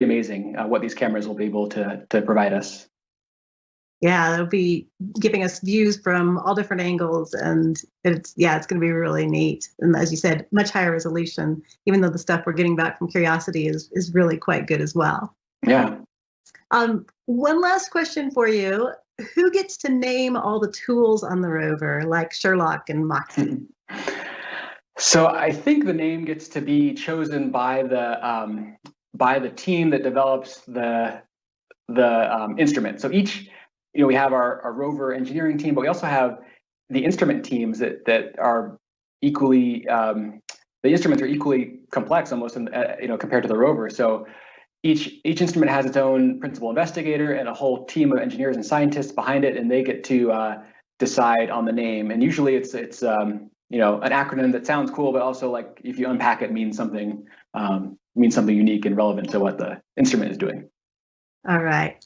amazing what these cameras will be able to provide us. Yeah, it'll be giving us views from all different angles, and it's going to be really neat. And as you said, much higher resolution, even though the stuff we're getting back from Curiosity is really quite good as well. Yeah. One last question for you. Who gets to name all the tools on the rover, like Sherlock and Moxie? So I think the name gets to be chosen by the team that develops the instrument. So each, we have our rover engineering team, but we also have the instrument teams that are equally, the instruments are equally complex almost, compared to the rover. So each instrument has its own principal investigator and a whole team of engineers and scientists behind it, and they get to decide on the name. And usually it's an acronym that sounds cool, but also, like, if you unpack it, means something unique and relevant to what the instrument is doing. All right.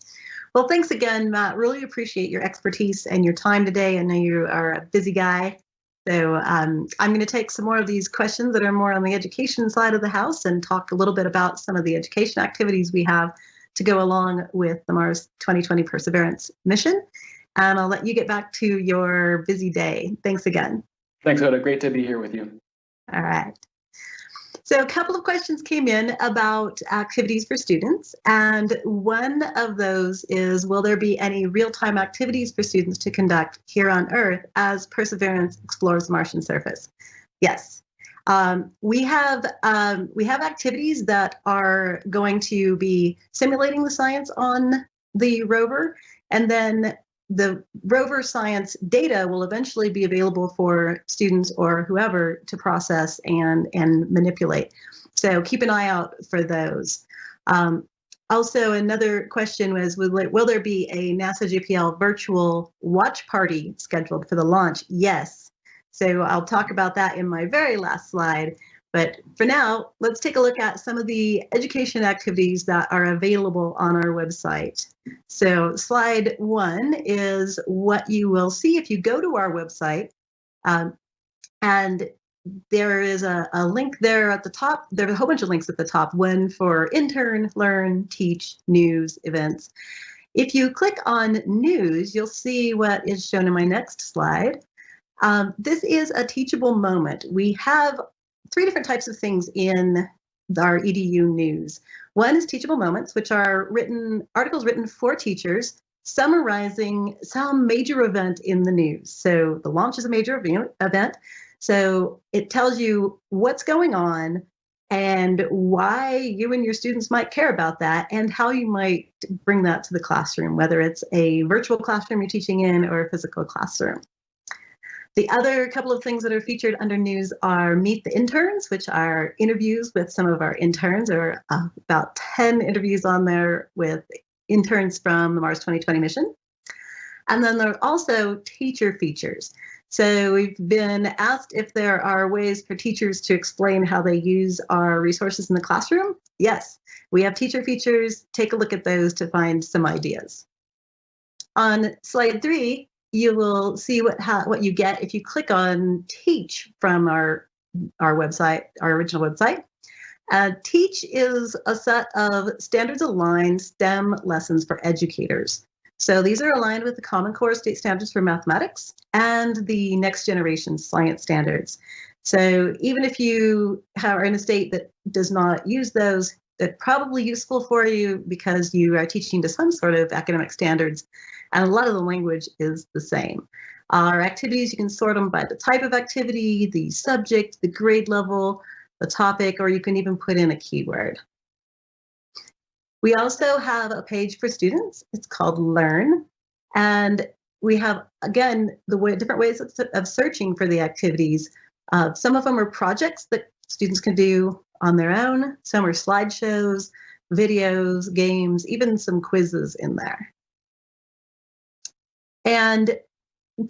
Well, thanks again, Matt. Really appreciate your expertise and your time today. I know you are a busy guy. So I'm going to take some more of these questions that are more on the education side of the house and talk a little bit about some of the education activities we have to go along with the Mars 2020 Perseverance mission. And I'll let you get back to your busy day. Thanks again. Thanks, Oda. Great to be here with you. All right. So a couple of questions came in about activities for students, and one of those is, will there be any real-time activities for students to conduct here on Earth as Perseverance explores the Martian surface? Yes. We have activities that are going to be simulating the science on the rover, and then the rover science data will eventually be available for students or whoever to process and manipulate. So keep an eye out for those. Also, another question was, will there be a NASA JPL virtual watch party scheduled for the launch? Yes. So I'll talk about that in my very last slide. But for now, let's take a look at some of the education activities that are available on our website. So slide 1 is what you will see if you go to our website. And there is a link there at the top. There are a whole bunch of links at the top. One for intern, learn, teach, news, events. If you click on news, you'll see what is shown in my next slide. This is a teachable moment. We have 3 different types of things in our EDU news. One is teachable moments, which are articles written for teachers summarizing some major event in the news. So the launch is a major event. So it tells you what's going on and why you and your students might care about that and how you might bring that to the classroom, whether it's a virtual classroom you're teaching in or a physical classroom. The other couple of things that are featured under news are Meet the Interns, which are interviews with some of our interns. There are about 10 interviews on there with interns from the Mars 2020 mission. And then there are also teacher features. So we've been asked if there are ways for teachers to explain how they use our resources in the classroom. Yes, we have teacher features. Take a look at those to find some ideas. On slide 3, you will see what you get if you click on Teach from our website, our original website. Teach is a set of standards-aligned STEM lessons for educators. So these are aligned with the Common Core state standards for mathematics and the next generation science standards. So even if you are in a state that does not use those, they're probably useful for you because you are teaching to some sort of academic standards, and a lot of the language is the same. Our activities, you can sort them by the type of activity, the subject, the grade level, the topic, or you can even put in a keyword. We also have a page for students. It's called Learn. And we have, again, different ways of searching for the activities. Some of them are projects that students can do on their own. Some are slideshows, videos, games, even some quizzes in there. And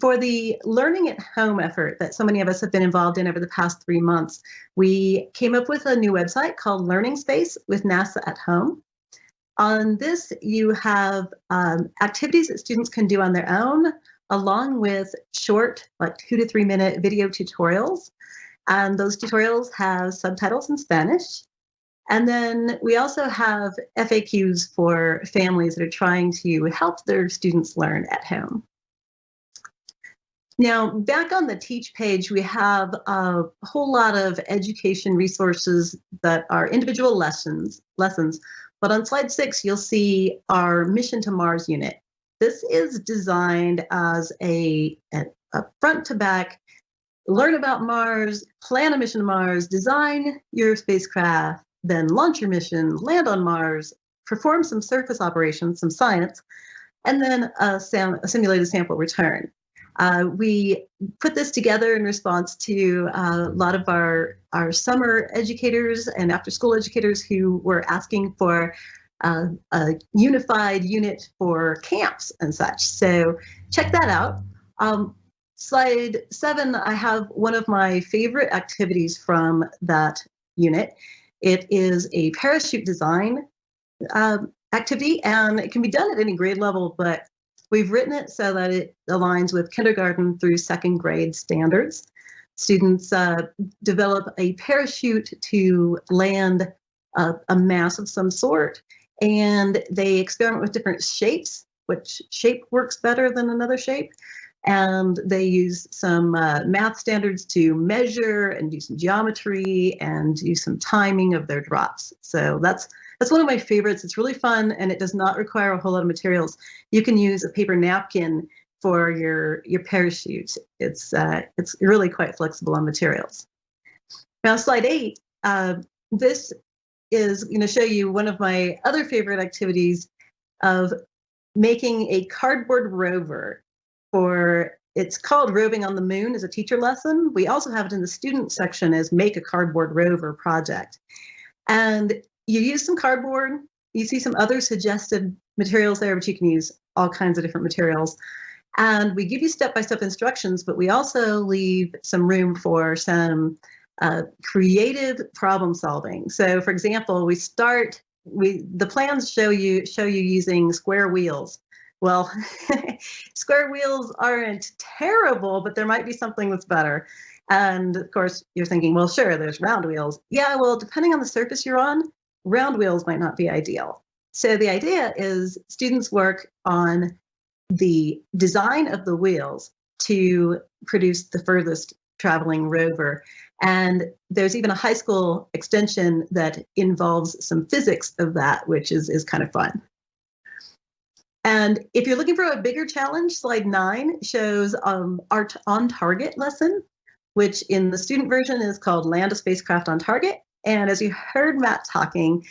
for the learning at home effort that so many of us have been involved in over the past 3 months, we came up with a new website called Learning Space with NASA at Home. On this, you have activities that students can do on their own, along with short, like 2 to 3 minute video tutorials. And those tutorials have subtitles in Spanish. And then we also have FAQs for families that are trying to help their students learn at home. Now, back on the Teach page, we have a whole lot of education resources that are individual lessons. But on slide 6, you'll see our Mission to Mars unit. This is designed as a front to back, learn about Mars, plan a mission to Mars, design your spacecraft, then launch your mission, land on Mars, perform some surface operations, some science, and then a simulated sample return. We put this together in response to a lot of our summer educators and after school educators who were asking for a unified unit for camps and such. So check that out. Slide 7, I have one of my favorite activities from that unit. It is a parachute design activity, and it can be done at any grade level, but we've written it so that it aligns with kindergarten through 2nd grade standards. Students develop a parachute to land a mass of some sort, and they experiment with different shapes, which shape works better than another shape. And they use some math standards to measure and do some geometry and do some timing of their drops. So that's one of my favorites. It's really fun, and it does not require a whole lot of materials. You can use a paper napkin for your parachute. It's really quite flexible on materials. Now, slide 8, this is going to show you one of my other favorite activities of making a cardboard rover. It's called Roving on the Moon as a teacher lesson. We also have it in the student section as Make a Cardboard Rover project. And you use some cardboard. You see some other suggested materials there, but you can use all kinds of different materials. And we give you step-by-step instructions, but we also leave some room for some creative problem solving. So, for example, the plans show you using square wheels. Well, square wheels aren't terrible, but there might be something that's better. And of course, you're thinking, well, sure, there's round wheels. Yeah, well, depending on the surface you're on, round wheels might not be ideal. So the idea is students work on the design of the wheels to produce the furthest traveling rover. And there's even a high school extension that involves some physics of that, which is kind of fun. And if you're looking for a bigger challenge, slide 9 shows our on target lesson, which in the student version is called Land a Spacecraft on Target. And as you heard Matt talking,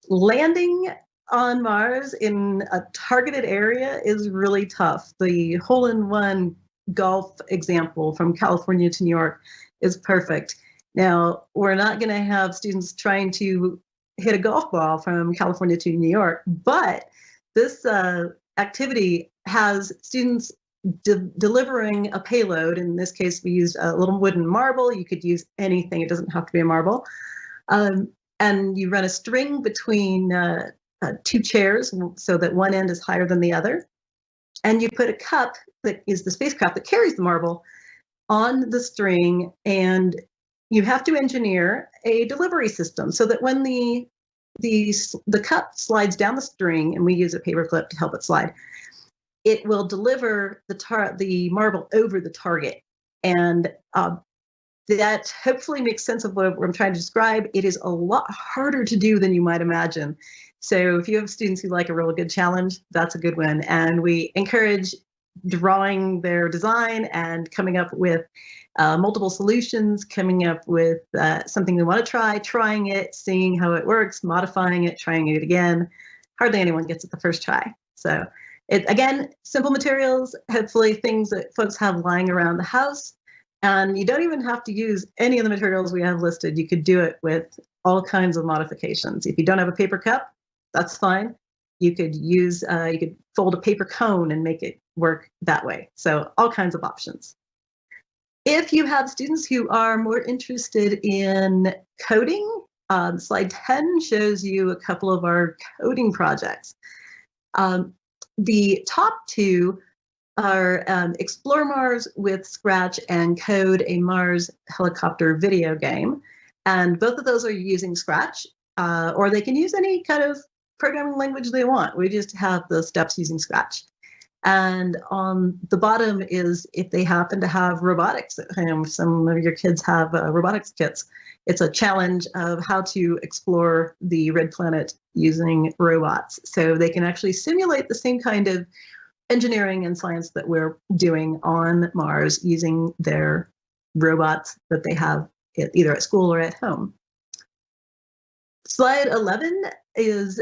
landing on Mars in a targeted area is really tough. The hole-in-one golf example from California to New York is perfect. Now, we're not going to have students trying to hit a golf ball from California to New York, but this activity has students delivering a payload. In this case, we used a little wooden marble. You could use anything. It doesn't have to be a marble. And you run a string between 2 chairs so that one end is higher than the other. And you put a cup that is the spacecraft that carries the marble on the string, and you have to engineer a delivery system so that when the cup slides down the string, and we use a paper clip to help it slide, it will deliver the marble over the target. And that hopefully makes sense of what I'm trying to describe. It is a lot harder to do than you might imagine. So if you have students who like a really good challenge, that's a good one. And we encourage drawing their design and coming up with multiple solutions, coming up with something they want to try, trying it, seeing how it works, modifying it, trying it again. Hardly anyone gets it the first try. So again, simple materials, hopefully things that folks have lying around the house. And you don't even have to use any of the materials we have listed. You could do it with all kinds of modifications. If you don't have a paper cup, that's fine. You could you could fold a paper cone and make it work that way. So all kinds of options. If you have students who are more interested in coding, slide 10 shows you a couple of our coding projects. The top 2 are Explore Mars with Scratch and Code a Mars Helicopter video game. And both of those are using Scratch. or they can use any kind of programming language they want. We just have the steps using Scratch. And on the bottom is if they happen to have robotics at home. Some of your kids have robotics kits. It's a challenge of how to explore the red planet using robots. So they can actually simulate the same kind of engineering and science that we're doing on Mars using their robots that they have either at school or at home. Slide 11 is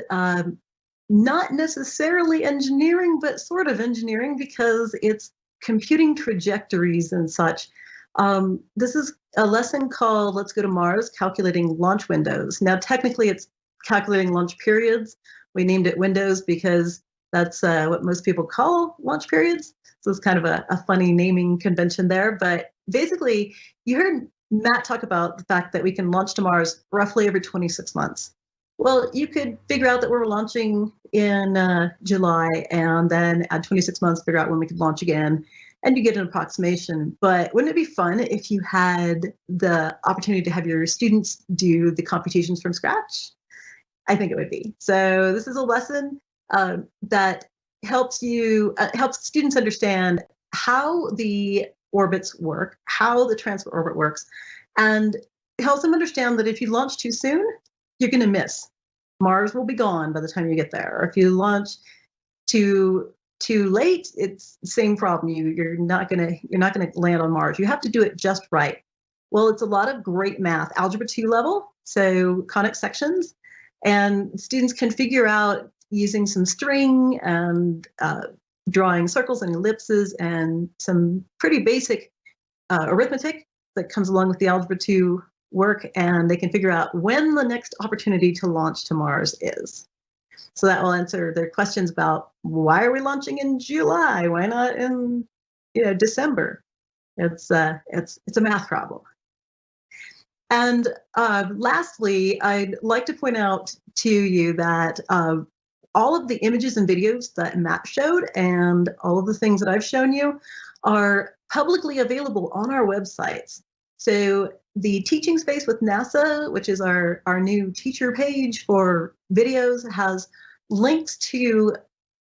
not necessarily engineering, but sort of engineering because it's computing trajectories and such. This is a lesson called Let's Go to Mars, Calculating Launch Windows. Now, technically, it's calculating launch periods. We named it windows because that's what most people call launch periods. So it's kind of a funny naming convention there. But basically, you heard Matt talk about the fact that we can launch to Mars roughly every 26 months. Well, you could figure out that we're launching in July and then at 26 months, figure out when we could launch again. And you get an approximation. But wouldn't it be fun if you had the opportunity to have your students do the computations from scratch? I think it would be. So this is a lesson that helps students understand how the orbits work, how the transport orbit works, and helps them understand that if you launch too soon, you're going to miss. Mars will be gone by the time you get there. Or if you launch too late, it's the same problem. You're not gonna land on Mars. You have to do it just right. Well, it's a lot of great math, algebra 2 level, so conic sections, and students can figure out using some string and drawing circles and ellipses and some pretty basic arithmetic that comes along with the algebra 2 work, and they can figure out when the next opportunity to launch to Mars is. So that will answer their questions about why are we launching in July? Why not in December? It's a math problem. And lastly, I'd like to point out to you that all of the images and videos that Matt showed and all of the things that I've shown you are publicly available on our websites. So the Teaching Space with NASA, which is our new teacher page for videos, has links to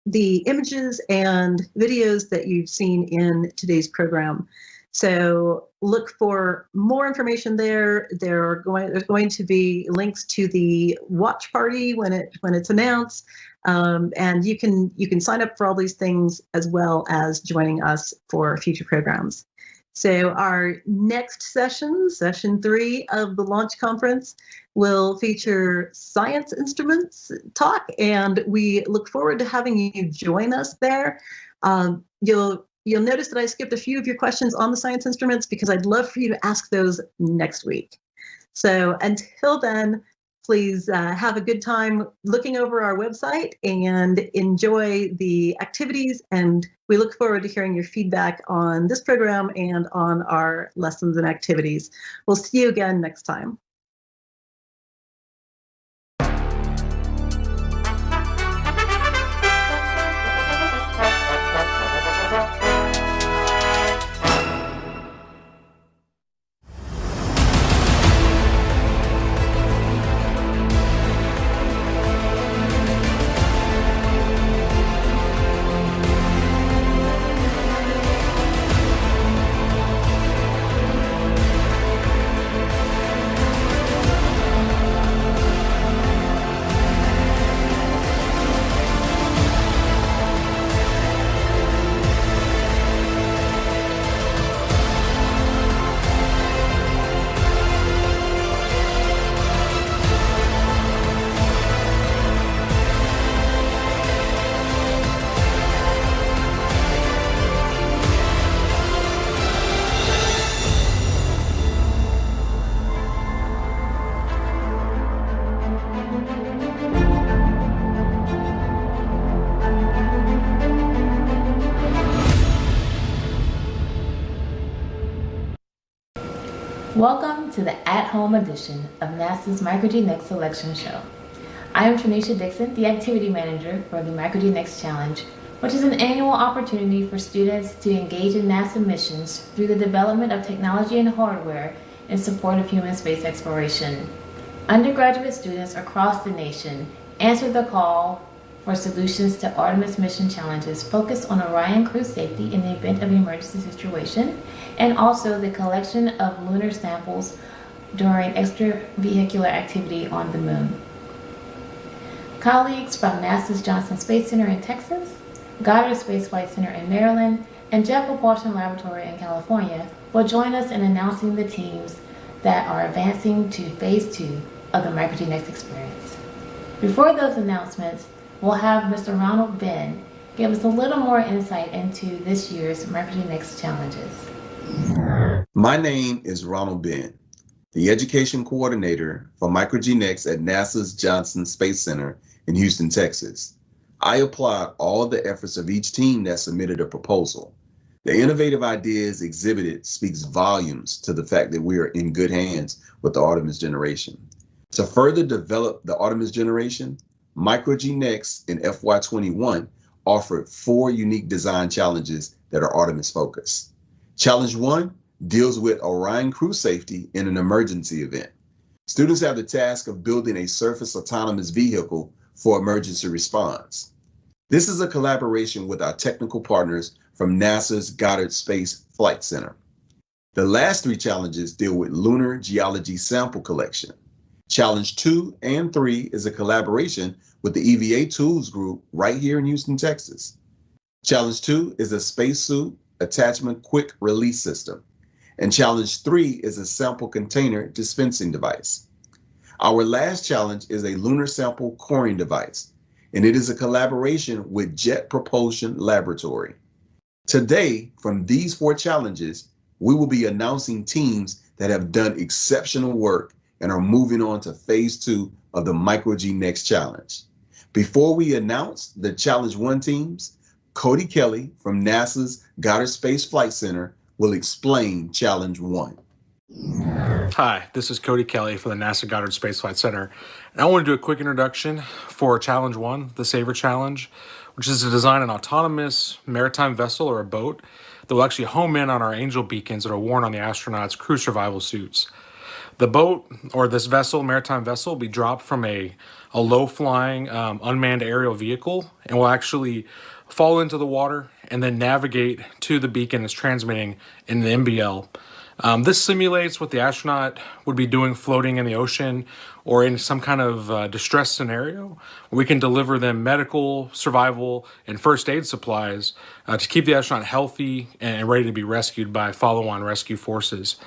the images and videos that you've seen in today's program. So look for more information there. There's going to be links to the watch party when it's announced, and you can sign up for all these things as well as joining us for future programs. So our next session 3 of the launch conference, will feature science instruments talk, and we look forward to having you join us there. You'll notice that I skipped a few of your questions on the science instruments because I'd love for you to ask those next week. So until then, please have a good time looking over our website and enjoy the activities. And we look forward to hearing your feedback on this program and on our lessons and activities. We'll see you again next time. Welcome to the at-home edition of NASA's MicroG Next Selection Show. I am Tranisha Dixon, the Activity Manager for the MicroG Next Challenge, which is an annual opportunity for students to engage in NASA missions through the development of technology and hardware in support of human space exploration. Undergraduate students across the nation answered the call for solutions to Artemis mission challenges focused on Orion crew safety in the event of an emergency situation, and also the collection of lunar samples during extravehicular activity on the moon. Colleagues from NASA's Johnson Space Center in Texas, Goddard Space Flight Center in Maryland, and Jet Propulsion Laboratory in California will join us in announcing the teams that are advancing to Phase 2 of the Micro G Next experience. Before those announcements, we'll have Mr. Ronald Ben give us a little more insight into this year's Micro G Next challenges. My name is Ronald Ben, the Education Coordinator for Micro G Next at NASA's Johnson Space Center in Houston, Texas. I applaud all the efforts of each team that submitted a proposal. The innovative ideas exhibited speaks volumes to the fact that we are in good hands with the Artemis generation. To further develop the Artemis generation, Micro G Next in FY21 offered 4 unique design challenges that are Artemis focused. Challenge 1 deals with Orion crew safety in an emergency event. Students have the task of building a surface autonomous vehicle for emergency response. This is a collaboration with our technical partners from NASA's Goddard Space Flight Center. The last 3 challenges deal with lunar geology sample collection. Challenge 2 and 3 is a collaboration with the EVA Tools Group right here in Houston, Texas. Challenge 2 is a spacesuit attachment quick release system. And challenge 3 is a sample container dispensing device. Our last challenge is a lunar sample coring device, and it is a collaboration with Jet Propulsion Laboratory. Today, from these 4 challenges, we will be announcing teams that have done exceptional work and are moving on to Phase 2 of the Micro G Next Challenge. Before we announce the Challenge 1 teams, Cody Kelly from NASA's Goddard Space Flight Center will explain Challenge 1. Hi, this is Cody Kelly for the NASA Goddard Space Flight Center. And I want to do a quick introduction for Challenge 1, the Saver Challenge, which is to design an autonomous maritime vessel or a boat that will actually home in on our Angel beacons that are worn on the astronauts' crew survival suits. The boat, or this vessel, maritime vessel, will be dropped from a low-flying unmanned aerial vehicle and will actually fall into the water and then navigate to the beacon that's transmitting in the MBL. This simulates what the astronaut would be doing floating in the ocean or in some kind of distress scenario. We can deliver them medical, survival, and first aid supplies to keep the astronaut healthy and ready to be rescued by follow-on rescue forces.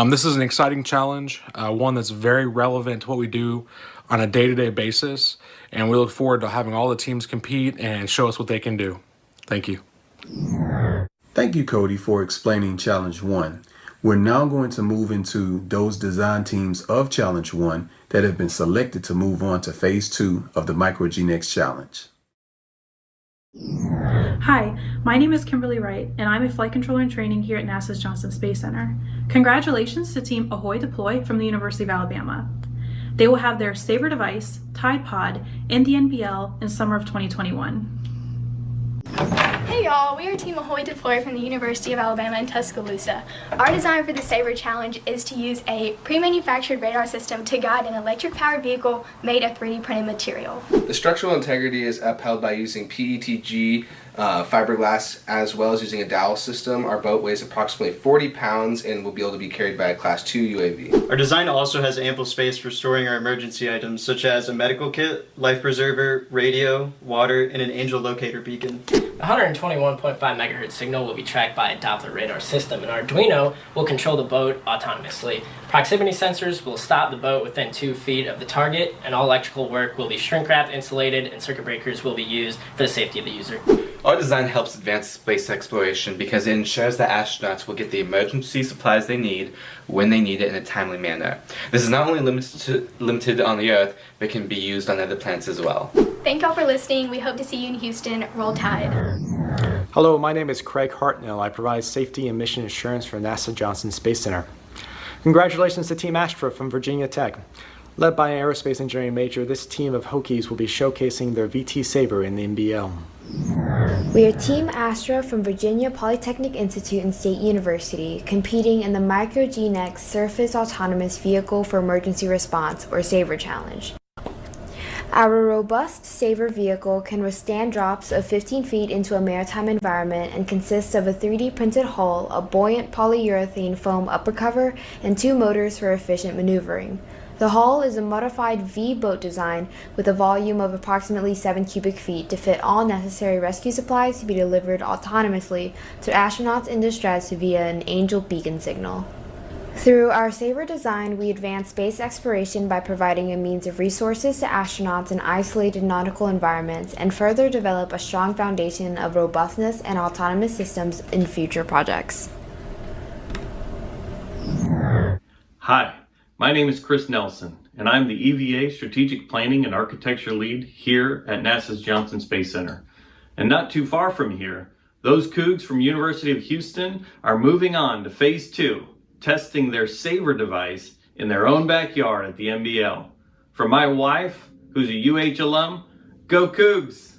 This is an exciting challenge, one that's very relevant to what we do on a day-to-day basis, and we look forward to having all the teams compete and show us what they can do. Thank you. Thank you, Cody, for explaining Challenge 1. We're now going to move into those design teams of Challenge 1 that have been selected to move on to Phase 2 of the Micro G Next Challenge. Hi, my name is Kimberly Wright, and I'm a flight controller in training here at NASA's Johnson Space Center. Congratulations to Team Ahoy Deploy from the University of Alabama. They will have their Saver device, Tide Pod, in the NBL in summer of 2021. Hey y'all, we are Team Ahoy Deploy from the University of Alabama in Tuscaloosa. Our design for the Saver Challenge is to use a pre-manufactured radar system to guide an electric-powered vehicle made of 3D printed material. The structural integrity is upheld by using PETG fiberglass as well as using a dowel system. Our boat weighs approximately 40 pounds and will be able to be carried by a Class 2 UAV. Our design also has ample space for storing our emergency items such as a medical kit, life preserver, radio, water, and an angel locator beacon. The 121.5 megahertz signal will be tracked by a Doppler radar system, and Arduino will control the boat autonomously. Proximity sensors will stop the boat within 2 feet of the target, and all electrical work will be shrink wrapped, insulated, and circuit breakers will be used for the safety of the user. Our design helps advance space exploration because it ensures that astronauts will get the emergency supplies they need when they need it in a timely manner. This is not only limited on the Earth, but can be used on other planets as well. Thank y'all for listening. We hope to see you in Houston. Roll Tide. Hello, my name is Craig Hartnell. I provide safety and mission assurance for NASA Johnson Space Center. Congratulations to Team Astra from Virginia Tech. Led by an aerospace engineering major, this team of Hokies will be showcasing their VT Saber in the NBL. We are Team Astra from Virginia Polytechnic Institute and State University, competing in the MicroGNX Surface Autonomous Vehicle for Emergency Response, or SAVER Challenge. Our robust SAVER vehicle can withstand drops of 15 feet into a maritime environment and consists of a 3D printed hull, a buoyant polyurethane foam upper cover, and 2 motors for efficient maneuvering. The hull is a modified V-boat design with a volume of approximately 7 cubic feet to fit all necessary rescue supplies to be delivered autonomously to astronauts in distress via an Angel beacon signal. Through our SAVER design, we advance space exploration by providing a means of resources to astronauts in isolated nautical environments and further develop a strong foundation of robustness and autonomous systems in future projects. Hi, my name is Chris Nelson, and I'm the EVA Strategic Planning and Architecture Lead here at NASA's Johnson Space Center. And not too far from here, those Cougs from University of Houston are moving on to Phase 2, testing their SAVER device in their own backyard at the MBL. For my wife, who's a UH alum, go Cougs!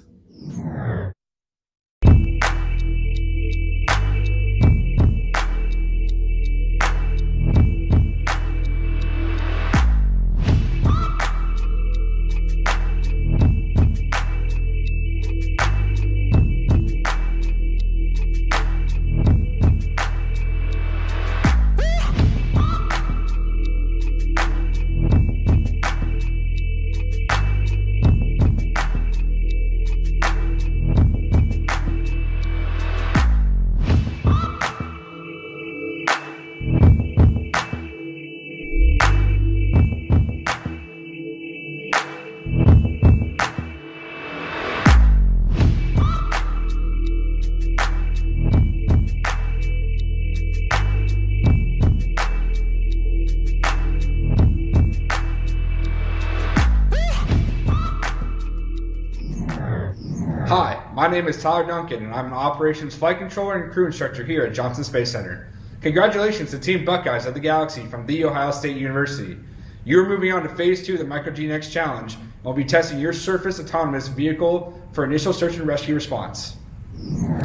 Hi, my name is Tyler Duncan, and I'm an operations flight controller and crew instructor here at Johnson Space Center. Congratulations to Team Buckeyes of the Galaxy from The Ohio State University. You are moving on to Phase 2 of the MicroGNX Challenge and will be testing your surface autonomous vehicle for initial search and rescue response.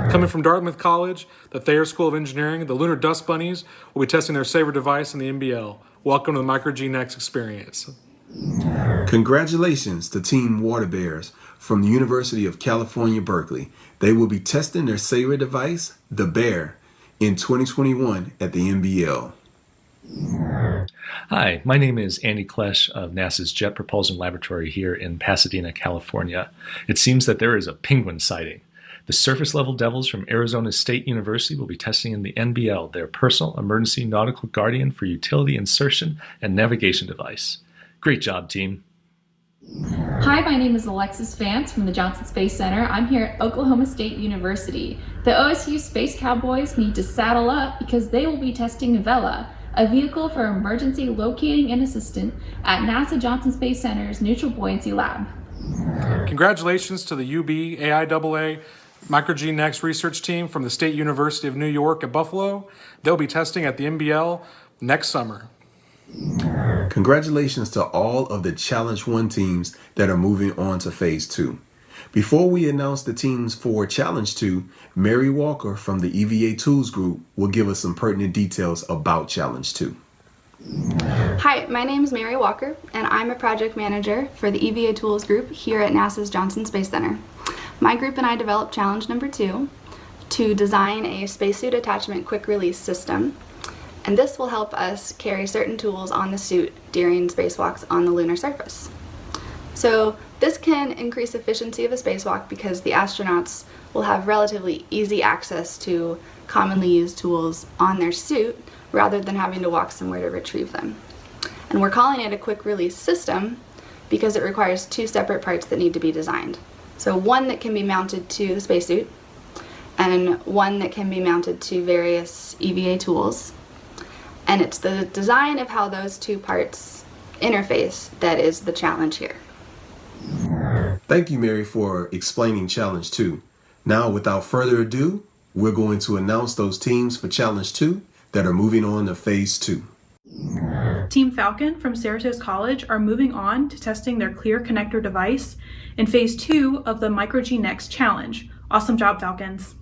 Coming from Dartmouth College, the Thayer School of Engineering, the Lunar Dust Bunnies will be testing their SAVER device in the MBL. Welcome to the MicroGNX experience. Congratulations to Team Water Bears from the University of California, Berkeley. They will be testing their SAVER device, the Bear, in 2021 at the MBL. Hi, my name is Andy Klesch of NASA's Jet Propulsion Laboratory here in Pasadena, California. It seems that there is a penguin sighting. The surface-level devils from Arizona State University will be testing in the NBL, their personal emergency nautical guardian for utility insertion and navigation device. Great job, team. Hi, my name is Alexis Vance from the Johnson Space Center. I'm here at Oklahoma State University. The OSU Space Cowboys need to saddle up because they will be testing Vela, a vehicle for emergency locating and assistance at NASA Johnson Space Center's Neutral Buoyancy Lab. Congratulations to the UB AIAA MicroGNX research team from the State University of New York at Buffalo. They'll be testing at the MBL next summer. Congratulations to all of the Challenge 1 teams that are moving on to Phase 2. Before we announce the teams for Challenge 2, Mary Walker from the EVA Tools Group will give us some pertinent details about Challenge 2. Hi, my name is Mary Walker, and I'm a project manager for the EVA Tools Group here at NASA's Johnson Space Center. My group and I developed Challenge number 2 to design a spacesuit attachment quick release system. And this will help us carry certain tools on the suit during spacewalks on the lunar surface. So this can increase efficiency of a spacewalk because the astronauts will have relatively easy access to commonly used tools on their suit rather than having to walk somewhere to retrieve them. And we're calling it a quick release system because it requires 2 separate parts that need to be designed. So one that can be mounted to the spacesuit and one that can be mounted to various EVA tools. And it's the design of how those 2 parts interface that is the challenge here. Thank you, Mary, for explaining Challenge 2. Now, without further ado, we're going to announce those teams for Challenge 2 that are moving on to Phase 2. Team Falcon from Cerritos College are moving on to testing their Clear Connector device in Phase 2 of the Micro-G Next Challenge. Awesome job, Falcons.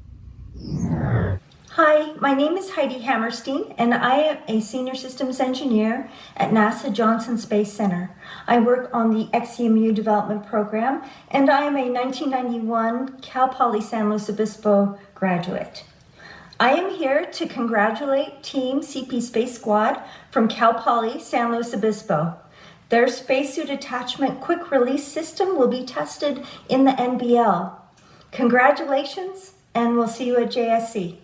Hi, my name is Heidi Hammerstein, and I am a Senior Systems Engineer at NASA Johnson Space Center. I work on the XEMU Development Program, and I am a 1991 Cal Poly San Luis Obispo graduate. I am here to congratulate Team CP Space Squad from Cal Poly San Luis Obispo. Their spacesuit attachment quick release system will be tested in the NBL. Congratulations, and we'll see you at JSC.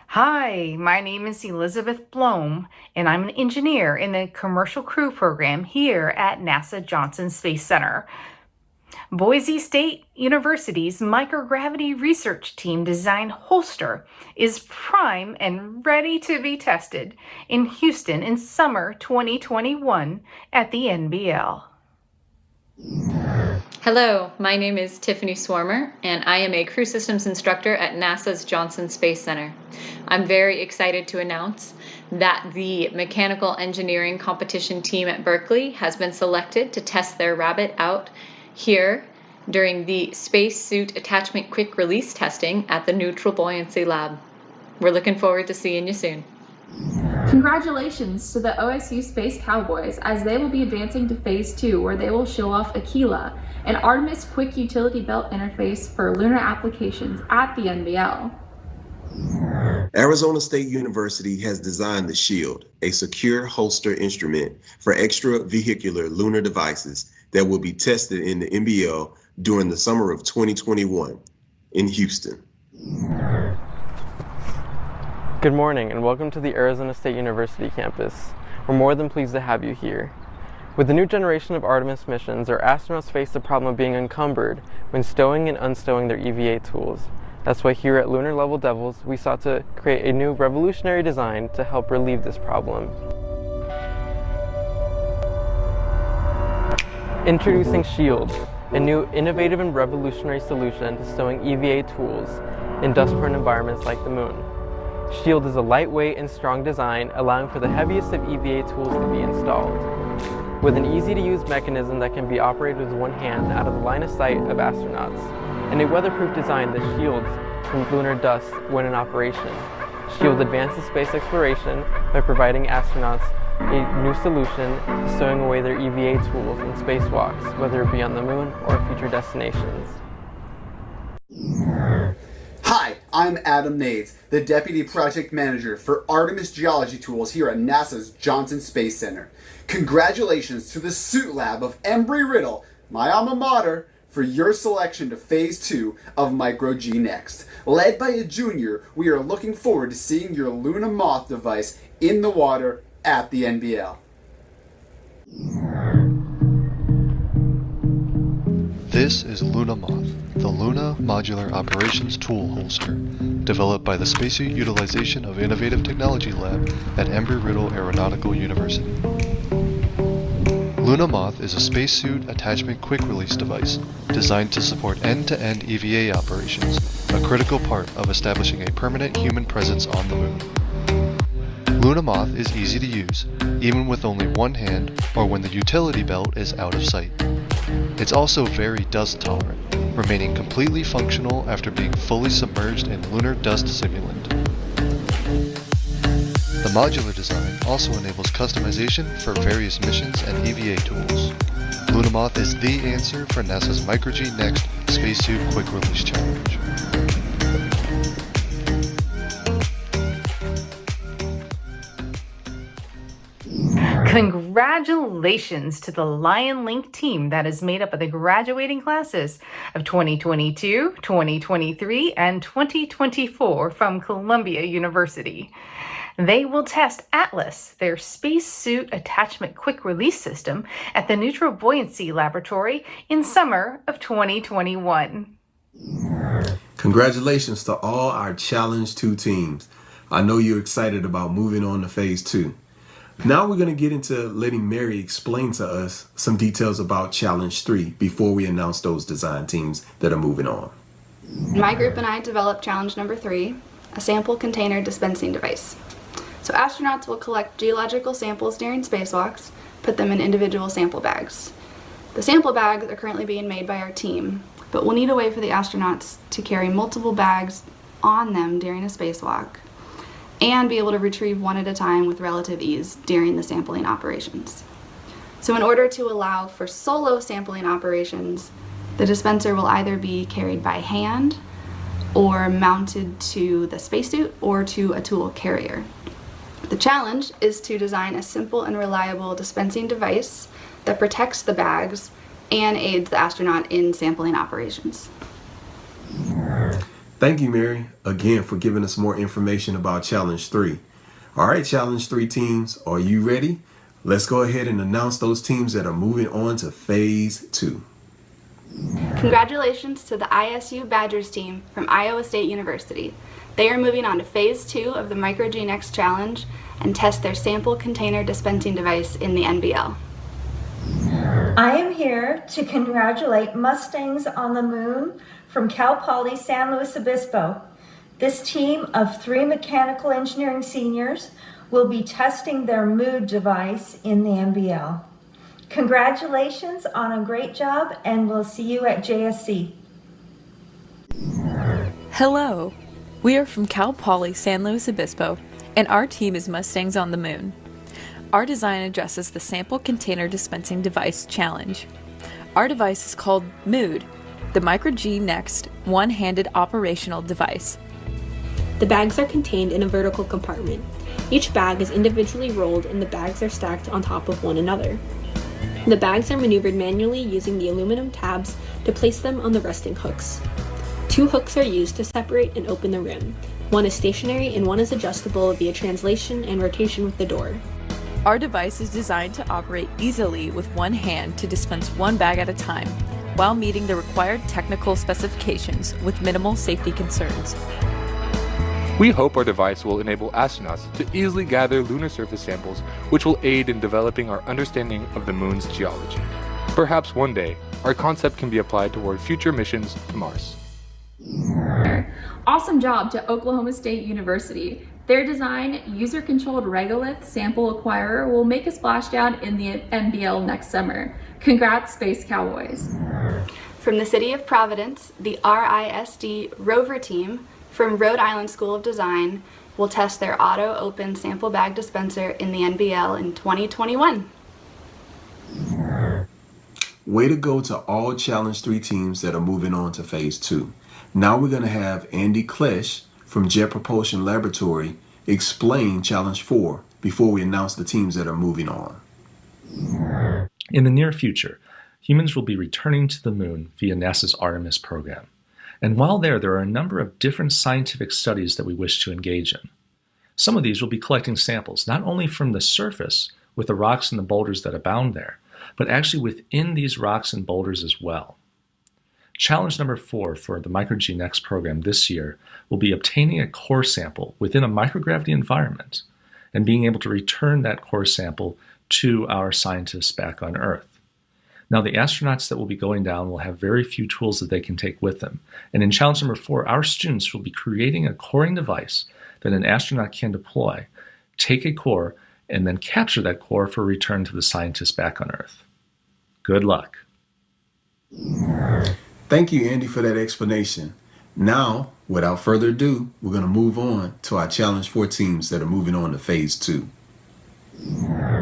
Hi, my name is Elizabeth Blom, and I'm an engineer in the Commercial Crew Program here at NASA Johnson Space Center. Boise State University's microgravity research team design holster is prime and ready to be tested in Houston in summer 2021 at the NBL. Hello, my name is Tiffany Swarmer, and I am a crew systems instructor at NASA's Johnson Space Center. I'm very excited to announce that the mechanical engineering competition team at Berkeley has been selected to test their Rabbit out here during the spacesuit attachment quick release testing at the Neutral Buoyancy Lab. We're looking forward to seeing you soon. Congratulations to the OSU Space Cowboys, as they will be advancing to Phase 2, where they will show off Aquila, an Artemis Quick Utility Belt interface for lunar applications at the NBL. Arizona State University has designed the Shield, a secure holster instrument for extravehicular lunar devices that will be tested in the NBL during the summer of 2021 in Houston. Good morning and welcome to the Arizona State University campus. We're more than pleased to have you here. With the new generation of Artemis missions, our astronauts face the problem of being encumbered when stowing and unstowing their EVA tools. That's why here at Lunar Level Devils, we sought to create a new revolutionary design to help relieve this problem. Introducing Shield, a new innovative and revolutionary solution to stowing EVA tools in dust-prone environments like the moon. Shield is a lightweight and strong design, allowing for the heaviest of EVA tools to be installed. With an easy-to-use mechanism that can be operated with one hand out of the line of sight of astronauts, and a weatherproof design that shields from lunar dust when in operation. Shield advances space exploration by providing astronauts a new solution to stowing away their EVA tools in spacewalks, whether it be on the moon or future destinations. Hi, I'm Adam Nades, the Deputy Project Manager for Artemis Geology Tools here at NASA's Johnson Space Center. Congratulations to the Suit Lab of Embry-Riddle, my alma mater, for your selection to Phase 2 of Micro-G Next. Led by a junior, we are looking forward to seeing your Luna Moth device in the water at the NBL. This is Luna Moth, the Luna Modular Operations Tool Holster, developed by the Spacesuit Utilization of Innovative Technology Lab at Embry-Riddle Aeronautical University. Luna Moth is a spacesuit attachment quick-release device designed to support end-to-end EVA operations, a critical part of establishing a permanent human presence on the moon. Luna Moth is easy to use, even with only one hand or when the utility belt is out of sight. It's also very dust tolerant, remaining completely functional after being fully submerged in lunar dust simulant. The modular design also enables customization for various missions and EVA tools. Luna Moth is the answer for NASA's Micro-G Next Spacesuit Quick Release Challenge. Congratulations to the Lion Link team that is made up of the graduating classes of 2022, 2023, and 2024 from Columbia University. They will test Atlas, their spacesuit attachment quick release system, at the Neutral Buoyancy Laboratory in summer of 2021. Congratulations to all our Challenge 2 teams. I know you're excited about moving on to Phase 2. Now we're going to get into letting Mary explain to us some details about Challenge 3 before we announce those design teams that are moving on. My group and I developed Challenge number 3, a sample container dispensing device. So astronauts will collect geological samples during spacewalks, put them in individual sample bags. The sample bags are currently being made by our team, but we'll need a way for the astronauts to carry multiple bags on them during a spacewalk and be able to retrieve one at a time with relative ease during the sampling operations. So in order to allow for solo sampling operations, the dispenser will either be carried by hand or mounted to the spacesuit or to a tool carrier. The challenge is to design a simple and reliable dispensing device that protects the bags and aids the astronaut in sampling operations. Thank you, Mary, again for giving us more information about Challenge 3. All right, Challenge 3 teams, are you ready? Let's go ahead and announce those teams that are moving on to Phase 2. Congratulations to the ISU Badgers team from Iowa State University. They are moving on to Phase 2 of the Micro-G Next Challenge and test their sample container dispensing device in the NBL. I am here to congratulate Mustangs on the Moon from Cal Poly San Luis Obispo. This team of 3 mechanical engineering seniors will be testing their MOOD device in the NBL. Congratulations on a great job, and we'll see you at JSC. Hello, we are from Cal Poly San Luis Obispo, and our team is Mustangs on the Moon. Our design addresses the Sample Container Dispensing Device Challenge. Our device is called MOOD, the Micro-G Next One-Handed Operational Device. The bags are contained in a vertical compartment. Each bag is individually rolled and the bags are stacked on top of one another. The bags are maneuvered manually using the aluminum tabs to place them on the resting hooks. 2 hooks are used to separate and open the rim. One is stationary and one is adjustable via translation and rotation with the door. Our device is designed to operate easily with one hand to dispense one bag at a time, while meeting the required technical specifications with minimal safety concerns. We hope our device will enable astronauts to easily gather lunar surface samples, which will aid in developing our understanding of the moon's geology. Perhaps one day, our concept can be applied toward future missions to Mars. Awesome job to Oklahoma State University. Their design, user-controlled regolith sample acquirer will make a splashdown in the NBL next summer. Congrats, Space Cowboys. From the City of Providence, the RISD Rover team from Rhode Island School of Design will test their auto-open sample bag dispenser in the NBL in 2021. Way to go to all Challenge 3 teams that are moving on to Phase 2. Now we're going to have Andy Klesch from Jet Propulsion Laboratory explain Challenge 4 before we announce the teams that are moving on. In the near future, humans will be returning to the moon via NASA's Artemis program. And while there are a number of different scientific studies that we wish to engage in. Some of these will be collecting samples, not only from the surface with the rocks and the boulders that abound there, but actually within these rocks and boulders as well. Challenge number 4 for the Micro-G Next program this year will be obtaining a core sample within a microgravity environment and being able to return that core sample to our scientists back on Earth. Now, the astronauts that will be going down will have very few tools that they can take with them. And in challenge number 4, our students will be creating a coring device that an astronaut can deploy, take a core, and then capture that core for return to the scientists back on Earth. Good luck. Thank you, Andy, for that explanation. Now, without further ado, we're going to move on to our Challenge 4 teams that are moving on to Phase 2.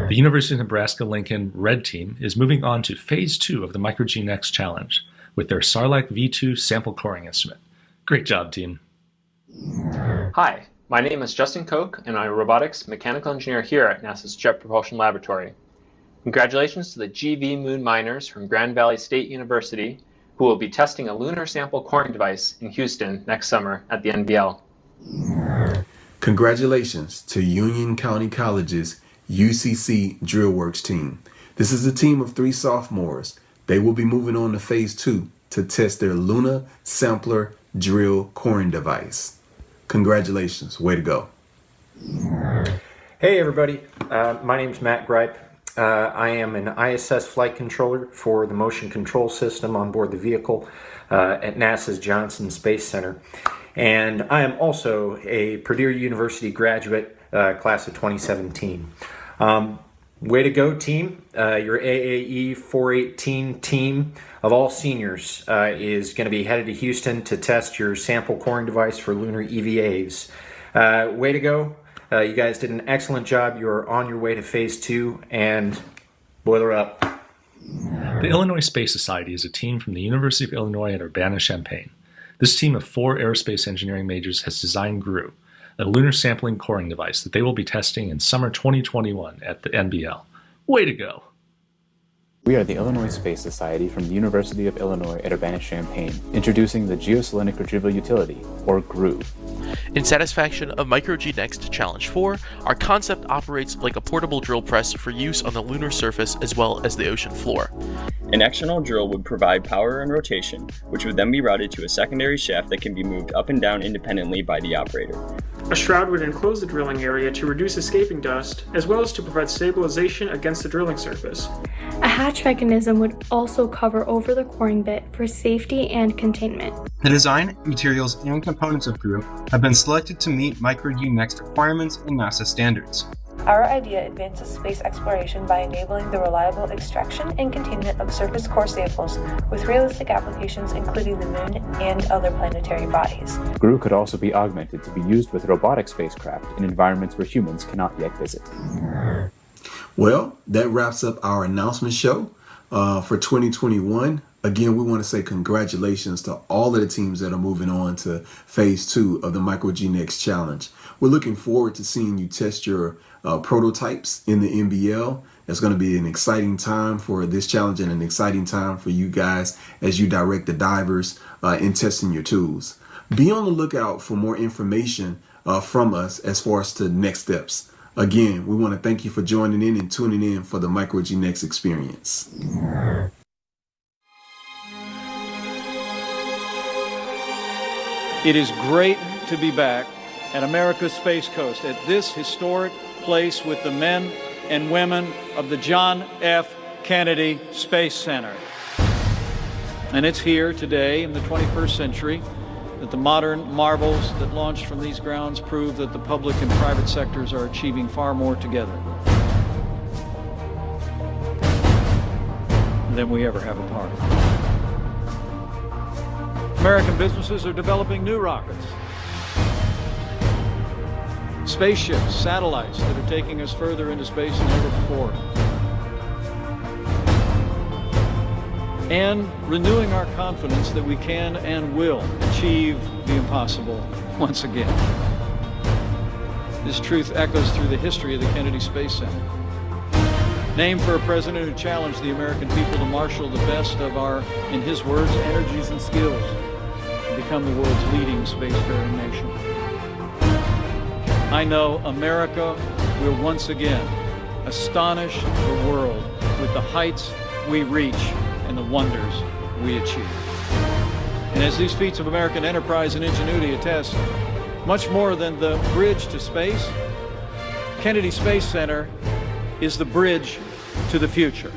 The University of Nebraska-Lincoln Red Team is moving on to Phase 2 of the Micro-G Next Challenge with their Sarlacc V2 sample coring instrument. Great job, team. Hi, my name is Justin Koch, and I'm a robotics mechanical engineer here at NASA's Jet Propulsion Laboratory. Congratulations to the GV Moon miners from Grand Valley State University, who will be testing a lunar sample coring device in Houston next summer at the NBL. Congratulations to Union County College's UCC DrillWorks team. This is a team of 3 sophomores. They will be moving on to Phase 2 to test their Luna Sampler Drill Coring device. Congratulations, way to go. Hey everybody, my name's Matt Gripe. I am an ISS flight controller for the motion control system on board the vehicle at NASA's Johnson Space Center. And I am also a Purdue University graduate, class of 2017. Way to go, team. Your AAE 418 team of all seniors is going to be headed to Houston to test your sample coring device for lunar EVAs. Way to go. You guys did an excellent job. You're on your way to phase 2, and boiler up. The Illinois Space Society is a team from the University of Illinois at Urbana-Champaign. This team of 4 aerospace engineering majors has designed GRU, a lunar sampling coring device that they will be testing in summer 2021 at the NBL. Way to go! We are the Illinois Space Society from the University of Illinois at Urbana-Champaign, introducing the Geoselenic Retrieval Utility, or GRU. In satisfaction of Micro-G Next Challenge 4, our concept operates like a portable drill press for use on the lunar surface as well as the ocean floor. An external drill would provide power and rotation, which would then be routed to a secondary shaft that can be moved up and down independently by the operator. A shroud would enclose the drilling area to reduce escaping dust, as well as to provide stabilization against the drilling surface. A hatch mechanism would also cover over the coring bit for safety and containment. The design, materials, and components of GRU have been selected to meet Micro-G Next requirements and NASA standards. Our idea advances space exploration by enabling the reliable extraction and containment of surface core samples with realistic applications including the Moon and other planetary bodies. GRU could also be augmented to be used with robotic spacecraft in environments where humans cannot yet visit. Well, that wraps up our announcement show for 2021. Again, we want to say congratulations to all of the teams that are moving on to phase 2 of the Micro-G Next Challenge. We're looking forward to seeing you test your prototypes in the NBL. It's going to be an exciting time for this challenge and an exciting time for you guys as you direct the divers in testing your tools. Be on the lookout for more information from us as far as to next steps. Again, we want to thank you for joining in and tuning in for the Micro-G Next experience. It is great to be back at America's Space Coast, at this historic place with the men and women of the John F. Kennedy Space Center. And it's here today in the 21st century that the modern marvels that launched from these grounds prove that the public and private sectors are achieving far more together than we ever have apart. American businesses are developing new rockets, spaceships, satellites that are taking us further into space than ever before, and renewing our confidence that we can and will achieve the impossible once again. This truth echoes through the history of the Kennedy Space Center. Named for a president who challenged the American people to marshal the best of our, in his words, energies and skills to become the world's leading spacefaring nation. I know America will once again astonish the world with the heights we reach and the wonders we achieve. And as these feats of American enterprise and ingenuity attest, much more than the bridge to space, Kennedy Space Center is the bridge to the future.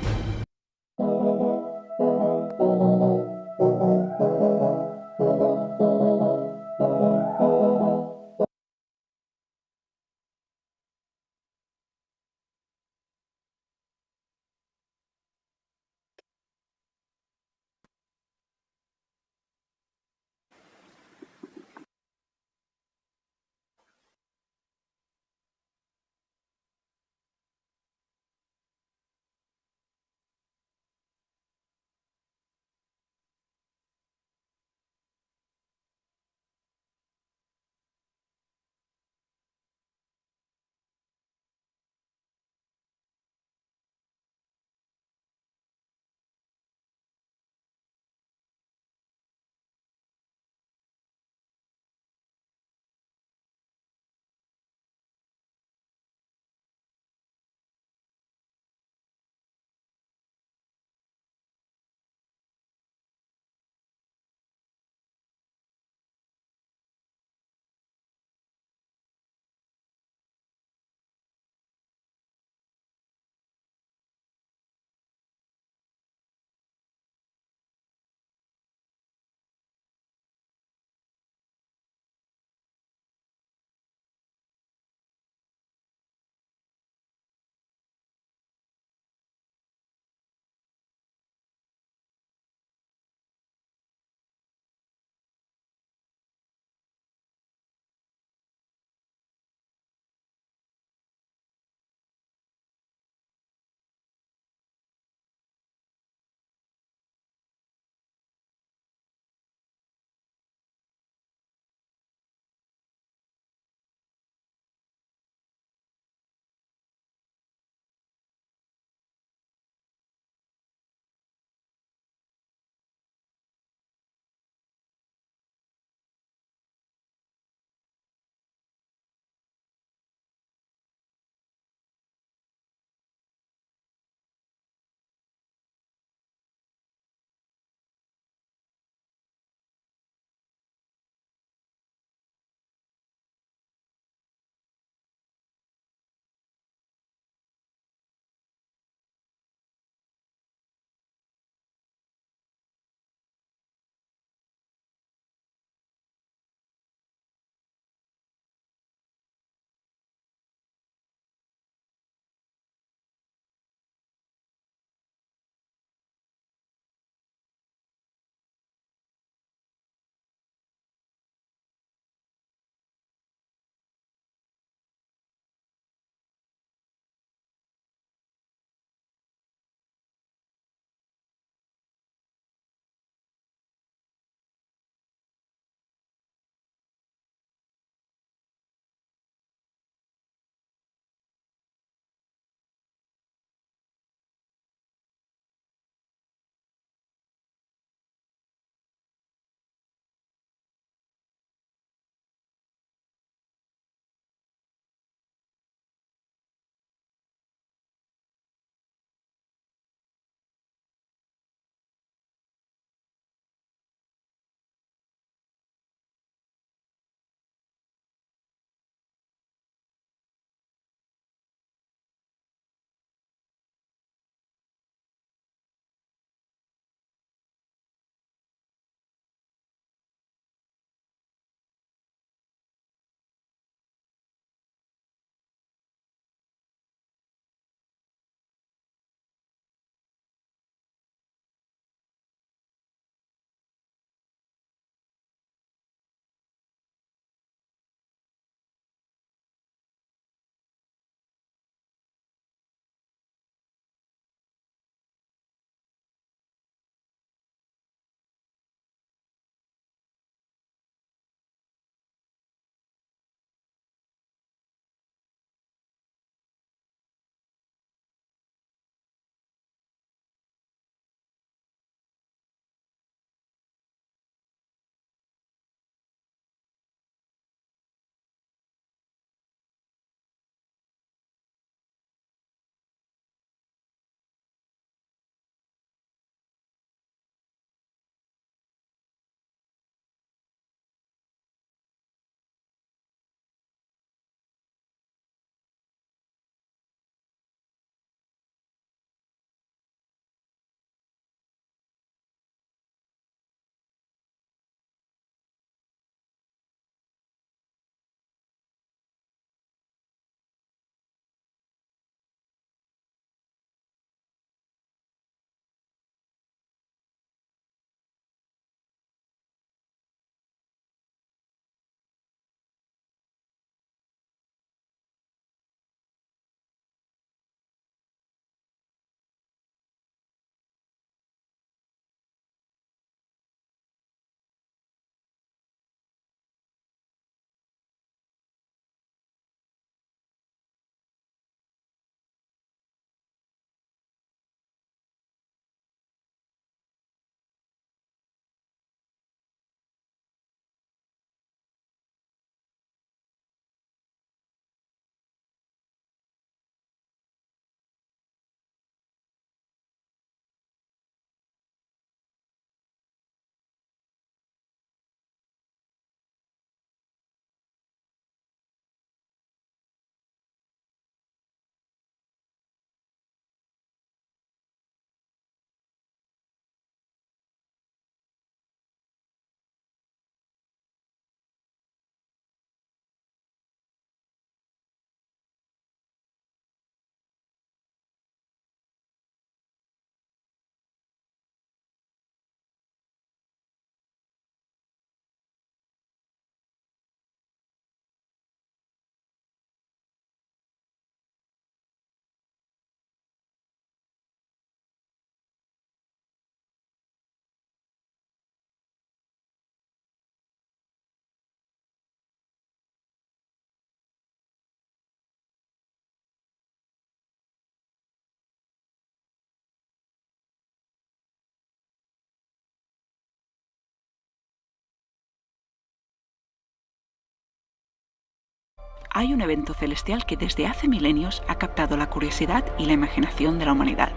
hay un evento celestial que desde hace milenios ha captado la curiosidad y la imaginación de la humanidad: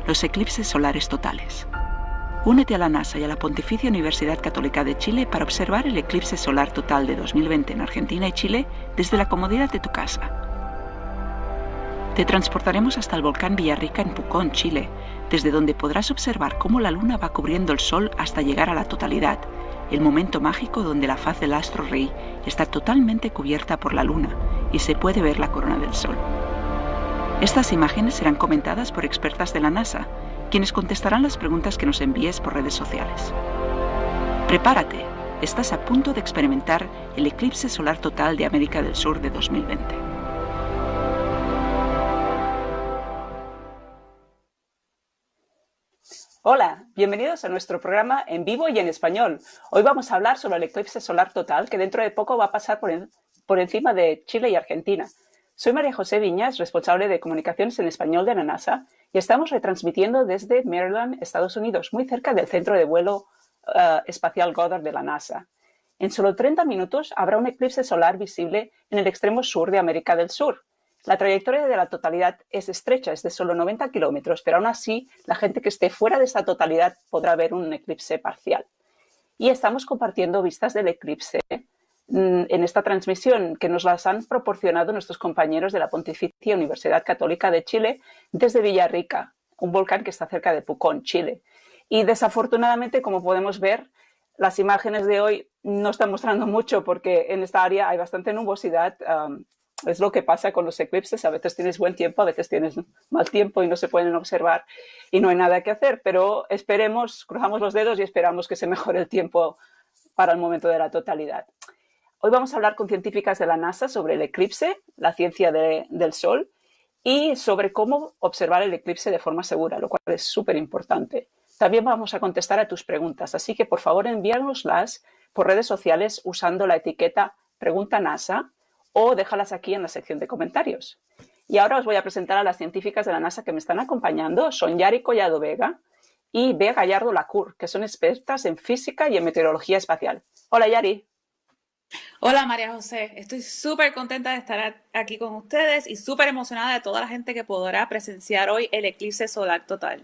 los eclipses solares totales. Únete a la NASA y a la Pontificia Universidad Católica de Chile para observar el eclipse solar total de 2020 en Argentina y Chile desde la comodidad de tu casa. Te transportaremos hasta el volcán Villarrica en Pucón, Chile, desde donde podrás observar cómo la luna va cubriendo el sol hasta llegar a la totalidad, el momento mágico donde la faz del astro rey está totalmente cubierta por la luna y se puede ver la corona del sol. Estas imágenes serán comentadas por expertas de la NASA, quienes contestarán las preguntas que nos envíes por redes sociales. Prepárate, estás a punto de experimentar el eclipse solar total de América del Sur de 2020. Hola, bienvenidos a nuestro programa en vivo y en español. Hoy vamos a hablar sobre el eclipse solar total que dentro de poco va a pasar por encima de Chile y Argentina. Soy María José Viñas, responsable de comunicaciones en español de la NASA, y estamos retransmitiendo desde Maryland, Estados Unidos, muy cerca del centro de vuelo espacial Goddard de la NASA. En solo 30 minutos habrá un eclipse solar visible en el extremo sur de América del Sur. La trayectoria de la totalidad es estrecha, es de solo 90 kilómetros, pero aún así la gente que esté fuera de esta totalidad podrá ver un eclipse parcial. Y estamos compartiendo vistas del eclipse en esta transmisión que nos las han proporcionado nuestros compañeros de la Pontificia Universidad Católica de Chile desde Villarrica, un volcán que está cerca de Pucón, Chile. Y desafortunadamente, como podemos ver, las imágenes de hoy no están mostrando mucho porque en esta área hay bastante nubosidad. Es lo que pasa con los eclipses, a veces tienes buen tiempo, a veces tienes mal tiempo y no se pueden observar y no hay nada que hacer, pero esperemos, cruzamos los dedos y esperamos que se mejore el tiempo para el momento de la totalidad. Hoy vamos a hablar con científicas de la NASA sobre el eclipse, la ciencia del Sol y sobre cómo observar el eclipse de forma segura, lo cual es súper importante. También vamos a contestar a tus preguntas, así que por favor envíanoslas por redes sociales usando la etiqueta Pregunta NASA o déjalas aquí en la sección de comentarios. Y ahora os voy a presentar a las científicas de la NASA que me están acompañando. Son Yari Collado Vega y Bea Gallardo Lacour, que son expertas en física y en meteorología espacial. Hola, Yari. Hola, María José. Estoy súper contenta de estar aquí con ustedes y súper emocionada de toda la gente que podrá presenciar hoy el eclipse solar total.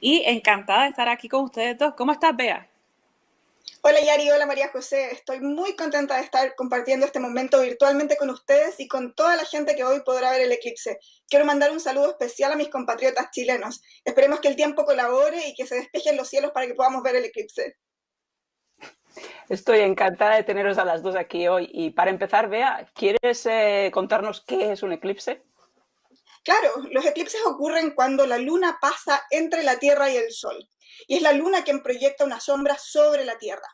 Y encantada de estar aquí con ustedes dos. ¿Cómo estás, Bea? Hola Yari, hola María José, estoy muy contenta de estar compartiendo este momento virtualmente con ustedes y con toda la gente que hoy podrá ver el eclipse. Quiero mandar un saludo especial a mis compatriotas chilenos. Esperemos que el tiempo colabore y que se despejen los cielos para que podamos ver el eclipse. Estoy encantada de teneros a las dos aquí hoy. Y para empezar, Bea, ¿quieres contarnos qué es un eclipse? Claro, los eclipses ocurren cuando la luna pasa entre la Tierra y el Sol. Y es la luna quien proyecta una sombra sobre la Tierra.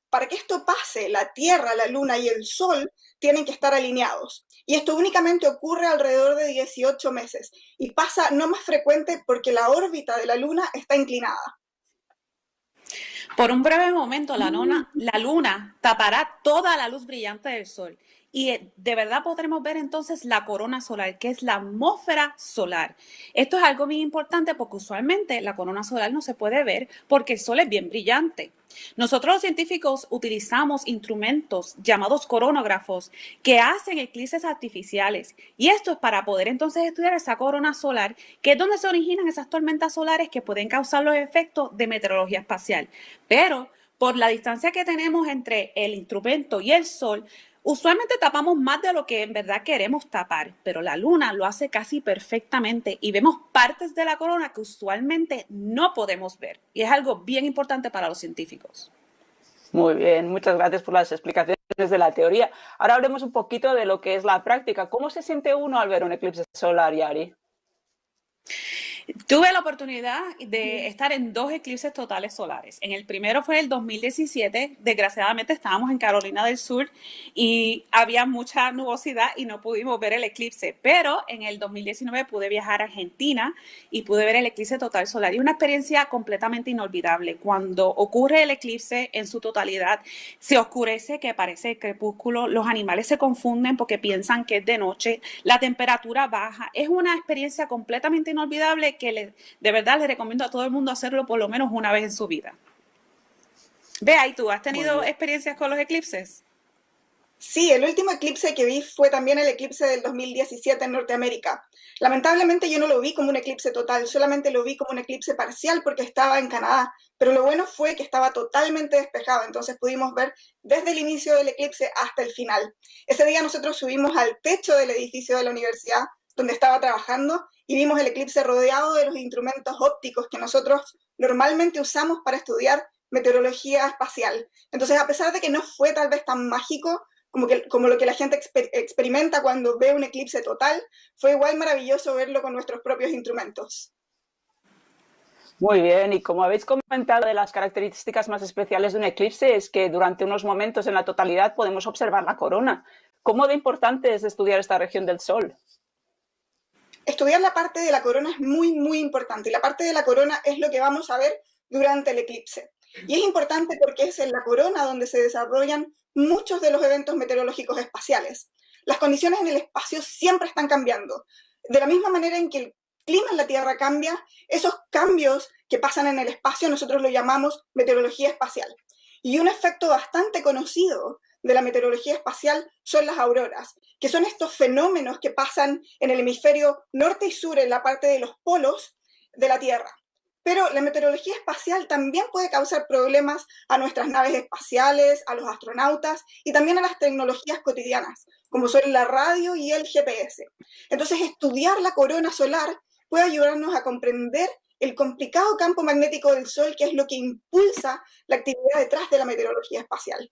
Para que esto pase, la Tierra, la Luna y el Sol tienen que estar alineados. Y esto únicamente ocurre alrededor de 18 meses. Y pasa no más frecuente porque la órbita de la Luna está inclinada. Por un breve momento, la luna tapará toda la luz brillante del Sol. Y de verdad podremos ver entonces la corona solar, que es la atmósfera solar. Esto es algo bien importante porque usualmente la corona solar no se puede ver porque el Sol es bien brillante. Nosotros los científicos utilizamos instrumentos llamados coronógrafos que hacen eclipses artificiales. Y esto es para poder entonces estudiar esa corona solar, que es donde se originan esas tormentas solares que pueden causar los efectos de meteorología espacial. Pero por la distancia que tenemos entre el instrumento y el Sol, usualmente tapamos más de lo que en verdad queremos tapar, pero la luna lo hace casi perfectamente y vemos partes de la corona que usualmente no podemos ver. Y es algo bien importante para los científicos. Muy bien, muchas gracias por las explicaciones de la teoría. Ahora hablemos un poquito de lo que es la práctica. ¿Cómo se siente uno al ver un eclipse solar, Yari? Tuve la oportunidad de estar en 2 eclipses totales solares. En el primero fue el 2017. Desgraciadamente estábamos en Carolina del Sur y había mucha nubosidad y no pudimos ver el eclipse. Pero en el 2019 pude viajar a Argentina y pude ver el eclipse total solar. Y una experiencia completamente inolvidable. Cuando ocurre el eclipse en su totalidad, se oscurece, que parece crepúsculo. Los animales se confunden porque piensan que es de noche. La temperatura baja. Es una experiencia completamente inolvidable que de verdad les recomiendo a todo el mundo hacerlo por lo menos una vez en su vida. Bea, ¿y tú has tenido experiencias con los eclipses? Sí, el último eclipse que vi fue también el eclipse del 2017 en Norteamérica. Lamentablemente yo no lo vi como un eclipse total, solamente lo vi como un eclipse parcial porque estaba en Canadá, pero lo bueno fue que estaba totalmente despejado, entonces pudimos ver desde el inicio del eclipse hasta el final. Ese día nosotros subimos al techo del edificio de la universidad donde estaba trabajando y vimos el eclipse rodeado de los instrumentos ópticos que nosotros normalmente usamos para estudiar meteorología espacial. Entonces, a pesar de que no fue tal vez tan mágico como lo que la gente experimenta cuando ve un eclipse total, fue igual maravilloso verlo con nuestros propios instrumentos. Muy bien, y como habéis comentado, de las características más especiales de un eclipse es que durante unos momentos en la totalidad podemos observar la corona. ¿Cómo de importante es estudiar esta región del Sol? Estudiar la parte de la corona es muy, muy importante. Y la parte de la corona es lo que vamos a ver durante el eclipse. Y es importante porque es en la corona donde se desarrollan muchos de los eventos meteorológicos espaciales. Las condiciones en el espacio siempre están cambiando. De la misma manera en que el clima en la Tierra cambia, esos cambios que pasan en el espacio nosotros lo llamamos meteorología espacial. Y un efecto bastante conocido de la meteorología espacial son las auroras, que son estos fenómenos que pasan en el hemisferio norte y sur, en la parte de los polos de la Tierra. Pero la meteorología espacial también puede causar problemas a nuestras naves espaciales, a los astronautas y también a las tecnologías cotidianas, como son la radio y el GPS. Entonces, estudiar la corona solar puede ayudarnos a comprender el complicado campo magnético del Sol, que es lo que impulsa la actividad detrás de la meteorología espacial.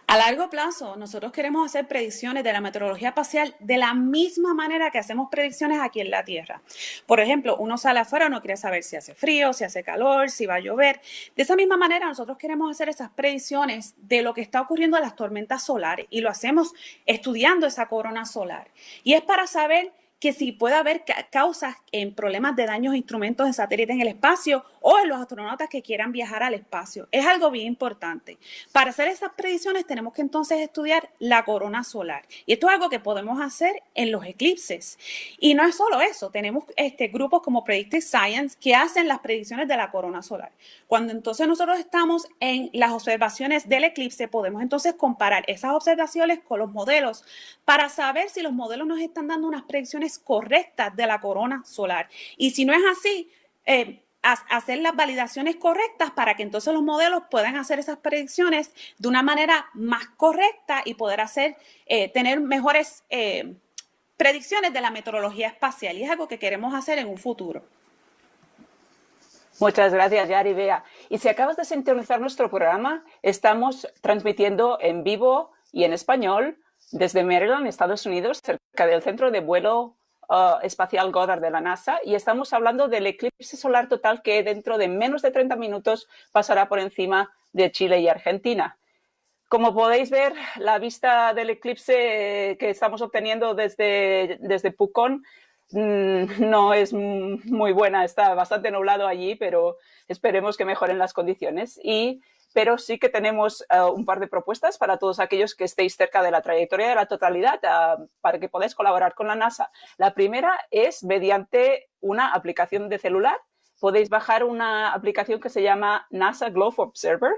A largo plazo, nosotros queremos hacer predicciones de la meteorología espacial de la misma manera que hacemos predicciones aquí en la Tierra. Por ejemplo, uno sale afuera, uno quiere saber si hace frío, si hace calor, si va a llover. De esa misma manera, nosotros queremos hacer esas predicciones de lo que está ocurriendo en las tormentas solares y lo hacemos estudiando esa corona solar. Y es para saber que si puede haber causas en problemas de daños a instrumentos de satélite en el espacio o en los astronautas que quieran viajar al espacio. Es algo bien importante. Para hacer esas predicciones tenemos que entonces estudiar la corona solar. Y esto es algo que podemos hacer en los eclipses. Y no es solo eso, tenemos grupos como Predictive Science que hacen las predicciones de la corona solar. Cuando entonces nosotros estamos en las observaciones del eclipse, podemos entonces comparar esas observaciones con los modelos para saber si los modelos nos están dando unas predicciones correctas de la corona solar. Y si no es así, hacer las validaciones correctas para que entonces los modelos puedan hacer esas predicciones de una manera más correcta y poder tener mejores predicciones de la meteorología espacial. Y es algo que queremos hacer en un futuro. Muchas gracias, Yari, Bea. Y si acabas de sintonizar nuestro programa, estamos transmitiendo en vivo y en español desde Maryland, Estados Unidos, cerca del centro de vuelo espacial Goddard de la NASA, y estamos hablando del eclipse solar total que dentro de menos de 30 minutos pasará por encima de Chile y Argentina. Como podéis ver, la vista del eclipse que estamos obteniendo desde Pucón no es muy buena, está bastante nublado allí, pero esperemos que mejoren las condiciones. Pero sí que tenemos un par de propuestas para todos aquellos que estéis cerca de la trayectoria de la totalidad para que podáis colaborar con la NASA. La primera es mediante una aplicación de celular. Podéis bajar una aplicación que se llama NASA Globe Observer.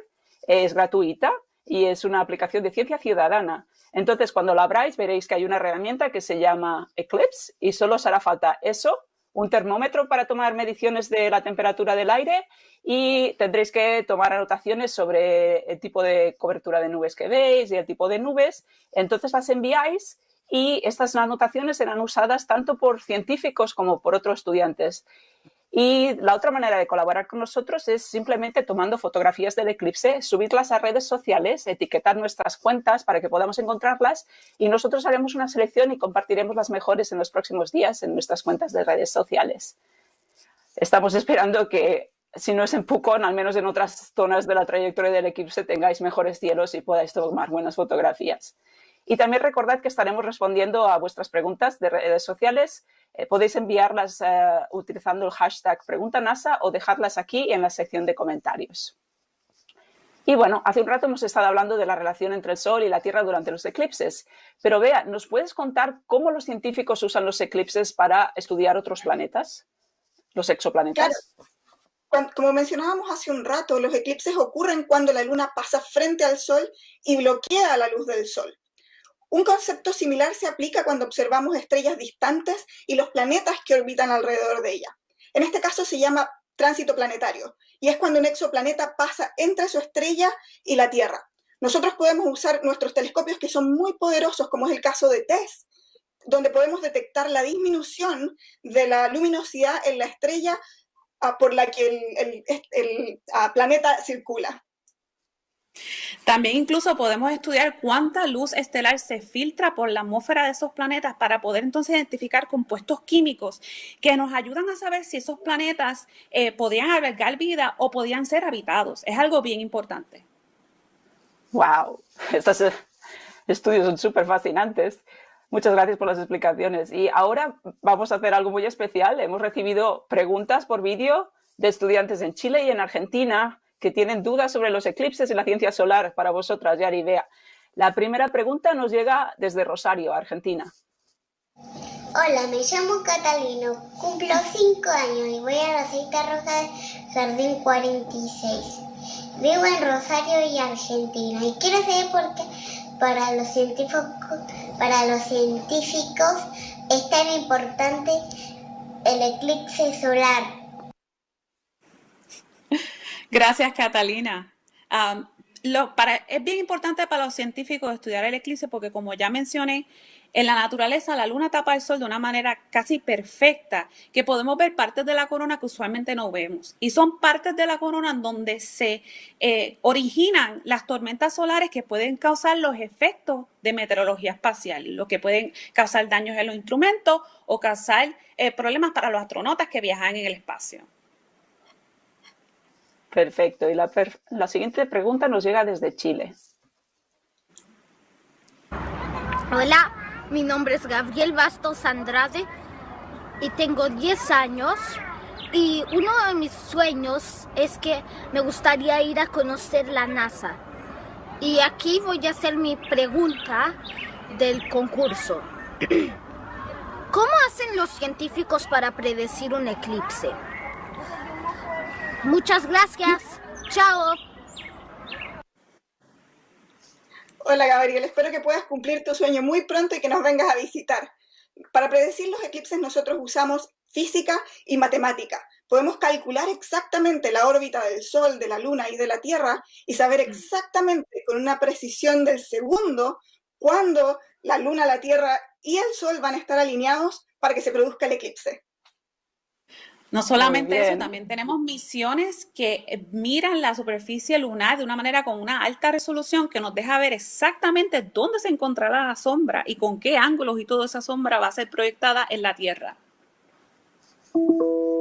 Es gratuita y es una aplicación de ciencia ciudadana. Entonces, cuando la abráis, veréis que hay una herramienta que se llama Eclipse y solo os hará falta eso, un termómetro para tomar mediciones de la temperatura del aire y tendréis que tomar anotaciones sobre el tipo de cobertura de nubes que veis y el tipo de nubes. Entonces las enviáis y estas anotaciones serán usadas tanto por científicos como por otros estudiantes. Y la otra manera de colaborar con nosotros es simplemente tomando fotografías del eclipse, subirlas a redes sociales, etiquetar nuestras cuentas para que podamos encontrarlas y nosotros haremos una selección y compartiremos las mejores en los próximos días en nuestras cuentas de redes sociales. Estamos esperando que, si no es en Pucón, al menos en otras zonas de la trayectoria del eclipse tengáis mejores cielos y podáis tomar buenas fotografías. Y también recordad que estaremos respondiendo a vuestras preguntas de redes sociales. Podéis enviarlas utilizando el hashtag PreguntaNASA o dejarlas aquí en la sección de comentarios. Y bueno, hace un rato hemos estado hablando de la relación entre el Sol y la Tierra durante los eclipses. Pero Bea, ¿nos puedes contar cómo los científicos usan los eclipses para estudiar otros planetas? ¿Los exoplanetas? Claro. Como mencionábamos hace un rato, los eclipses ocurren cuando la luna pasa frente al sol y bloquea la luz del sol. Un concepto similar se aplica cuando observamos estrellas distantes y los planetas que orbitan alrededor de ella. En este caso se llama tránsito planetario y es cuando un exoplaneta pasa entre su estrella y la Tierra. Nosotros podemos usar nuestros telescopios que son muy poderosos, como es el caso de TESS, donde podemos detectar la disminución de la luminosidad en la estrella por la que el planeta circula. También incluso podemos estudiar cuánta luz estelar se filtra por la atmósfera de esos planetas para poder entonces identificar compuestos químicos que nos ayudan a saber si esos planetas podían albergar vida o podían ser habitados. Es algo bien importante. ¡Wow! Estos estudios son súper fascinantes. Muchas gracias por las explicaciones. Y ahora vamos a hacer algo muy especial. Hemos recibido preguntas por vídeo de estudiantes en Chile y en Argentina que tienen dudas sobre los eclipses y la ciencia solar para vosotras, Yari y Bea. La primera pregunta nos llega desde Rosario, Argentina. Hola, me llamo Catalino, cumplo 5 años y voy a la Cita Roja del Jardín 46. Vivo en Rosario y Argentina y quiero saber por qué para los científicos es tan importante el eclipse solar. Gracias, Catalina. Es bien importante para los científicos estudiar el eclipse porque, como ya mencioné, en la naturaleza la luna tapa el sol de una manera casi perfecta, que podemos ver partes de la corona que usualmente no vemos. Y son partes de la corona donde se originan las tormentas solares que pueden causar los efectos de meteorología espacial, lo que pueden causar daños en los instrumentos o causar problemas para los astronautas que viajan en el espacio. Perfecto. Y la siguiente pregunta nos llega desde Chile. Hola, mi nombre es Gabriel Bastos Andrade y tengo 10 años y uno de mis sueños es que me gustaría ir a conocer la NASA. Y aquí voy a hacer mi pregunta del concurso. ¿Cómo hacen los científicos para predecir un eclipse? Muchas gracias. Chao. Hola, Gabriel. Espero que puedas cumplir tu sueño muy pronto y que nos vengas a visitar. Para predecir los eclipses nosotros usamos física y matemática. Podemos calcular exactamente la órbita del Sol, de la Luna y de la Tierra y saber exactamente con una precisión del segundo cuándo la Luna, la Tierra y el Sol van a estar alineados para que se produzca el eclipse. No solamente eso, también tenemos misiones que miran la superficie lunar de una manera con una alta resolución que nos deja ver exactamente dónde se encontrará la sombra y con qué ángulos y toda esa sombra va a ser proyectada en la Tierra.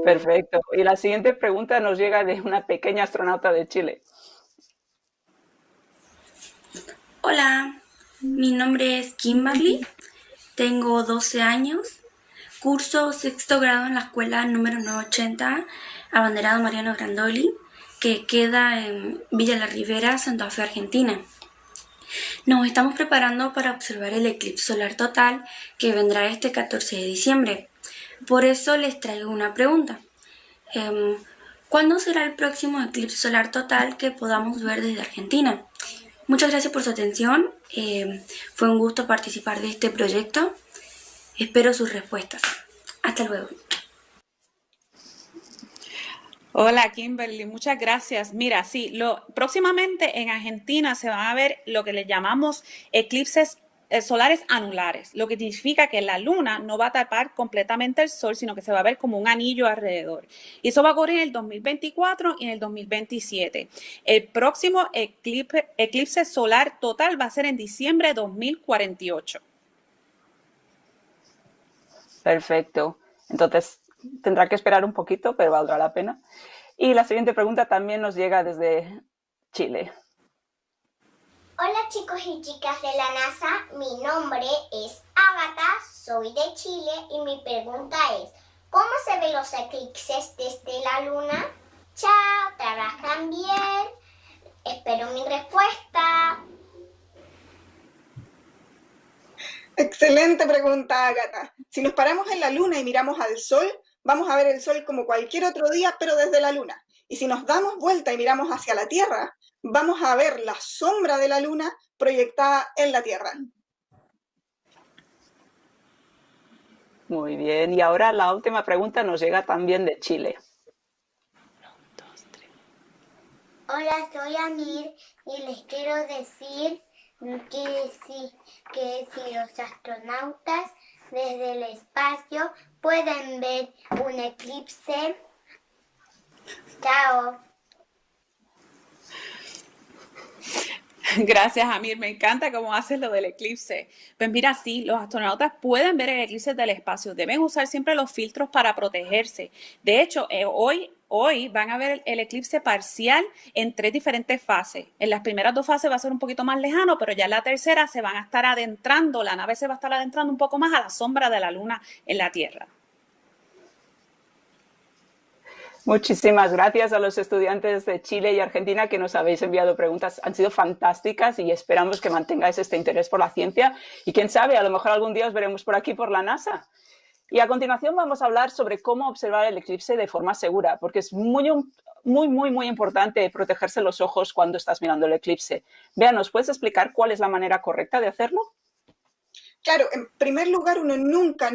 Perfecto. Y la siguiente pregunta nos llega de una pequeña astronauta de Chile. Hola, mi nombre es Kimberly, tengo 12 años. Curso 6º grado en la escuela número 980, Abanderado Mariano Grandoli, que queda en Villa La Ribera, Santa Fe, Argentina. Nos estamos preparando para observar el eclipse solar total que vendrá este 14 de diciembre. Por eso les traigo una pregunta. ¿Cuándo será el próximo eclipse solar total que podamos ver desde Argentina? Muchas gracias por su atención. Fue un gusto participar de este proyecto. Espero sus respuestas. Hasta luego. Hola, Kimberly, muchas gracias. Mira, sí, próximamente en Argentina se van a ver lo que le llamamos eclipses solares anulares, lo que significa que la luna no va a tapar completamente el sol, sino que se va a ver como un anillo alrededor. Y eso va a ocurrir en el 2024 y en el 2027. El próximo eclipse solar total va a ser en diciembre de 2048. Perfecto. Entonces, tendrá que esperar un poquito, pero valdrá la pena. Y la siguiente pregunta también nos llega desde Chile. Hola chicos y chicas de la NASA, mi nombre es Ágata, soy de Chile y mi pregunta es, ¿cómo se ven los eclipses desde la luna? Chao, trabajan bien, espero mi respuesta. Excelente pregunta, Ágata. Si nos paramos en la luna y miramos al sol, vamos a ver el sol como cualquier otro día, pero desde la luna. Y si nos damos vuelta y miramos hacia la Tierra, vamos a ver la sombra de la Luna proyectada en la Tierra. Muy bien, y ahora la última pregunta nos llega también de Chile. Hola, soy Amir y les quiero decir que si los astronautas desde el espacio pueden ver un eclipse. Chao. Gracias, Amir. Me encanta cómo haces lo del eclipse. Pues mira, sí, los astronautas pueden ver el eclipse del espacio. Deben usar siempre los filtros para protegerse. De hecho, hoy van a ver el eclipse parcial en 3 diferentes fases. En las primeras 2 fases va a ser un poquito más lejano, pero ya en la tercera se van a estar adentrando, la nave se va a estar adentrando un poco más a la sombra de la Luna en la Tierra. Muchísimas gracias a los estudiantes de Chile y Argentina que nos habéis enviado preguntas. Han sido fantásticas y esperamos que mantengáis este interés por la ciencia y quién sabe, a lo mejor algún día os veremos por aquí por la NASA. Y a continuación vamos a hablar sobre cómo observar el eclipse de forma segura, porque es muy importante protegerse los ojos cuando estás mirando el eclipse. Bea, ¿nos puedes explicar cuál es la manera correcta de hacerlo? Claro, en primer lugar, uno nunca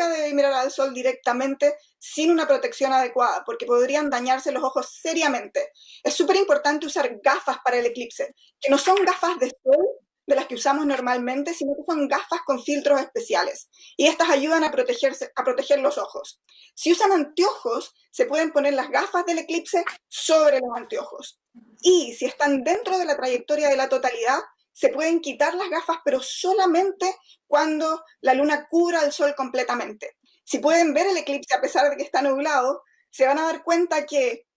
debe mirar al sol directamente sin una protección adecuada, porque podrían dañarse los ojos seriamente. Es súper importante usar gafas para el eclipse, que no son gafas de sol de las que usamos normalmente, sino que son gafas con filtros especiales. Y estas ayudan a proteger los ojos. Si usan anteojos, se pueden poner las gafas del eclipse sobre los anteojos. Y si están dentro de la trayectoria de la totalidad, se pueden quitar las gafas, pero solamente cuando la luna cubra el sol completamente. Si pueden ver el eclipse a pesar de que está nublado, se van a dar cuenta que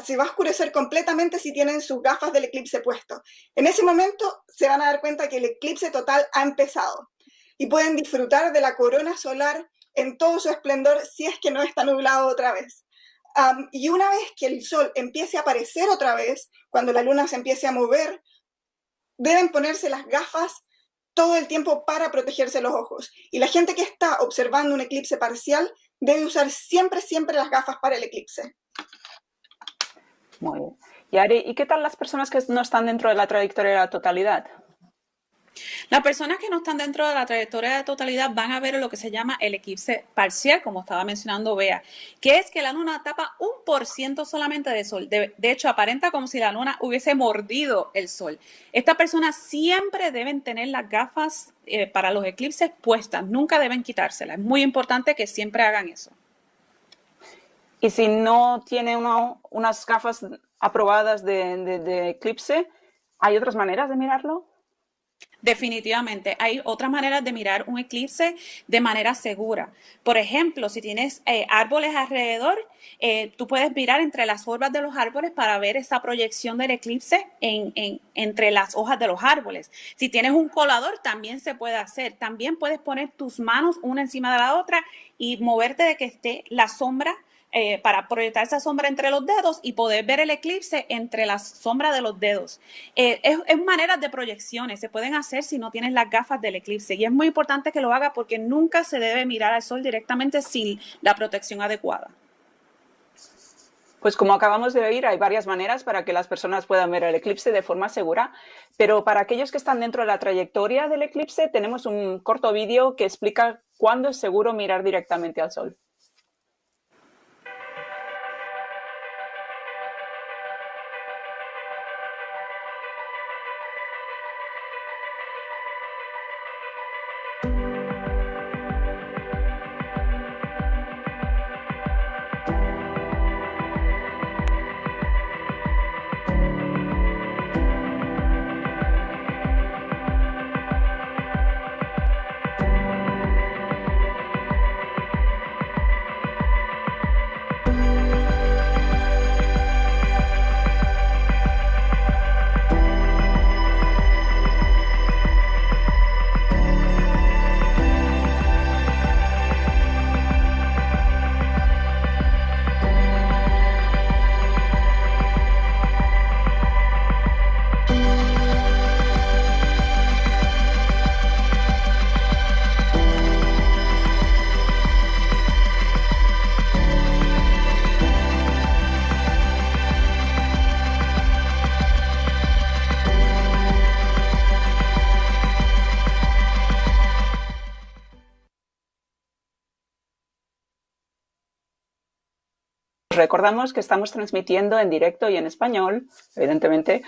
se va a oscurecer completamente si tienen sus gafas del eclipse puesto. En ese momento se van a dar cuenta que el eclipse total ha empezado y pueden disfrutar de la corona solar en todo su esplendor si es que no está nublado otra vez. Y una vez que el sol empiece a aparecer otra vez, cuando la luna se empiece a mover, deben ponerse las gafas todo el tiempo para protegerse los ojos. Y la gente que está observando un eclipse parcial debe usar siempre las gafas para el eclipse. Muy bien. Y Ari, ¿y qué tal las personas que no están dentro de la trayectoria de la totalidad? Las personas que no están dentro de la trayectoria de totalidad van a ver lo que se llama el eclipse parcial, como estaba mencionando Bea, que es que la luna tapa 1% solamente de sol. De hecho, aparenta como si la luna hubiese mordido el sol. Estas personas siempre deben tener las gafas para los eclipses puestas, nunca deben quitárselas. Es muy importante que siempre hagan eso. Y si no tiene unas gafas aprobadas de eclipse, ¿hay otras maneras de mirarlo? Definitivamente, hay otras maneras de mirar un eclipse de manera segura. Por ejemplo, si tienes árboles alrededor, tú puedes mirar entre las hojas de los árboles para ver esa proyección del eclipse entre las hojas de los árboles. Si tienes un colador, también se puede hacer. También puedes poner tus manos una encima de la otra y moverte de que esté la sombra para proyectar esa sombra entre los dedos y poder ver el eclipse entre las sombras de los dedos. Es maneras de proyecciones, se pueden hacer si no tienes las gafas del eclipse y es muy importante que lo haga porque nunca se debe mirar al sol directamente sin la protección adecuada. Pues como acabamos de oír, hay varias maneras para que las personas puedan ver el eclipse de forma segura, pero para aquellos que están dentro de la trayectoria del eclipse tenemos un corto vídeo que explica cuándo es seguro mirar directamente al sol. Recordamos que estamos transmitiendo en directo y en español, evidentemente,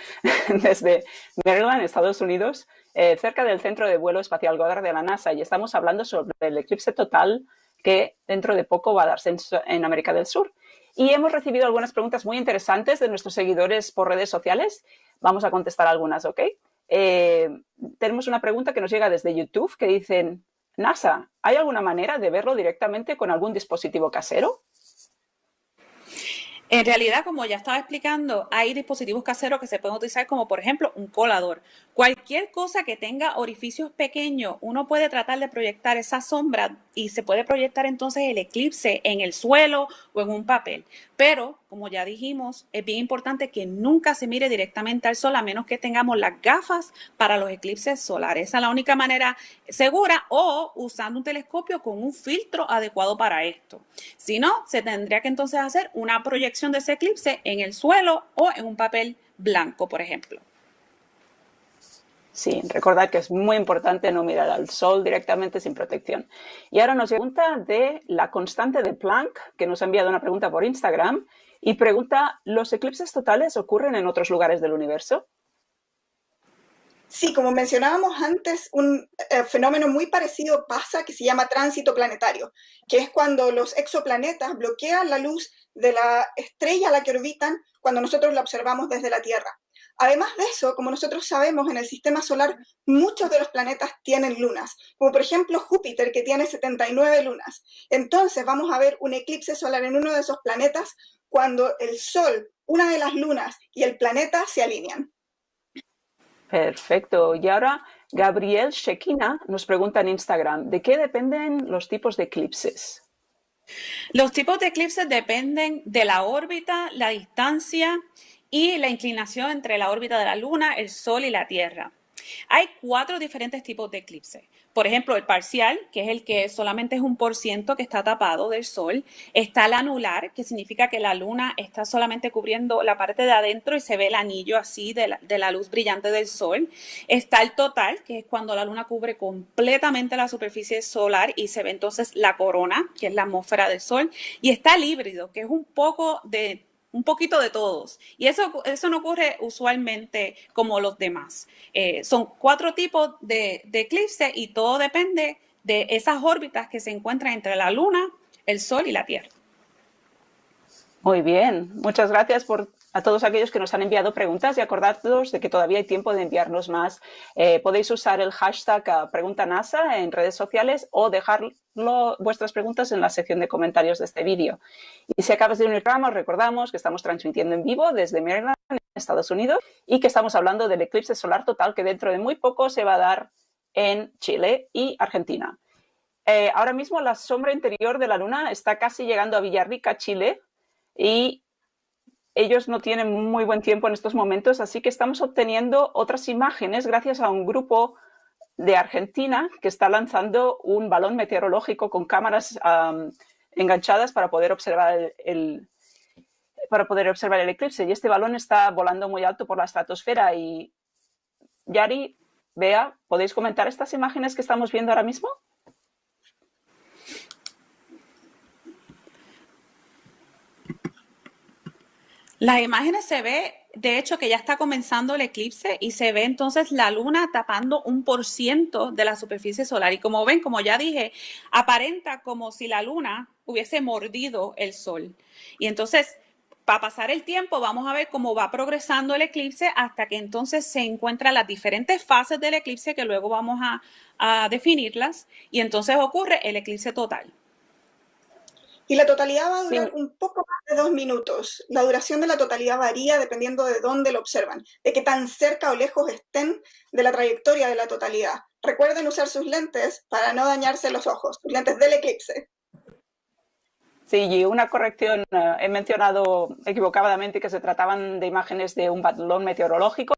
desde Maryland, Estados Unidos, cerca del Centro de Vuelo Espacial Goddard de la NASA, y estamos hablando sobre el eclipse total que dentro de poco va a darse en América del Sur. Y hemos recibido algunas preguntas muy interesantes de nuestros seguidores por redes sociales. Vamos a contestar algunas, ¿ok? Tenemos una pregunta que nos llega desde YouTube que dicen: NASA, ¿hay alguna manera de verlo directamente con algún dispositivo casero? En realidad, como ya estaba explicando, hay dispositivos caseros que se pueden utilizar como, por ejemplo, un colador. Cualquier cosa que tenga orificios pequeños, uno puede tratar de proyectar esa sombra y se puede proyectar entonces el eclipse en el suelo o en un papel. Pero, como ya dijimos, es bien importante que nunca se mire directamente al sol a menos que tengamos las gafas para los eclipses solares. Esa es la única manera segura, o usando un telescopio con un filtro adecuado para esto. Si no, se tendría que entonces hacer una proyección de ese eclipse en el suelo o en un papel blanco, por ejemplo. Sí, recordad que es muy importante no mirar al sol directamente sin protección. Y ahora nos pregunta de la constante de Planck, que nos ha enviado una pregunta por Instagram, y pregunta: ¿los eclipses totales ocurren en otros lugares del universo? Sí, como mencionábamos antes, un fenómeno muy parecido pasa que se llama tránsito planetario, que es cuando los exoplanetas bloquean la luz de la estrella a la que orbitan cuando nosotros la observamos desde la Tierra. Además de eso, como nosotros sabemos, en el sistema solar muchos de los planetas tienen lunas, como por ejemplo Júpiter, que tiene 79 lunas. Entonces vamos a ver un eclipse solar en uno de esos planetas cuando el Sol, una de las lunas y el planeta se alinean. Perfecto. Y ahora Gabriel Shekina nos pregunta en Instagram: ¿de qué dependen los tipos de eclipses? Los tipos de eclipses dependen de la órbita, la distancia y la inclinación entre la órbita de la Luna, el Sol y la Tierra. Hay 4 diferentes tipos de eclipses. Por ejemplo, el parcial, que es el que solamente es 1% que está tapado del Sol. Está el anular, que significa que la Luna está solamente cubriendo la parte de adentro y se ve el anillo así de la luz brillante del Sol. Está el total, que es cuando la Luna cubre completamente la superficie solar y se ve entonces la corona, que es la atmósfera del Sol. Y está el híbrido, que es un poquito de todos. Y eso no ocurre usualmente como los demás. Son 4 tipos de eclipse y todo depende de esas órbitas que se encuentran entre la Luna, el Sol y la Tierra. Muy bien. Muchas gracias a todos aquellos que nos han enviado preguntas, y acordaros de que todavía hay tiempo de enviarnos más. Podéis usar el hashtag PreguntaNASA en redes sociales o dejar vuestras preguntas en la sección de comentarios de este vídeo. Y si acabas de unir programa, os recordamos que estamos transmitiendo en vivo desde Maryland, Estados Unidos, y que estamos hablando del eclipse solar total que dentro de muy poco se va a dar en Chile y Argentina. Ahora mismo la sombra interior de la Luna está casi llegando a Villarrica, Chile, y ellos no tienen muy buen tiempo en estos momentos, así que estamos obteniendo otras imágenes gracias a un grupo de Argentina que está lanzando un balón meteorológico con cámaras enganchadas para poder observar el eclipse. Y este balón está volando muy alto por la estratosfera. Y Yari, Bea, ¿podéis comentar estas imágenes que estamos viendo ahora mismo? Las imágenes se ve, de hecho, que ya está comenzando el eclipse y se ve entonces la Luna tapando 1% de la superficie solar. Y como ven, como ya dije, aparenta como si la Luna hubiese mordido el Sol. Y entonces, para pasar el tiempo, vamos a ver cómo va progresando el eclipse hasta que entonces se encuentran las diferentes fases del eclipse, que luego vamos a definirlas, y entonces ocurre el eclipse total. Y la totalidad va a durar un poco más de 2 minutos. La duración de la totalidad varía dependiendo de dónde lo observan, de qué tan cerca o lejos estén de la trayectoria de la totalidad. Recuerden usar sus lentes para no dañarse los ojos, sus lentes del eclipse. Sí, y una corrección, he mencionado equivocadamente que se trataban de imágenes de un balón meteorológico.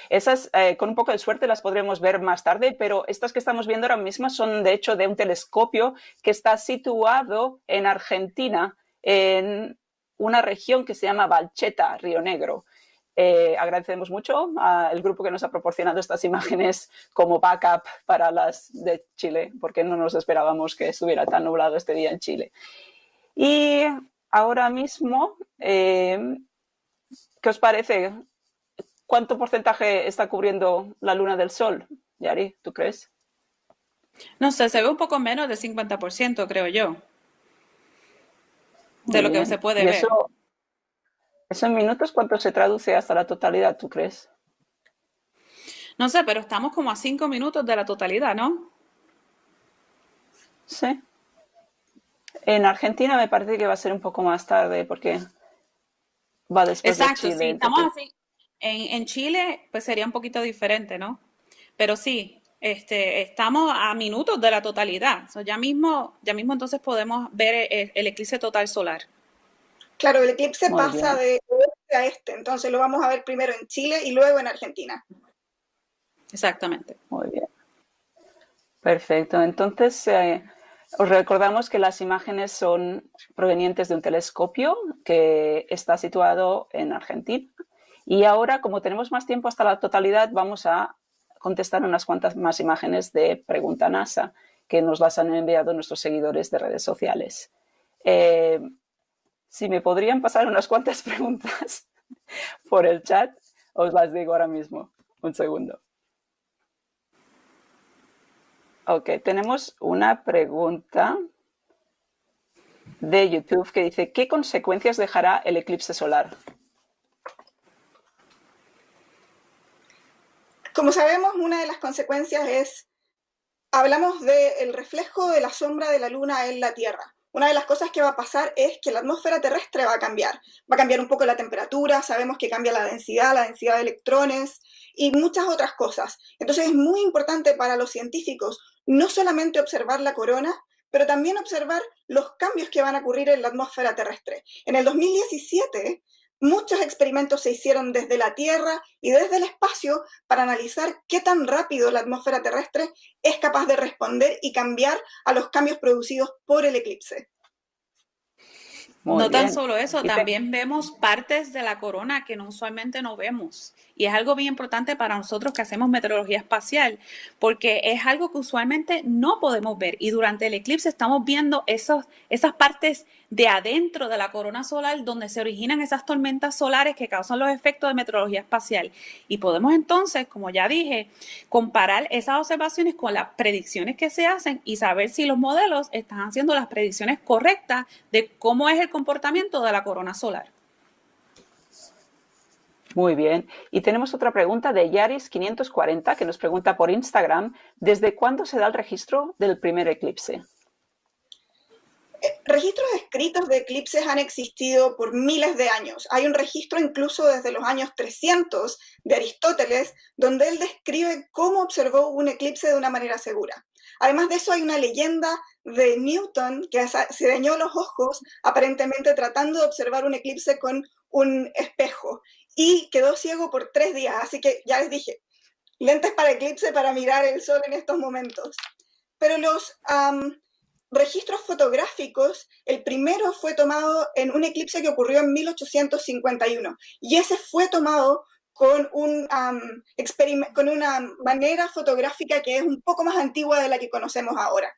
Esas, con un poco de suerte, las podremos ver más tarde, pero estas que estamos viendo ahora mismo son, de hecho, de un telescopio que está situado en Argentina, en una región que se llama Valcheta, Río Negro. Agradecemos mucho al grupo que nos ha proporcionado estas imágenes como backup para las de Chile, porque no nos esperábamos que estuviera tan nublado este día en Chile. Y ahora mismo, ¿qué os parece? ¿Cuánto porcentaje está cubriendo la luna del sol? Yari, ¿tú crees? No sé, se ve un poco menos del 50%, creo yo, Muy de lo que bien. se puede ¿Y ver. eso en minutos cuánto se traduce hasta la totalidad, tú crees? No sé, pero estamos como a 5 minutos de la totalidad, ¿no? Sí. En Argentina me parece que va a ser un poco más tarde porque va después de Exacto, Chile. sí, estamos Entonces, así. En Chile, pues sería un poquito diferente, ¿no? Pero sí, estamos a minutos de la totalidad. So, ya mismo entonces podemos ver el eclipse total solar. Claro, el eclipse muy pasa bien. de oeste a este, entonces lo vamos a ver primero en Chile y luego en Argentina. Exactamente. Muy bien. Perfecto. Entonces, os recordamos que las imágenes son provenientes de un telescopio que está situado en Argentina. Y ahora, como tenemos más tiempo hasta la totalidad, vamos a contestar unas cuantas más imágenes de Pregunta NASA que nos las han enviado nuestros seguidores de redes sociales. Si me podrían pasar unas cuantas preguntas por el chat, os las digo ahora mismo. Un segundo. Ok, tenemos una pregunta de YouTube que dice, ¿qué consecuencias dejará el eclipse solar? Como sabemos, una de las consecuencias es, hablamos del reflejo de la sombra de la luna en la Tierra. Una de las cosas que va a pasar es que la atmósfera terrestre va a cambiar un poco la temperatura, sabemos que cambia la densidad de electrones y muchas otras cosas. Entonces es muy importante para los científicos no solamente observar la corona, pero también observar los cambios que van a ocurrir en la atmósfera terrestre. En el 2017, muchos experimentos se hicieron desde la Tierra y desde el espacio para analizar qué tan rápido la atmósfera terrestre es capaz de responder y cambiar a los cambios producidos por el eclipse. Muy No tan bien. solo eso, también vemos partes de la corona que usualmente no vemos. Y es algo bien importante para nosotros que hacemos meteorología espacial, porque es algo que usualmente no podemos ver. Y durante el eclipse estamos viendo esas partes de adentro de la corona solar donde se originan esas tormentas solares que causan los efectos de meteorología espacial. Y podemos entonces, como ya dije, comparar esas observaciones con las predicciones que se hacen y saber si los modelos están haciendo las predicciones correctas de cómo es el comportamiento de la corona solar. Muy bien. Y tenemos otra pregunta de Yaris540 que nos pregunta por Instagram, ¿desde cuándo se da el registro del primer eclipse? Registros escritos de eclipses han existido por miles de años. Hay un registro incluso desde los años 300 de Aristóteles, donde él describe cómo observó un eclipse de una manera segura. Además de eso, hay una leyenda de Newton que se dañó los ojos aparentemente tratando de observar un eclipse con un espejo y quedó ciego por 3 días. Así que ya les dije, lentes para eclipse para mirar el sol en estos momentos. Pero los registros fotográficos, el primero fue tomado en un eclipse que ocurrió en 1851 y ese fue tomado con una manera fotográfica que es un poco más antigua de la que conocemos ahora.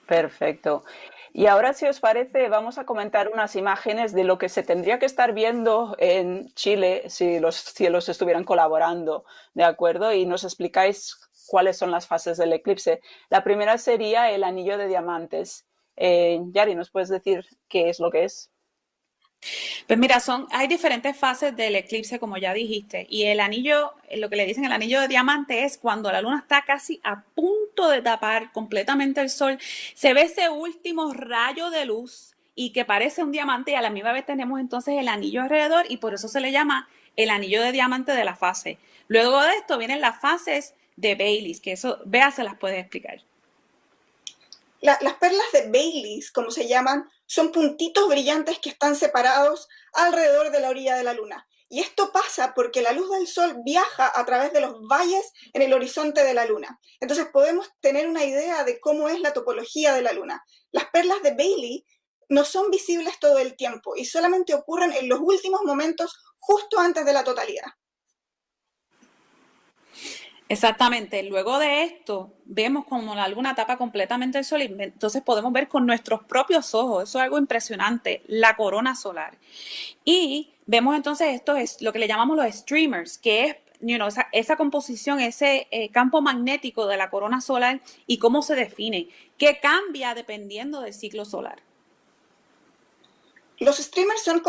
Perfecto. Y ahora, si os parece, vamos a comentar unas imágenes de lo que se tendría que estar viendo en Chile si los cielos estuvieran colaborando, ¿de acuerdo? Y nos explicáis cuáles son las fases del eclipse. La primera sería el anillo de diamantes. Yari, ¿nos puedes decir qué es lo que es? Pues mira, hay diferentes fases del eclipse, como ya dijiste, y el anillo, lo que le dicen el anillo de diamante es cuando la luna está casi a punto de tapar completamente el sol, se ve ese último rayo de luz y que parece un diamante y a la misma vez tenemos entonces el anillo alrededor y por eso se le llama el anillo de diamante de la fase. Luego de esto vienen las fases de Baileys, que eso, Bea se las puede explicar. Las perlas de Baileys, como se llaman, son puntitos brillantes que están separados alrededor de la orilla de la luna. Y esto pasa porque la luz del sol viaja a través de los valles en el horizonte de la luna. Entonces podemos tener una idea de cómo es la topología de la luna. Las perlas de Bailey no son visibles todo el tiempo y solamente ocurren en los últimos momentos justo antes de la totalidad. Exactamente. Luego de esto, vemos como la luna tapa completamente el sol y entonces podemos ver con nuestros propios ojos, eso es algo impresionante, la corona solar. Y vemos entonces esto es lo que le llamamos los streamers, que es esa composición, ese campo magnético de la corona solar y cómo se define, que cambia dependiendo del ciclo solar. Los streamers son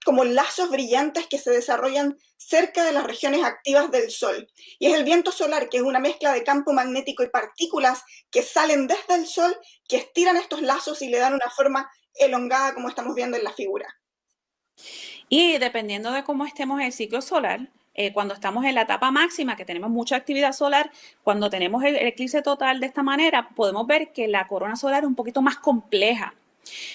como lazos brillantes que se desarrollan cerca de las regiones activas del Sol. Y es el viento solar, que es una mezcla de campo magnético y partículas que salen desde el Sol, que estiran estos lazos y le dan una forma elongada, como estamos viendo en la figura. Y dependiendo de cómo estemos en el ciclo solar, cuando estamos en la etapa máxima, que tenemos mucha actividad solar, cuando tenemos el eclipse total de esta manera, podemos ver que la corona solar es un poquito más compleja.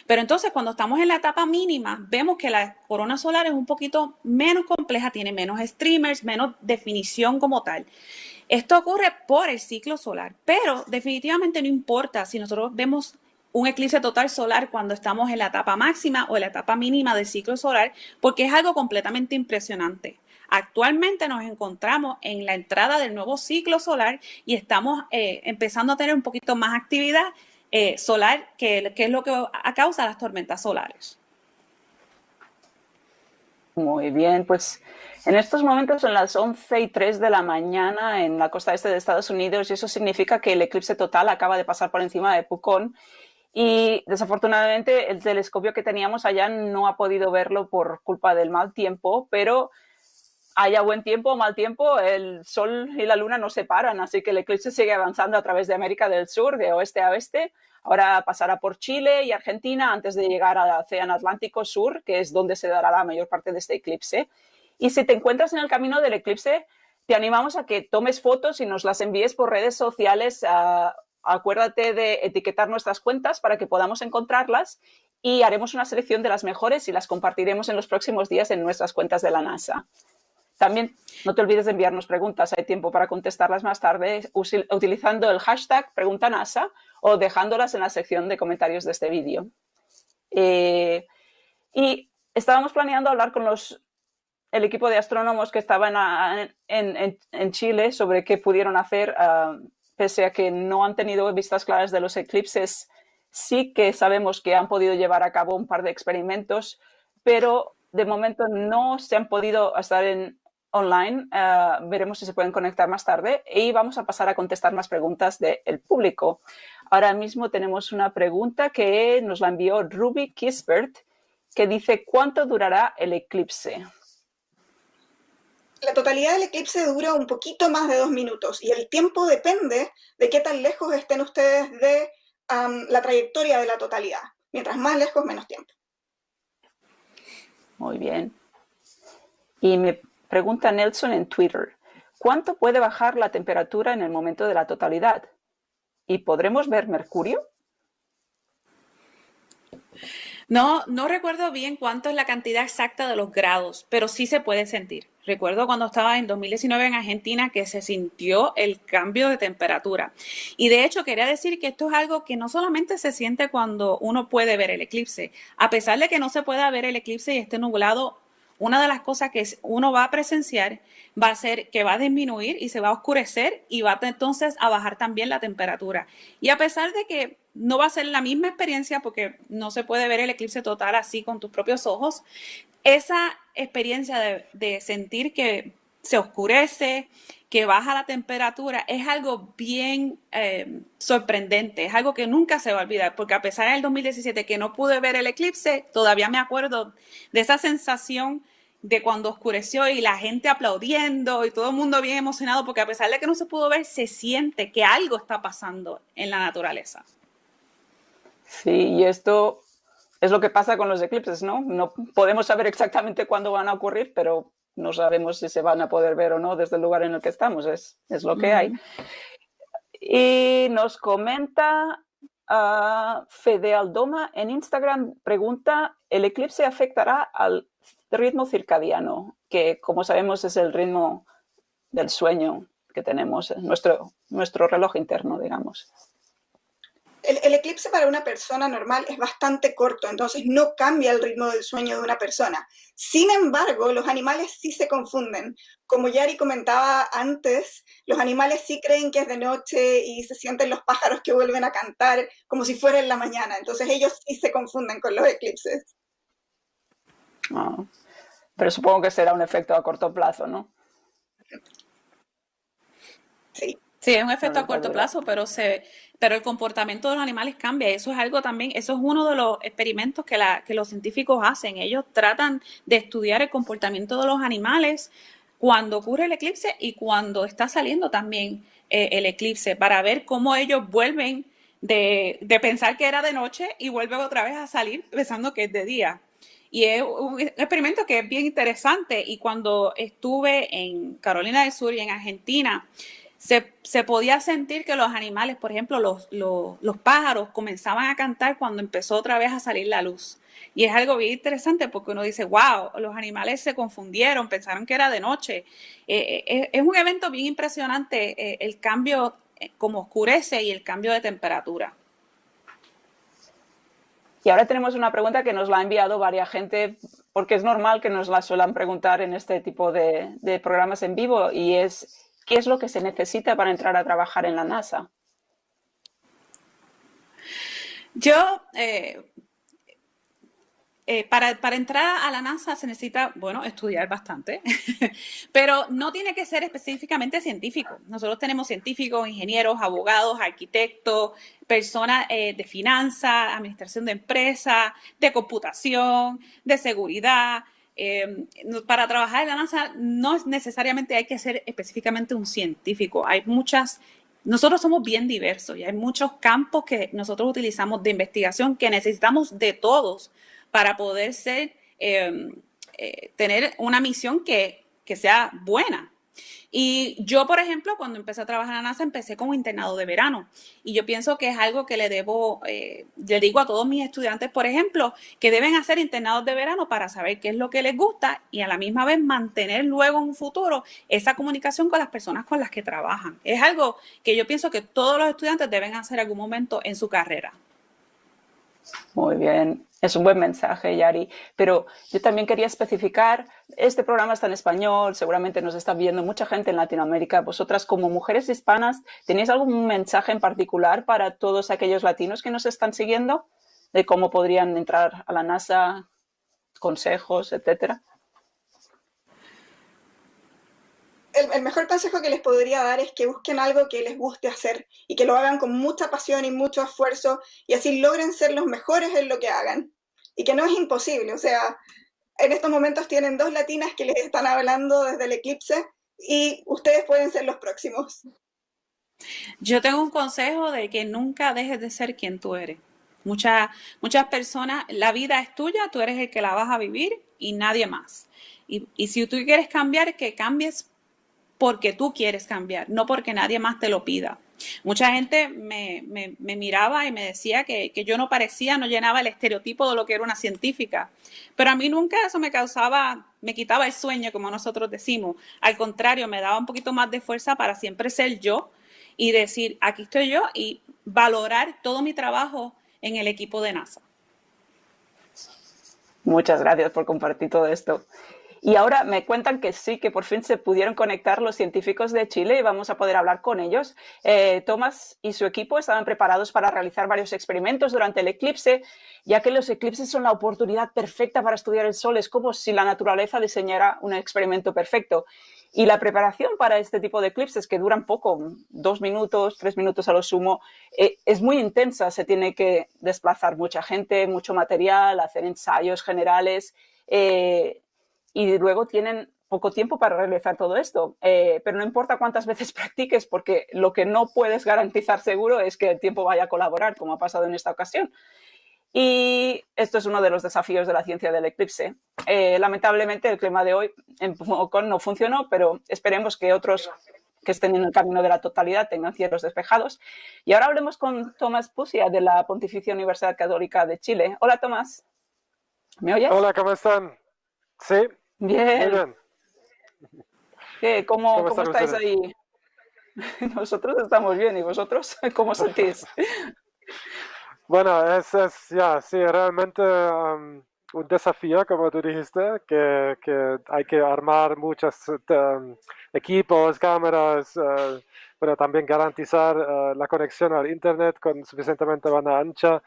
Pero entonces cuando estamos en la etapa mínima, vemos que la corona solar es un poquito menos compleja, tiene menos streamers, menos definición como tal. Esto ocurre por el ciclo solar, pero definitivamente no importa si nosotros vemos un eclipse total solar cuando estamos en la etapa máxima o en la etapa mínima del ciclo solar, porque es algo completamente impresionante. Actualmente nos encontramos en la entrada del nuevo ciclo solar y estamos empezando a tener un poquito más actividad solar, que es lo que causa las tormentas solares. Muy bien, pues en estos momentos son las 11:03 de la mañana en la costa este de Estados Unidos y eso significa que el eclipse total acaba de pasar por encima de Pucón y desafortunadamente el telescopio que teníamos allá no ha podido verlo por culpa del mal tiempo, pero haya buen tiempo o mal tiempo, el Sol y la Luna no se paran, así que el eclipse sigue avanzando a través de América del Sur, de oeste a oeste. Ahora pasará por Chile y Argentina antes de llegar al Océano Atlántico Sur, que es donde se dará la mayor parte de este eclipse. Y si te encuentras en el camino del eclipse, te animamos a que tomes fotos y nos las envíes por redes sociales. Acuérdate de etiquetar nuestras cuentas para que podamos encontrarlas y haremos una selección de las mejores y las compartiremos en los próximos días en nuestras cuentas de la NASA. También no te olvides de enviarnos preguntas, hay tiempo para contestarlas más tarde utilizando el hashtag PreguntaNASA o dejándolas en la sección de comentarios de este vídeo. Y estábamos planeando hablar con el equipo de astrónomos que estaban en Chile sobre qué pudieron hacer, pese a que no han tenido vistas claras de los eclipses. Sí que sabemos que han podido llevar a cabo un par de experimentos, pero de momento no se han podido estar online. Veremos si se pueden conectar más tarde y vamos a pasar a contestar más preguntas del público. Ahora mismo tenemos una pregunta que nos la envió Ruby Kisbert, que dice: ¿cuánto durará el eclipse? La totalidad del eclipse dura un poquito más de 2 minutos y el tiempo depende de qué tan lejos estén ustedes de la trayectoria de la totalidad. Mientras más lejos, menos tiempo. Muy bien. Y me pregunta Nelson en Twitter: ¿cuánto puede bajar la temperatura en el momento de la totalidad? ¿Y podremos ver Mercurio? No recuerdo bien cuánto es la cantidad exacta de los grados, pero sí se puede sentir. Recuerdo cuando estaba en 2019 en Argentina que se sintió el cambio de temperatura. Y de hecho quería decir que esto es algo que no solamente se siente cuando uno puede ver el eclipse. A pesar de que no se pueda ver el eclipse y esté nublado, una de las cosas que uno va a presenciar va a ser que va a disminuir y se va a oscurecer y va entonces a bajar también la temperatura. Y a pesar de que no va a ser la misma experiencia porque no se puede ver el eclipse total así con tus propios ojos, esa experiencia de sentir que se oscurece, que baja la temperatura, es algo bien sorprendente, es algo que nunca se va a olvidar, porque a pesar del 2017 que no pude ver el eclipse, todavía me acuerdo de esa sensación de cuando oscureció y la gente aplaudiendo y todo el mundo bien emocionado, porque a pesar de que no se pudo ver, se siente que algo está pasando en la naturaleza. Sí, y esto es lo que pasa con los eclipses, ¿no? No podemos saber exactamente cuándo van a ocurrir, pero no sabemos si se van a poder ver o no desde el lugar en el que estamos, es lo que hay. Y nos comenta Fede Aldoma en Instagram, pregunta: ¿el eclipse afectará al ritmo circadiano? Que, como sabemos, es el ritmo del sueño que tenemos, nuestro reloj interno, digamos. El eclipse para una persona normal es bastante corto, entonces no cambia el ritmo del sueño de una persona. Sin embargo, los animales sí se confunden. Como Yari comentaba antes, los animales sí creen que es de noche y se sienten los pájaros que vuelven a cantar como si fuera en la mañana. Entonces ellos sí se confunden con los eclipses. Pero supongo que será un efecto a corto plazo, ¿no? Sí. Sí, es un efecto a corto plazo, pero el comportamiento de los animales cambia. Eso es algo también, eso es uno de los experimentos que los científicos hacen. Ellos tratan de estudiar el comportamiento de los animales cuando ocurre el eclipse y cuando está saliendo también el eclipse, para ver cómo ellos vuelven de pensar que era de noche y vuelven otra vez a salir pensando que es de día. Y es un experimento que es bien interesante. Y cuando estuve en Carolina del Sur y en Argentina, se podía sentir que los animales, por ejemplo, los pájaros comenzaban a cantar cuando empezó otra vez a salir la luz. Y es algo bien interesante porque uno dice, wow, los animales se confundieron, pensaron que era de noche. Es un evento bien impresionante, el cambio como oscurece y el cambio de temperatura. Y ahora tenemos una pregunta que nos la ha enviado varias gente, porque es normal que nos la suelan preguntar en este tipo de programas en vivo, y es, ¿qué es lo que se necesita para entrar a trabajar en la NASA? Yo, para entrar a la NASA se necesita, bueno, estudiar bastante, pero no tiene que ser específicamente científico. Nosotros tenemos científicos, ingenieros, abogados, arquitectos, personas de finanzas, administración de empresas, de computación, de seguridad. Para trabajar en la NASA no necesariamente hay que ser específicamente un científico. Nosotros somos bien diversos y hay muchos campos que nosotros utilizamos de investigación que necesitamos de todos para poder tener una misión que sea buena. Y yo, por ejemplo, cuando empecé a trabajar en la NASA, empecé como internado de verano. Y yo pienso que es algo que le digo a todos mis estudiantes, por ejemplo, que deben hacer internados de verano para saber qué es lo que les gusta y a la misma vez mantener luego en un futuro esa comunicación con las personas con las que trabajan. Es algo que yo pienso que todos los estudiantes deben hacer en algún momento en su carrera. Muy bien, es un buen mensaje, Yari. Pero yo también quería especificar, este programa está en español, seguramente nos está viendo mucha gente en Latinoamérica. Vosotras, como mujeres hispanas, ¿tenéis algún mensaje en particular para todos aquellos latinos que nos están siguiendo? De cómo podrían entrar a la NASA, consejos, etcétera. El mejor consejo que les podría dar es que busquen algo que les guste hacer y que lo hagan con mucha pasión y mucho esfuerzo y así logren ser los mejores en lo que hagan. Y que no es imposible, o sea, en estos momentos tienen 2 latinas que les están hablando desde el eclipse y ustedes pueden ser los próximos. Yo tengo un consejo de que nunca dejes de ser quien tú eres. Muchas personas, la vida es tuya, tú eres el que la vas a vivir y nadie más. Y si tú quieres cambiar, que cambies porque tú quieres cambiar, no porque nadie más te lo pida. Mucha gente me miraba y me decía que yo no llenaba el estereotipo de lo que era una científica, pero a mí nunca eso me quitaba el sueño, como nosotros decimos. Al contrario, me daba un poquito más de fuerza para siempre ser yo y decir, aquí estoy yo, y valorar todo mi trabajo en el equipo de NASA. Muchas gracias por compartir todo esto. Y ahora me cuentan que sí, que por fin se pudieron conectar los científicos de Chile y vamos a poder hablar con ellos. Tomás y su equipo estaban preparados para realizar varios experimentos durante el eclipse, ya que los eclipses son la oportunidad perfecta para estudiar el Sol. Es como si la naturaleza diseñara un experimento perfecto. Y la preparación para este tipo de eclipses, que duran poco, 2 minutos, 3 minutos a lo sumo, es muy intensa. Se tiene que desplazar mucha gente, mucho material, hacer ensayos generales, y luego tienen poco tiempo para realizar todo esto. Pero no importa cuántas veces practiques, porque lo que no puedes garantizar seguro es que el tiempo vaya a colaborar, como ha pasado en esta ocasión. Y esto es uno de los desafíos de la ciencia del eclipse. Lamentablemente el clima de hoy en Pucón no funcionó, pero esperemos que otros que estén en el camino de la totalidad tengan cielos despejados. Y ahora hablemos con Tomás Pusia de la Pontificia Universidad Católica de Chile. Hola, Tomás. ¿Me oyes? Hola, ¿cómo están? Sí. Bien. Muy bien. ¿Cómo estáis ahí? Nosotros estamos bien, ¿y vosotros cómo sentís? Bueno, sí, realmente un desafío, como tú dijiste, que hay que armar muchos equipos, cámaras, pero también garantizar la conexión al Internet con suficientemente banda ancha.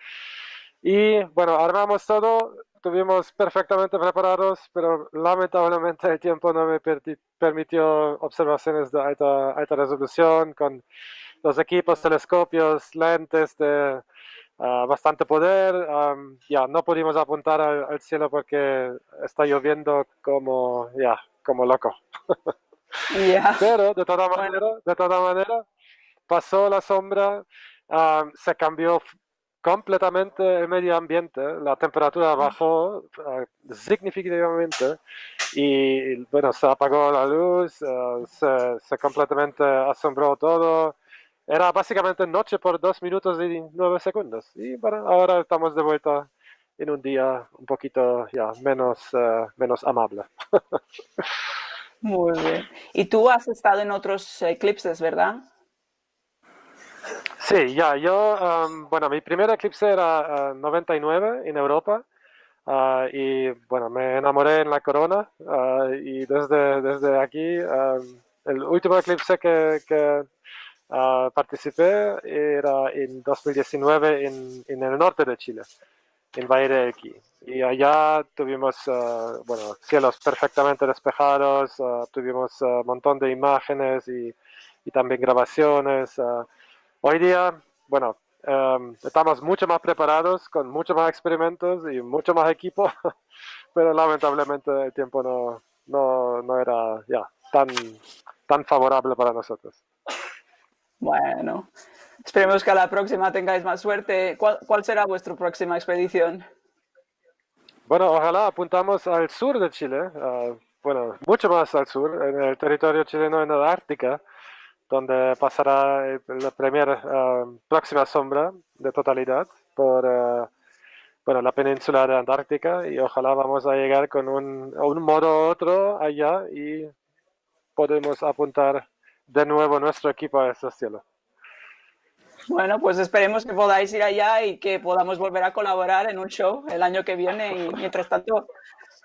Y bueno, armamos todo, estuvimos perfectamente preparados, pero lamentablemente el tiempo no me permitió observaciones de alta resolución con los equipos, telescopios, lentes de bastante poder. Ya no pudimos apuntar al cielo porque está lloviendo como loco. Pero de toda manera, pasó la sombra, se cambió completamente el medio ambiente, la temperatura bajó significativamente y bueno, se apagó la luz, se completamente asombró todo. Era básicamente noche por 2 minutos y 9 segundos. Y bueno, ahora estamos de vuelta en un día un poquito menos amable. Muy bien. Y tú has estado en otros eclipses, ¿verdad? Sí, bueno, mi primer eclipse era 99 en Europa. Y bueno, me enamoré en la corona y desde aquí el último eclipse que participé era en 2019 en el norte de Chile, en Valle del Elqui. Y allá tuvimos bueno, cielos perfectamente despejados, tuvimos un montón de imágenes y también grabaciones. Hoy día, bueno, estamos mucho más preparados, con mucho más experimentos y mucho más equipo, pero lamentablemente el tiempo no era tan favorable para nosotros. Bueno, esperemos que a la próxima tengáis más suerte. ¿Cuál será vuestra próxima expedición? Bueno, ojalá apuntamos al sur de Chile, bueno, mucho más al sur, en el territorio chileno en la Ártica, donde pasará la primera próxima sombra de totalidad por bueno, la península de Antártica y ojalá vamos a llegar con un modo u otro allá y podemos apuntar de nuevo nuestro equipo a esos cielos. Bueno, pues esperemos que podáis ir allá y que podamos volver a colaborar en un show el año que viene y mientras tanto,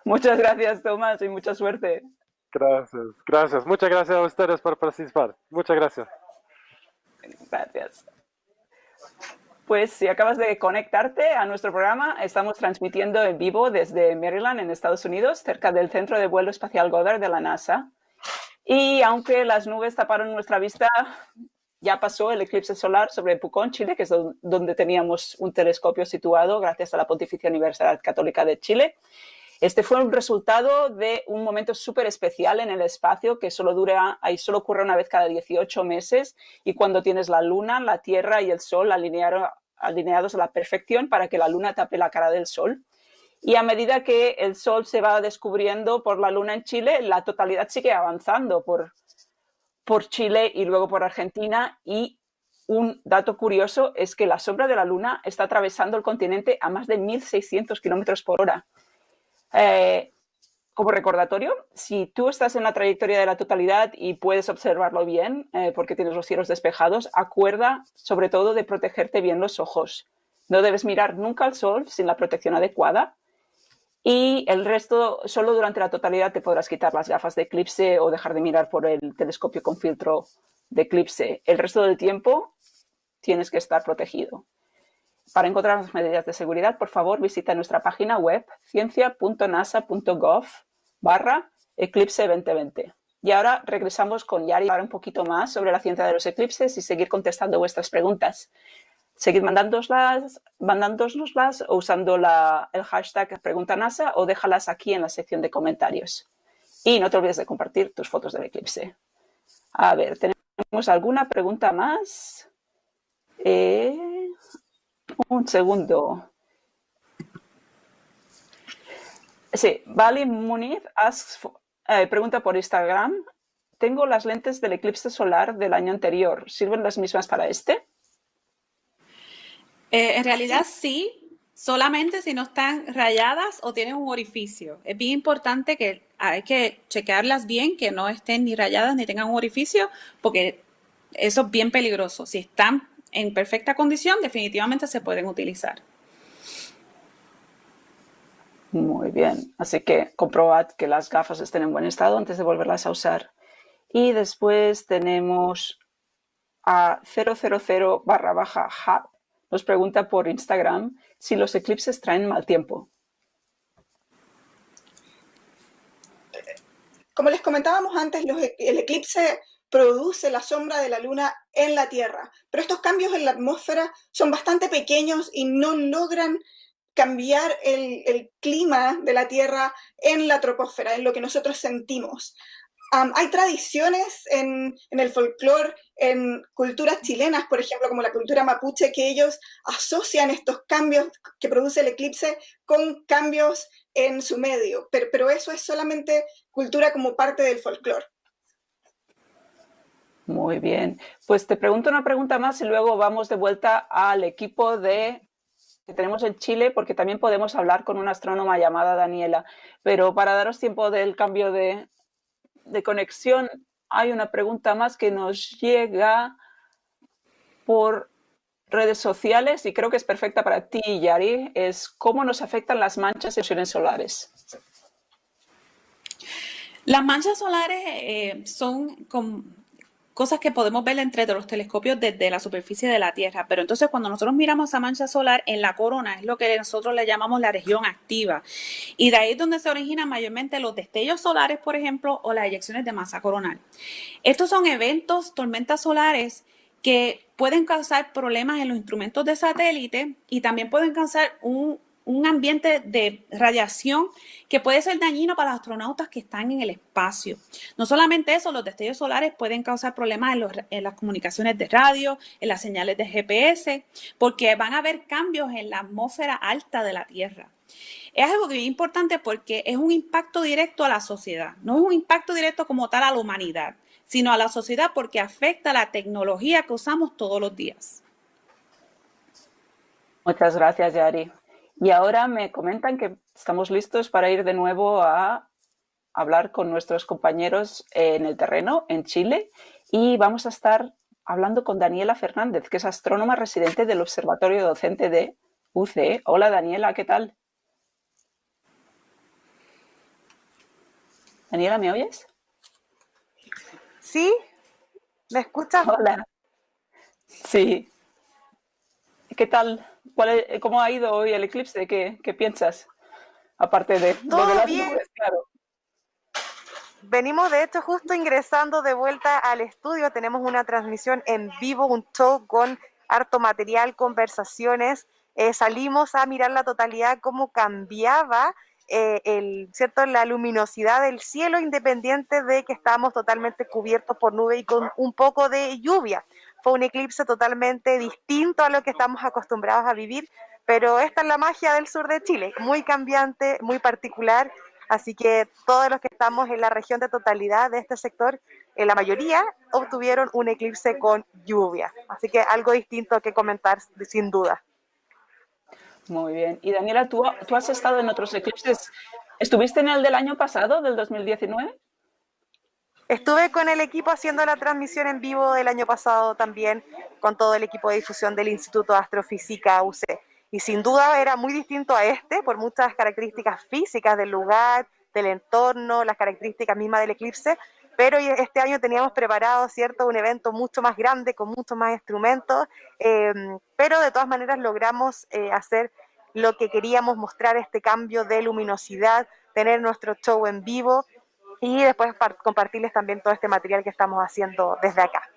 muchas gracias Tomás y mucha suerte. Gracias. Muchas gracias a ustedes por participar. Muchas gracias. Gracias. Pues si acabas de conectarte a nuestro programa, estamos transmitiendo en vivo desde Maryland, en Estados Unidos, cerca del Centro de Vuelo Espacial Goddard de la NASA. Y aunque las nubes taparon nuestra vista, ya pasó el eclipse solar sobre Pucón, Chile, que es donde teníamos un telescopio situado gracias a la Pontificia Universidad Católica de Chile. Este fue un resultado de un momento súper especial en el espacio que solo ocurre una vez cada 18 meses y cuando tienes la Luna, la Tierra y el Sol alineados a la perfección para que la Luna tape la cara del Sol. Y a medida que el Sol se va descubriendo por la Luna en Chile, la totalidad sigue avanzando por Chile y luego por Argentina. Y un dato curioso es que la sombra de la Luna está atravesando el continente a más de 1.600 kilómetros por hora. Como recordatorio, si tú estás en la trayectoria de la totalidad y puedes observarlo bien, porque tienes los cielos despejados, acuerda sobre todo de protegerte bien los ojos. No debes mirar nunca al sol sin la protección adecuada y el resto, solo durante la totalidad te podrás quitar las gafas de eclipse o dejar de mirar por el telescopio con filtro de eclipse. El resto del tiempo tienes que estar protegido. Para encontrar las medidas de seguridad, por favor, visita nuestra página web ciencia.nasa.gov/eclipse 2020. Y ahora regresamos con Yari para hablar un poquito más sobre la ciencia de los eclipses y seguir contestando vuestras preguntas. Seguid mandándonoslas o usando el hashtag PreguntaNASA o déjalas aquí en la sección de comentarios. Y no te olvides de compartir tus fotos del eclipse. A ver, ¿tenemos alguna pregunta más? Un segundo. Sí, Vali Muniz pregunta por Instagram. Tengo las lentes del eclipse solar del año anterior. ¿Sirven las mismas para este? En realidad sí, solamente si no están rayadas o tienen un orificio. Es bien importante que hay que chequearlas bien, que no estén ni rayadas ni tengan un orificio, porque eso es bien peligroso. Si están en perfecta condición, definitivamente se pueden utilizar. Muy bien, así que comprobad que las gafas estén en buen estado antes de volverlas a usar. Y después tenemos a 000/hub. Nos pregunta por Instagram si los eclipses traen mal tiempo. Como les comentábamos antes, el eclipse produce la sombra de la luna en la Tierra, pero estos cambios en la atmósfera son bastante pequeños y no logran cambiar el clima de la Tierra en la troposfera, en lo que nosotros sentimos. Hay tradiciones en el folclore, en culturas chilenas, por ejemplo, como la cultura mapuche, que ellos asocian estos cambios que produce el eclipse con cambios en su medio, pero eso es solamente cultura como parte del folclore. Muy bien, pues te pregunto una pregunta más y luego vamos de vuelta al equipo que tenemos en Chile, porque también podemos hablar con una astrónoma llamada Daniela, pero para daros tiempo del cambio de conexión, hay una pregunta más que nos llega por redes sociales y creo que es perfecta para ti, Yari, es ¿cómo nos afectan las manchas de erosiones solares? Las manchas solares son cosas que podemos ver entre los telescopios desde la superficie de la Tierra, pero entonces cuando nosotros miramos esa mancha solar en la corona es lo que nosotros le llamamos la región activa, y de ahí es donde se originan mayormente los destellos solares, por ejemplo, o las eyecciones de masa coronal. Estos son eventos, tormentas solares, que pueden causar problemas en los instrumentos de satélite y también pueden causar un ambiente de radiación que puede ser dañino para los astronautas que están en el espacio. No solamente eso, los destellos solares pueden causar problemas en las comunicaciones de radio, en las señales de GPS, porque van a haber cambios en la atmósfera alta de la Tierra. Es algo que es importante porque es un impacto directo a la sociedad, no es un impacto directo como tal a la humanidad, sino a la sociedad porque afecta la tecnología que usamos todos los días. Muchas gracias, Yari. Y ahora me comentan que estamos listos para ir de nuevo a hablar con nuestros compañeros en el terreno, en Chile, y vamos a estar hablando con Daniela Fernández, que es astrónoma residente del Observatorio Docente de UCE. Hola, Daniela, ¿qué tal? Daniela, ¿me oyes? ¿Sí? ¿Me escuchas? Hola. Sí. ¿Qué tal? ¿Cómo ha ido hoy el eclipse? ¿Qué piensas? Aparte de lo de las nubes, claro. Venimos de hecho justo ingresando de vuelta al estudio, tenemos una transmisión en vivo, un show con harto material, conversaciones, salimos a mirar la totalidad, cómo cambiaba ¿cierto? La luminosidad del cielo independiente de que estábamos totalmente cubiertos por nube y con un poco de lluvia. Fue un eclipse totalmente distinto a lo que estamos acostumbrados a vivir, pero esta es la magia del sur de Chile, muy cambiante, muy particular. Así que todos los que estamos en la región de totalidad de este sector, la mayoría obtuvieron un eclipse con lluvia. Así que algo distinto que comentar, sin duda. Muy bien. Y Daniela, ¿tú has estado en otros eclipses? ¿Estuviste en el del año pasado, del 2019? Estuve con el equipo haciendo la transmisión en vivo del año pasado también, con todo el equipo de difusión del Instituto de Astrofísica UC. Y sin duda era muy distinto a este por muchas características físicas del lugar, del entorno, las características mismas del eclipse, pero este año teníamos preparado, ¿cierto?, un evento mucho más grande, con muchos más instrumentos, pero de todas maneras logramos hacer lo que queríamos, mostrar este cambio de luminosidad, tener nuestro show en vivo y después compartirles también todo este material que estamos haciendo desde acá.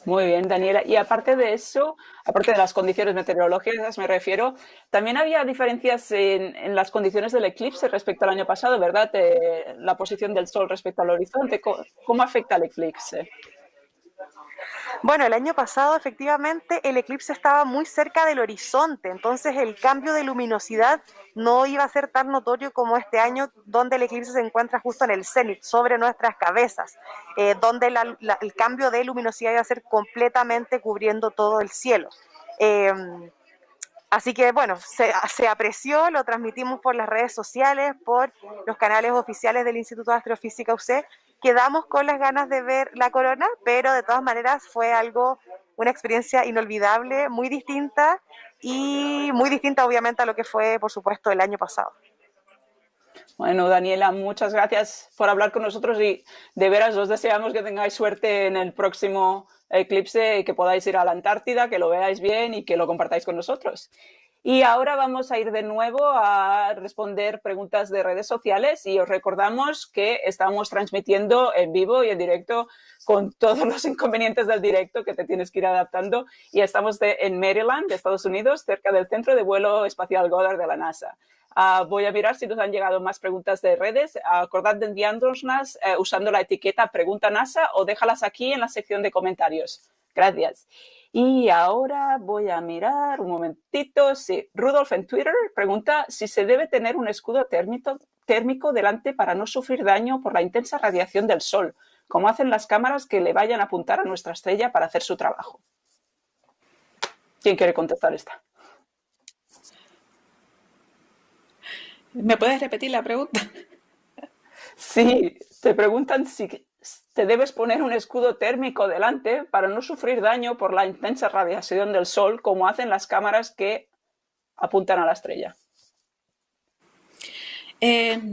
Muy bien, Daniela. Y aparte de eso, aparte de las condiciones meteorológicas, me refiero, también había diferencias en las condiciones del eclipse respecto al año pasado, ¿verdad? La posición del Sol respecto al horizonte. ¿Cómo afecta el eclipse? Bueno, el año pasado efectivamente el eclipse estaba muy cerca del horizonte, entonces el cambio de luminosidad no iba a ser tan notorio como este año, donde el eclipse se encuentra justo en el cenit, sobre nuestras cabezas, donde el cambio de luminosidad iba a ser completamente cubriendo todo el cielo. Así que bueno, se apreció, lo transmitimos por las redes sociales, por los canales oficiales del Instituto de Astrofísica UC. Quedamos con las ganas de ver la corona, pero de todas maneras fue una experiencia inolvidable, muy distinta y muy distinta obviamente a lo que fue, por supuesto, el año pasado. Bueno, Daniela, muchas gracias por hablar con nosotros y de veras os deseamos que tengáis suerte en el próximo eclipse y que podáis ir a la Antártida, que lo veáis bien y que lo compartáis con nosotros. Y ahora vamos a ir de nuevo a responder preguntas de redes sociales y os recordamos que estamos transmitiendo en vivo y en directo con todos los inconvenientes del directo que te tienes que ir adaptando y estamos en Maryland, de Estados Unidos, cerca del Centro de Vuelo Espacial Goddard de la NASA. Voy a mirar si nos han llegado más preguntas de redes. Acordad de enviárnoslas usando la etiqueta Pregunta NASA o déjalas aquí en la sección de comentarios. Gracias. Y ahora voy a mirar un momentito. Sí, Rudolf en Twitter pregunta si se debe tener un escudo térmico delante para no sufrir daño por la intensa radiación del sol, como hacen las cámaras que le vayan a apuntar a nuestra estrella para hacer su trabajo. ¿Quién quiere contestar esta? ¿Me puedes repetir la pregunta? Sí, te preguntan si te debes poner un escudo térmico delante para no sufrir daño por la intensa radiación del sol, como hacen las cámaras que apuntan a la estrella.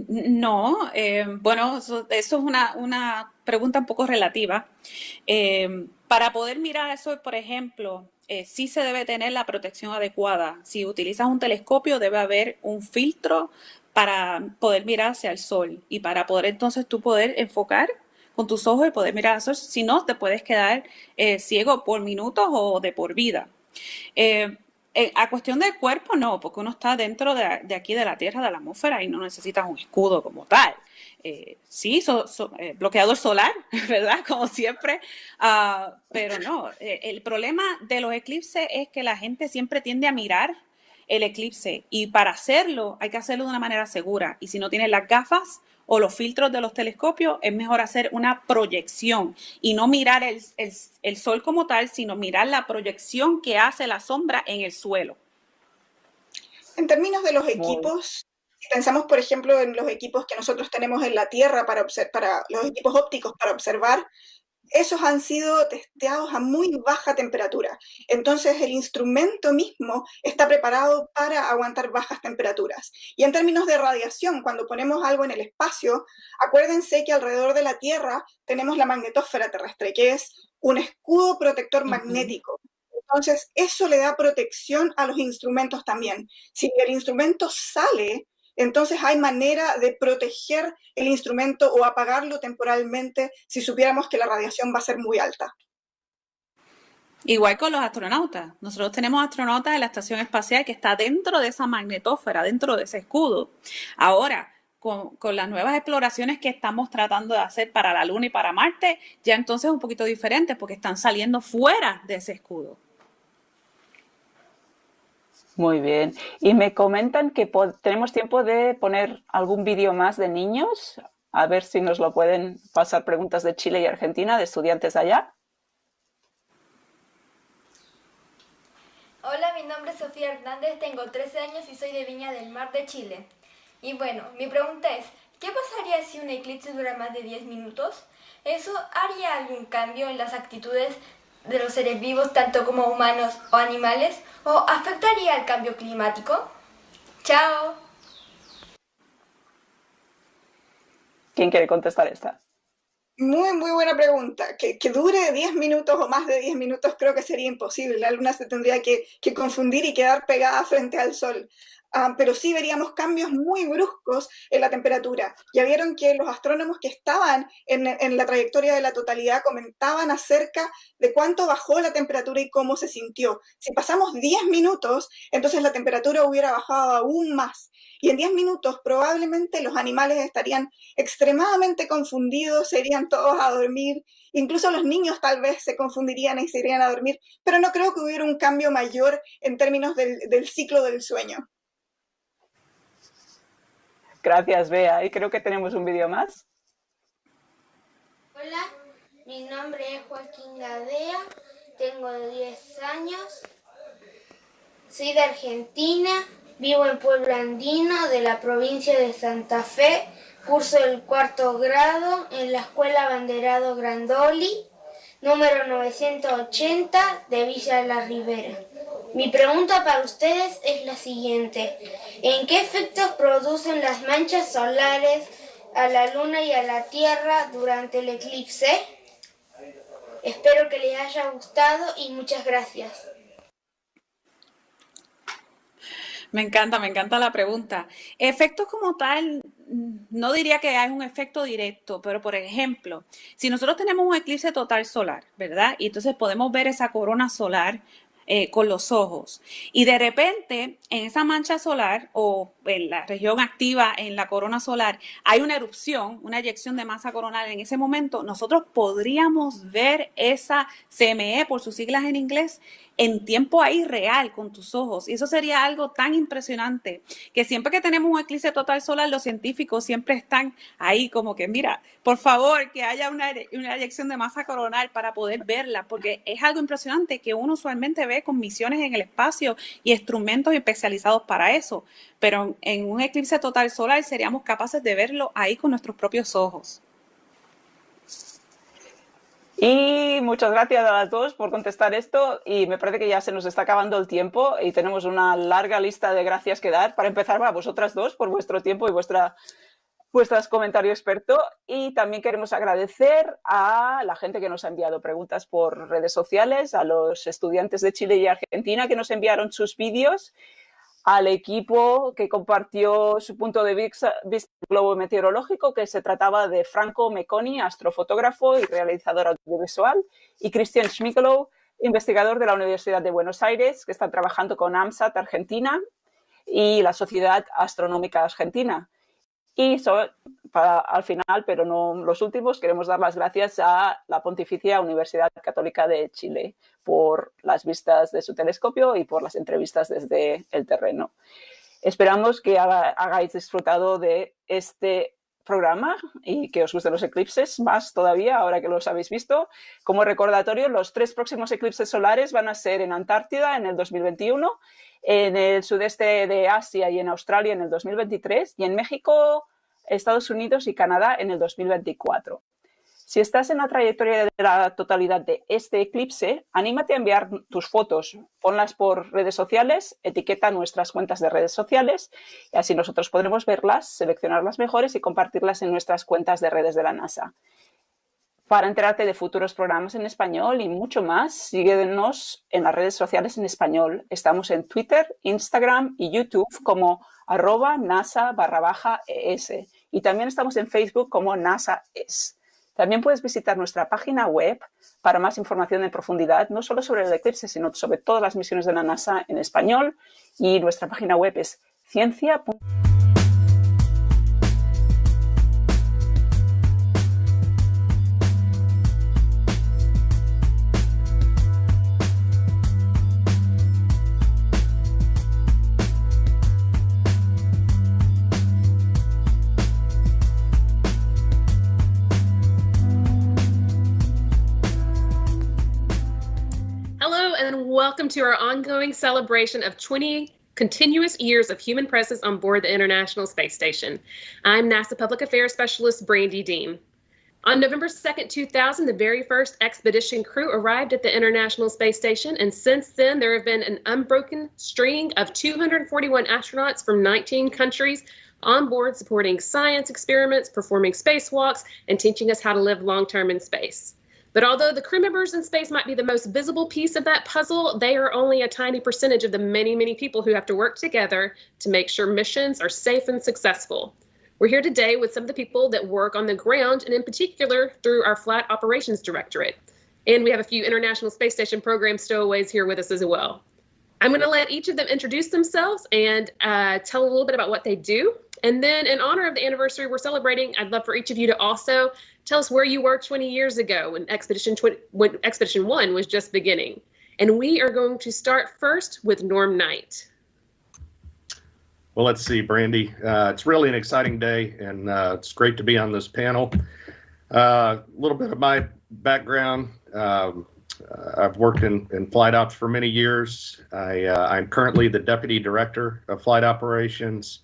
No, bueno, eso es una pregunta un poco relativa. Para poder mirar eso, por ejemplo, sí se debe tener la protección adecuada. Si utilizas un telescopio, debe haber un filtro para poder mirar hacia el sol y para poder entonces tú poder enfocar con tus ojos y poder mirar al sol. Si no, te puedes quedar ciego por minutos o de por vida. A cuestión del cuerpo, no, porque uno está dentro de aquí de la Tierra, de la atmósfera, y no necesitas un escudo como tal. Sí, bloqueador solar, ¿verdad? Como siempre, pero no. El problema de los eclipses es que la gente siempre tiende a mirar el eclipse y para hacerlo hay que hacerlo de una manera segura. Y si no tienes las gafas o los filtros de los telescopios, es mejor hacer una proyección y no mirar el sol como tal, sino mirar la proyección que hace la sombra en el suelo. En términos de los equipos, si pensamos, por ejemplo, en los equipos que nosotros tenemos en la Tierra para los equipos ópticos para observar, esos han sido testeados a muy baja temperatura. Entonces, el instrumento mismo está preparado para aguantar bajas temperaturas. Y en términos de radiación, cuando ponemos algo en el espacio, acuérdense que alrededor de la Tierra tenemos la magnetosfera terrestre, que es un escudo protector magnético. Entonces, eso le da protección a los instrumentos también. Si el instrumento sale, entonces hay manera de proteger el instrumento o apagarlo temporalmente si supiéramos que la radiación va a ser muy alta. Igual con los astronautas. Nosotros tenemos astronautas en la estación espacial que está dentro de esa magnetósfera, dentro de ese escudo. Ahora, con las nuevas exploraciones que estamos tratando de hacer para la Luna y para Marte, ya entonces es un poquito diferente porque están saliendo fuera de ese escudo. Muy bien. Y me comentan que tenemos tiempo de poner algún vídeo más de niños. A ver si nos lo pueden pasar preguntas de Chile y Argentina, de estudiantes allá. Hola, mi nombre es Sofía Hernández, tengo 13 años y soy de Viña del Mar de Chile. Y bueno, mi pregunta es, ¿qué pasaría si un eclipse dura más de 10 minutos? ¿Eso haría algún cambio en las actitudes de los seres vivos, tanto como humanos o animales? ¿O afectaría al cambio climático? ¡Chao! ¿Quién quiere contestar esta? Muy, muy buena pregunta. Que dure 10 minutos o más de 10 minutos creo que sería imposible. La Luna se tendría que confundir y quedar pegada frente al Sol. Pero sí veríamos cambios muy bruscos en la temperatura. Ya vieron que los astrónomos que estaban en la trayectoria de la totalidad comentaban acerca de cuánto bajó la temperatura y cómo se sintió. Si pasamos 10 minutos, entonces la temperatura hubiera bajado aún más. Y en 10 minutos probablemente los animales estarían extremadamente confundidos, se irían todos a dormir, incluso los niños tal vez se confundirían y se irían a dormir, pero no creo que hubiera un cambio mayor en términos del ciclo del sueño. Gracias, Bea. Y creo que tenemos un vídeo más. Hola, mi nombre es Joaquín Gadea, tengo 10 años, soy de Argentina, vivo en Pueblo Andino de la provincia de Santa Fe, curso el 4º grado en la Escuela Abanderado Grandoli, número 980 de Villa La Ribera. Mi pregunta para ustedes es la siguiente. ¿En qué efectos producen las manchas solares a la Luna y a la Tierra durante el eclipse? Espero que les haya gustado y muchas gracias. Me encanta la pregunta. Efectos como tal, no diría que hay un efecto directo, pero por ejemplo, si nosotros tenemos un eclipse total solar, ¿verdad? Y entonces podemos ver esa corona solar con los ojos. Y de repente, en esa mancha solar o en la región activa en la corona solar, hay una erupción, una eyección de masa coronal. En ese momento, nosotros podríamos ver esa CME, por sus siglas en inglés, en tiempo ahí real con tus ojos. Y eso sería algo tan impresionante que siempre que tenemos un eclipse total solar, los científicos siempre están ahí como que, mira, por favor, que haya una eyección de masa coronal para poder verla, porque es algo impresionante que uno usualmente ve con misiones en el espacio y instrumentos especializados para eso. Pero en un eclipse total solar seríamos capaces de verlo ahí con nuestros propios ojos. Y muchas gracias a las dos por contestar esto, y me parece que ya se nos está acabando el tiempo y tenemos una larga lista de gracias que dar. Para empezar, a vosotras dos por vuestro tiempo y vuestros comentarios experto, y también queremos agradecer a la gente que nos ha enviado preguntas por redes sociales, a los estudiantes de Chile y Argentina que nos enviaron sus vídeos, al equipo que compartió su punto de vista del globo meteorológico, que se trataba de Franco Mecconi, astrofotógrafo y realizador audiovisual, y Christian Schmiegelow, investigador de la Universidad de Buenos Aires, que está trabajando con AMSAT Argentina y la Sociedad Astronómica Argentina. Y al final, pero no los últimos, queremos dar las gracias a la Pontificia Universidad Católica de Chile por las vistas de su telescopio y por las entrevistas desde el terreno. Esperamos que hayáis disfrutado de este programa y que os gusten los eclipses más todavía ahora que los habéis visto. Como recordatorio, los 3 próximos eclipses solares van a ser en Antártida en el 2021, en el sudeste de Asia y en Australia en el 2023 y en México, Estados Unidos y Canadá en el 2024. Si estás en la trayectoria de la totalidad de este eclipse, anímate a enviar tus fotos, ponlas por redes sociales, etiqueta nuestras cuentas de redes sociales y así nosotros podremos verlas, seleccionar las mejores y compartirlas en nuestras cuentas de redes de la NASA. Para enterarte de futuros programas en español y mucho más, síguenos en las redes sociales en español. Estamos en Twitter, Instagram y YouTube como @NASA_ES y también estamos en Facebook como NASA-ES. También puedes visitar nuestra página web para más información en profundidad, no solo sobre el eclipse, sino sobre todas las misiones de la NASA en español. Y nuestra página web es ciencia.com. Welcome to our ongoing celebration of 20 continuous years of human presence on board the International Space Station. I'm NASA Public Affairs Specialist Brandy Dean. On November 2nd, 2000, the very first expedition crew arrived at the International Space Station, and since then there have been an unbroken string of 241 astronauts from 19 countries on board supporting science experiments, performing spacewalks, and teaching us how to live long-term in space. But although the crew members in space might be the most visible piece of that puzzle, they are only a tiny percentage of the many, many people who have to work together to make sure missions are safe and successful. We're here today with some of the people that work on the ground, and in particular through our Flight Operations Directorate. And we have a few International Space Station program stowaways here with us as well. I'm going to let each of them introduce themselves and tell a little bit about what they do. And then in honor of the anniversary we're celebrating, I'd love for each of you to also tell us where you were 20 years ago when Expedition 1 was just beginning. And we are going to start first with Norm Knight. Well, let's see, Brandy. It's really an exciting day, and it's great to be on this panel. A little bit of my background. I've worked in flight ops for many years. I'm currently the Deputy Director of Flight Operations.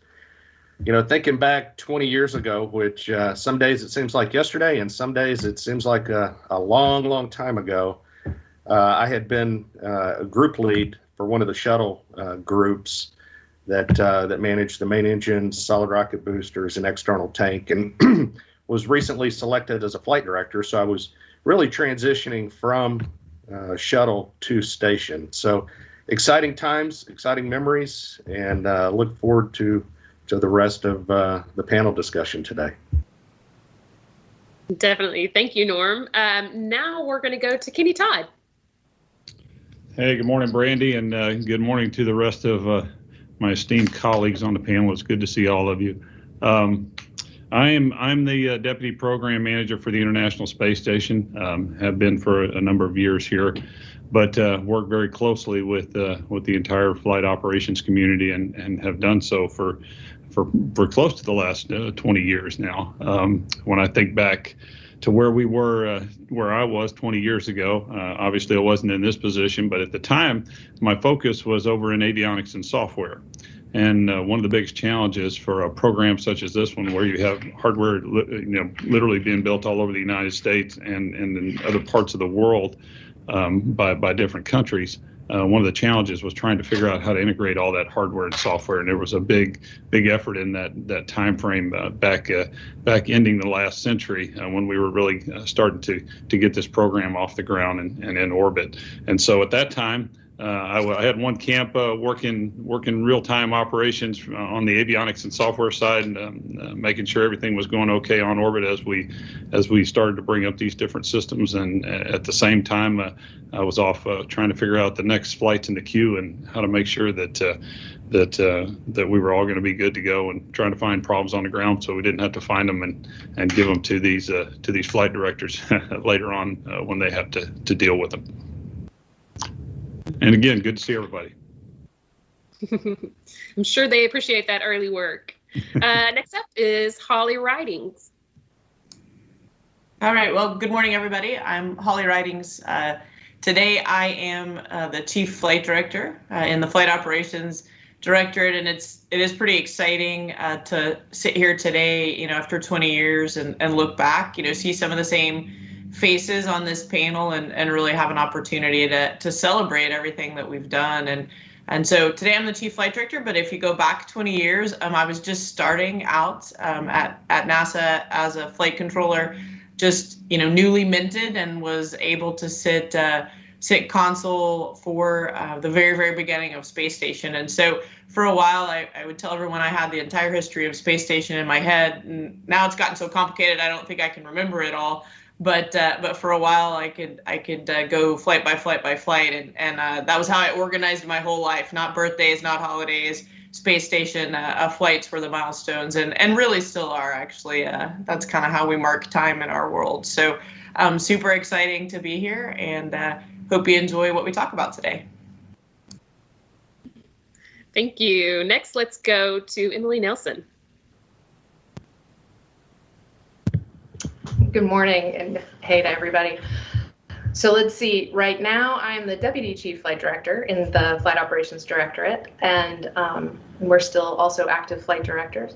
You know, thinking back 20 years ago, which some days it seems like yesterday and some days it seems like a long, long time ago, I had been a group lead for one of the shuttle groups that managed the main engines, solid rocket boosters, and external tank, and was recently selected as a flight director. So I was really transitioning from shuttle to station. So exciting times, exciting memories, and look forward to the rest of the panel discussion today. Definitely. Thank you, Norm. Now we're going to go to Kenny Todd. Hey, good morning, Brandy, and good morning to the rest of my esteemed colleagues on the panel. It's good to see all of you. I'm the Deputy Program Manager for the International Space Station, have been for a number of years here, but work very closely with the entire flight operations community and have done so for close to the last 20 years now. When I think back to where we were, where I was 20 years ago, obviously I wasn't in this position, but at the time, my focus was over in avionics and software. And one of the biggest challenges for a program such as this one, where you have hardware, literally being built all over the United States and in other parts of the world by different countries, one of the challenges was trying to figure out how to integrate all that hardware and software. And there was a big effort in that time frame back ending the last century when we were really starting to get this program off the ground and in orbit. And so at that time, I had one camp working real-time operations on the avionics and software side, and making sure everything was going okay on orbit as we started to bring up these different systems. And at the same time, I was off trying to figure out the next flights in the queue and how to make sure that we were all going to be good to go, and trying to find problems on the ground so we didn't have to find them and give them to these flight directors later on when they have to deal with them. And again, good to see everybody. I'm sure they appreciate that early work. Next up is Holly Ridings. All right. Well, good morning, everybody. I'm Holly Ridings. Today, I am the Chief Flight Director in the Flight Operations Directorate, and it is pretty exciting to sit here today, after 20 years and look back, see some of the same faces on this panel and really have an opportunity to celebrate everything that we've done. And so today I'm the Chief Flight Director, but if you go back 20 years, I was just starting out at NASA as a flight controller, just newly minted, and was able to sit console for the very, very beginning of Space Station. And so for a while, I would tell everyone I had the entire history of Space Station in my head. And now it's gotten so complicated, I don't think I can remember it all. But for a while, I could go flight by flight by flight, and that was how I organized my whole life. Not birthdays, not holidays. Space Station flights were the milestones, and really still are, actually. That's kind of how we mark time in our world. So super exciting to be here, and hope you enjoy what we talk about today. Thank you. Next, let's go to Emily Nelson. Good morning, and hey to everybody. So let's see, right now I'm the Deputy Chief Flight Director in the Flight Operations Directorate, and we're still also active flight directors.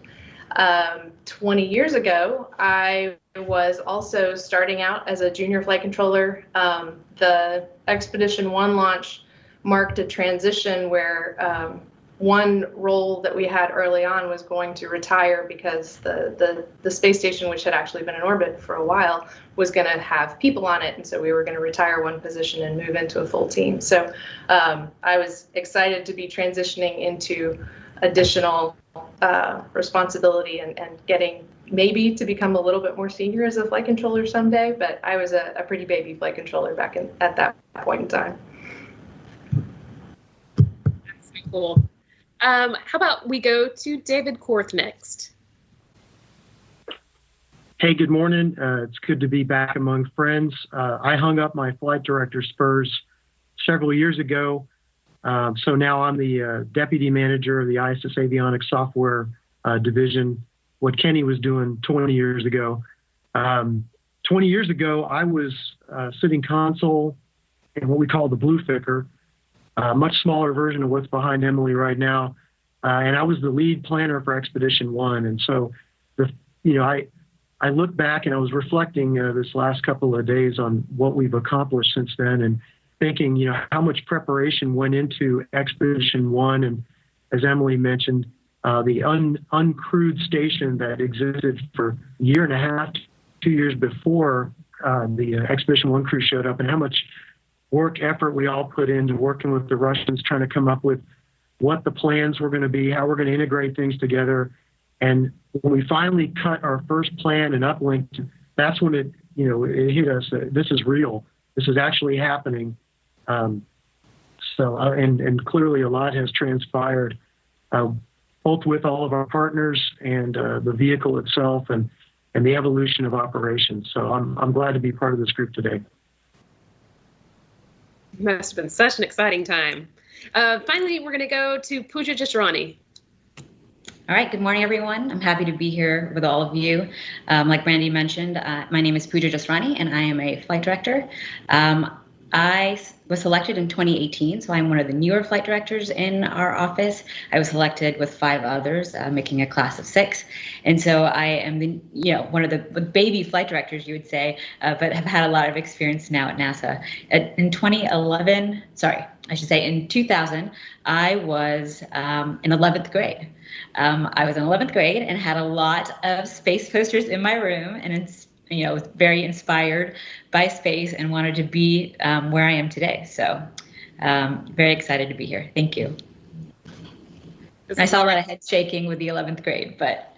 20 years ago, I was also starting out as a junior flight controller. The Expedition 1 launch marked a transition where one role that we had early on was going to retire because the space station, which had actually been in orbit for a while, was going to have people on it. And so we were going to retire one position and move into a full team. So I was excited to be transitioning into additional responsibility and getting maybe to become a little bit more senior as a flight controller someday. But I was a pretty baby flight controller back at that point in time. That's so cool. How about we go to David Korth next? Hey, good morning. It's good to be back among friends. I hung up my flight director spurs several years ago. So now I'm the deputy manager of the ISS Avionics Software Division, what Kenny was doing 20 years ago. 20 years ago, I was sitting console in what we call the Blue Ficker, a much smaller version of what's behind Emily right now. And I was the lead planner for Expedition 1. And so, I look back and I was reflecting this last couple of days on what we've accomplished since then. thinking, how much preparation went into Expedition 1. And as Emily mentioned, the uncrewed station that existed for a year and a half, 2 years before the Expedition 1 crew showed up, and how much work, effort we all put into working with the Russians, trying to come up with what the plans were going to be, how we're going to integrate things together. And when we finally cut our first plan and uplinked, that's when it hit us. This is real. This is actually happening. And clearly a lot has transpired, both with all of our partners and the vehicle itself and the evolution of operations. So I'm glad to be part of this group today. It must have been such an exciting time. Finally, we're going to go to Pooja Jasrani. All right, good morning, everyone. I'm happy to be here with all of you. Like Brandy mentioned, my name is Pooja Jasrani, and I am a flight director. I was selected in 2018, so I'm one of the newer flight directors in our office. I was selected with 5 others, making a class of 6. And so I am one of the baby flight directors, you would say, but have had a lot of experience now at NASA. In 2000, I was in 11th grade. I was in 11th grade and had a lot of space posters in my room, and was very inspired by space and wanted to be where I am today. So very excited to be here. Thank you. I saw a lot of head shaking with the 11th grade, but.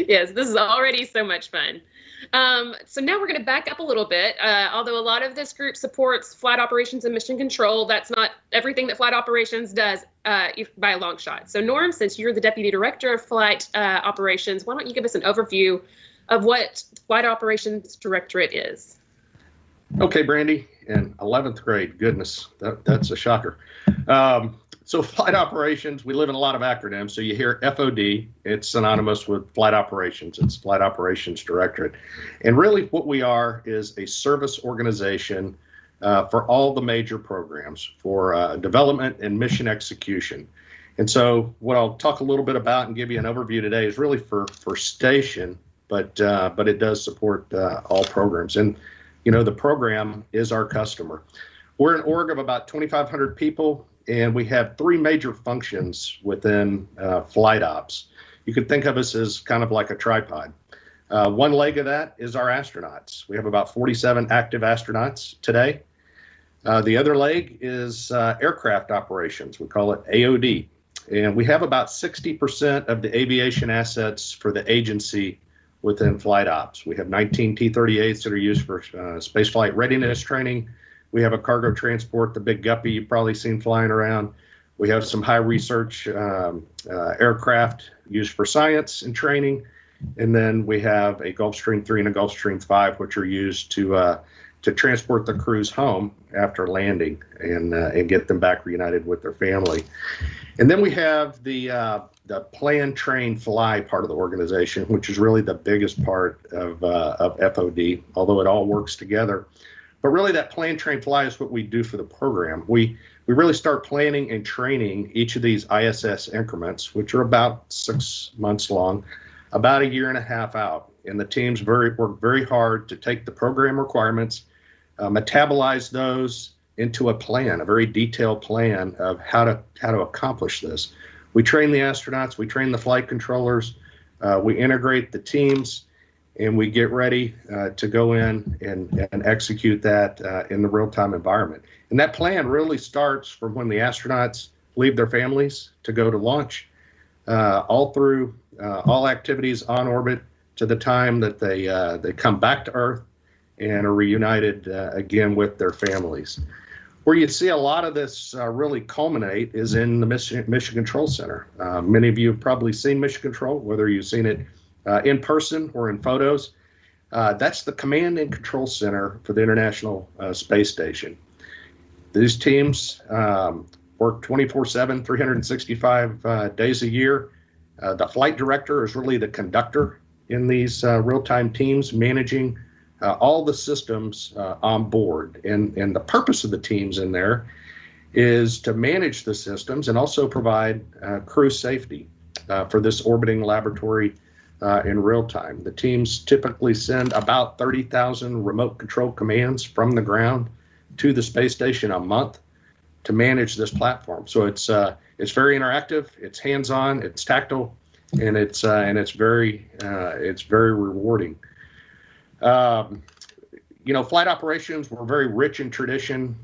Yes, this is already so much fun. So now we're going to back up a little bit. Although a lot of this group supports flight operations and mission control, that's not everything that flight operations does by a long shot. So Norm, since you're the Deputy Director of Flight Operations, why don't you give us an overview of what Flight Operations Directorate is? Okay, Brandy, in 11th grade, goodness, that's a shocker. So flight operations, we live in a lot of acronyms. So you hear FOD, it's synonymous with flight operations. It's Flight Operations Directorate. And really what we are is a service organization for all the major programs for development and mission execution. And so what I'll talk a little bit about and give you an overview today is really for station, but it does support all programs. And, the program is our customer. We're an org of about 2,500 people. And we have 3 major functions within flight ops. You could think of us as kind of like a tripod. One leg of that is our astronauts. We have about 47 active astronauts today. The other leg is aircraft operations. We call it AOD. And we have about 60% of the aviation assets for the agency within flight ops. We have 19 T-38s that are used for spaceflight readiness training. We have a cargo transport, the Big Guppy you've probably seen flying around. We have some high research aircraft used for science and training. And then we have a Gulfstream 3 and a Gulfstream 5, which are used to transport the crews home after landing and get them back reunited with their family. And then we have the plan, train, fly part of the organization, which is really the biggest part of FOD, although it all works together. But really that plan, train, fly is what we do for the program. We really start planning and training each of these ISS increments, which are about 6 months long, about a year and a half out. And the teams work very hard to take the program requirements, metabolize those into a plan, a very detailed plan of how to accomplish this. We train the astronauts, we train the flight controllers, we integrate the teams, and we get ready to go in and execute that in the real-time environment. And that plan really starts from when the astronauts leave their families to go to launch, all through all activities on orbit to the time that they come back to Earth and are reunited again with their families. Where you see a lot of this really culminate is in the Mission Control Center. Many of you have probably seen Mission Control, whether you've seen it in person or in photos. That's the command and control center for the International Space Station. These teams work 24/7, 365 days a year. The flight director is really the conductor in these real-time teams, managing all the systems on board. And the purpose of the teams in there is to manage the systems and also provide crew safety for this orbiting laboratory in real time. The teams typically send about 30,000 remote control commands from the ground to the space station a month to manage this platform. So it's very interactive, it's hands-on, it's tactile, and it's very rewarding. Flight operations, we're very rich in tradition.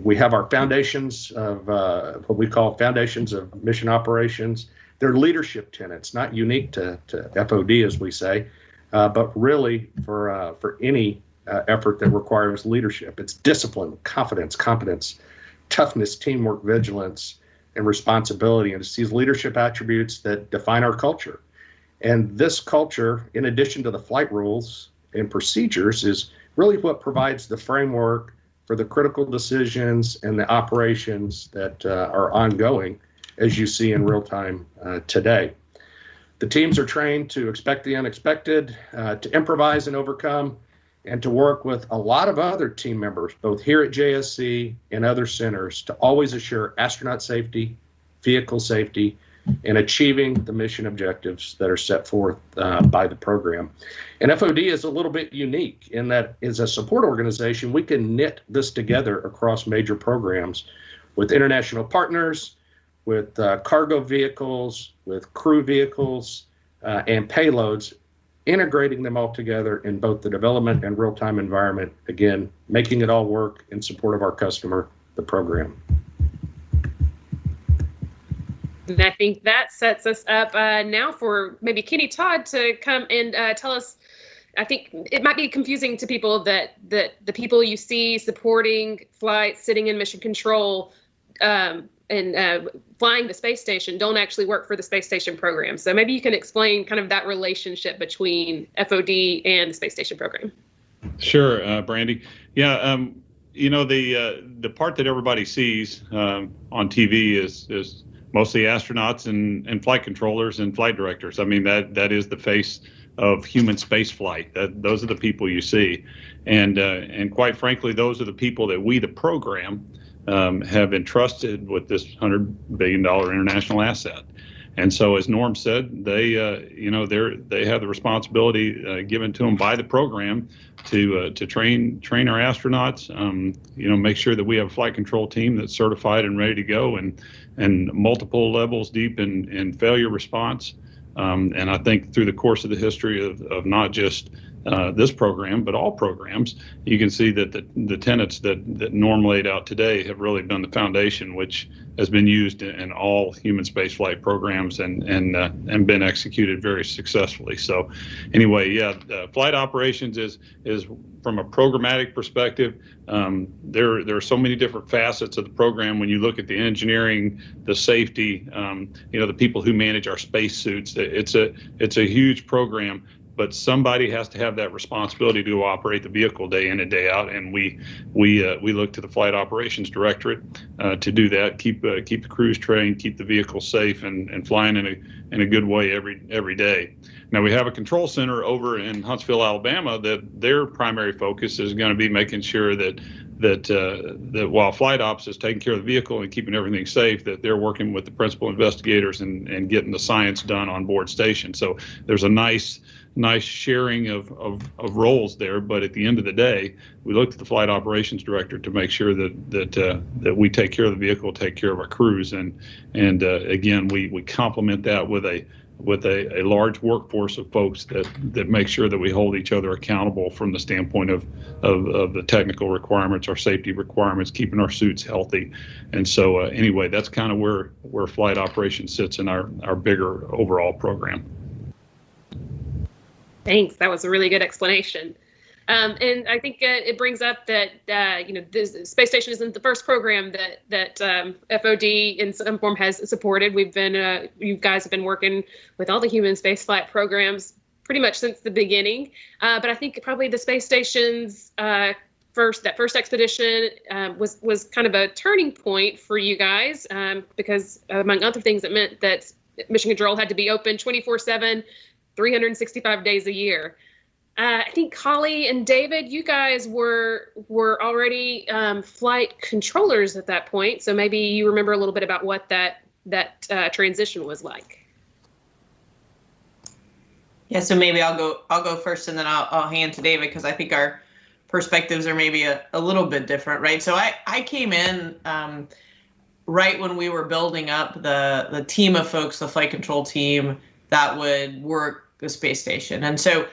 We have our foundations of what we call foundations of mission operations. They're leadership tenets, not unique to FOD, as we say, but really for any effort that requires leadership. It's discipline, confidence, competence, toughness, teamwork, vigilance, and responsibility. And it's these leadership attributes that define our culture. And this culture, in addition to the flight rules and procedures, is really what provides the framework for the critical decisions and the operations that are ongoing, as you see in real time today. The teams are trained to expect the unexpected, to improvise and overcome, and to work with a lot of other team members, both here at JSC and other centers, to always assure astronaut safety, vehicle safety, and achieving the mission objectives that are set forth by the program. And FOD is a little bit unique in that, as a support organization, we can knit this together across major programs with international partners, with cargo vehicles, with crew vehicles, and payloads, integrating them all together in both the development and real-time environment, again, making it all work in support of our customer, the program. And I think that sets us up now for maybe Kenny Todd to come and tell us. I think it might be confusing to people that the people you see supporting flights, sitting in mission control, and flying the space station don't actually work for the space station program. So maybe you can explain kind of that relationship between FOD and the space station program. Sure, Brandy. Yeah, the part that everybody sees on TV is mostly astronauts and flight controllers and flight directors. I mean, that is the face of human space flight. Those are the people you see, and quite frankly, those are the people that we, the program, have entrusted with this $100 billion international asset. And so, as Norm said, they have the responsibility given to them by the program to train our astronauts. Make sure that we have a flight control team that's certified and ready to go, and multiple levels deep in failure response. And I think through the course of the history of not just this program, but all programs, you can see that the tenets that Norm laid out today have really been the foundation, which has been used in all human spaceflight programs and been executed very successfully. So anyway, flight operations is from a programmatic perspective. There are so many different facets of the program. When you look at the engineering, the safety, the people who manage our spacesuits, it's a huge program. But somebody has to have that responsibility to operate the vehicle day in and day out, and we look to the Flight Operations Directorate to do that. Keep the crews trained, keep the vehicle safe, and flying in a good way every day. Now we have a control center over in Huntsville, Alabama, that their primary focus is going to be making sure that while flight ops is taking care of the vehicle and keeping everything safe, that they're working with the principal investigators and getting the science done on board station. So there's a nice sharing of roles there, but at the end of the day, we look to the flight operations director to make sure that we take care of the vehicle, take care of our crews, and again, we complement that with a large workforce of folks that make sure that we hold each other accountable from the standpoint of the technical requirements, our safety requirements, keeping our suits healthy. And so anyway, that's kind of where flight operations sits in our bigger overall program. Thanks. That was a really good explanation. And I think it brings up that, the space station isn't the first program that FOD in some form has supported. You guys have been working with all the human spaceflight programs pretty much since the beginning. But I think probably the space station's first expedition was kind of a turning point for you guys because, among other things, it meant that mission control had to be open 24/7, 365 days a year. I think Holly and David, you guys were already flight controllers at that point, so maybe you remember a little bit about what that transition was like. Yeah, so maybe I'll go first, and then I'll hand to David, because I think our perspectives are maybe a little bit different, right? So I came in right when we were building up the team of folks, the flight control team that would work the space station. And so,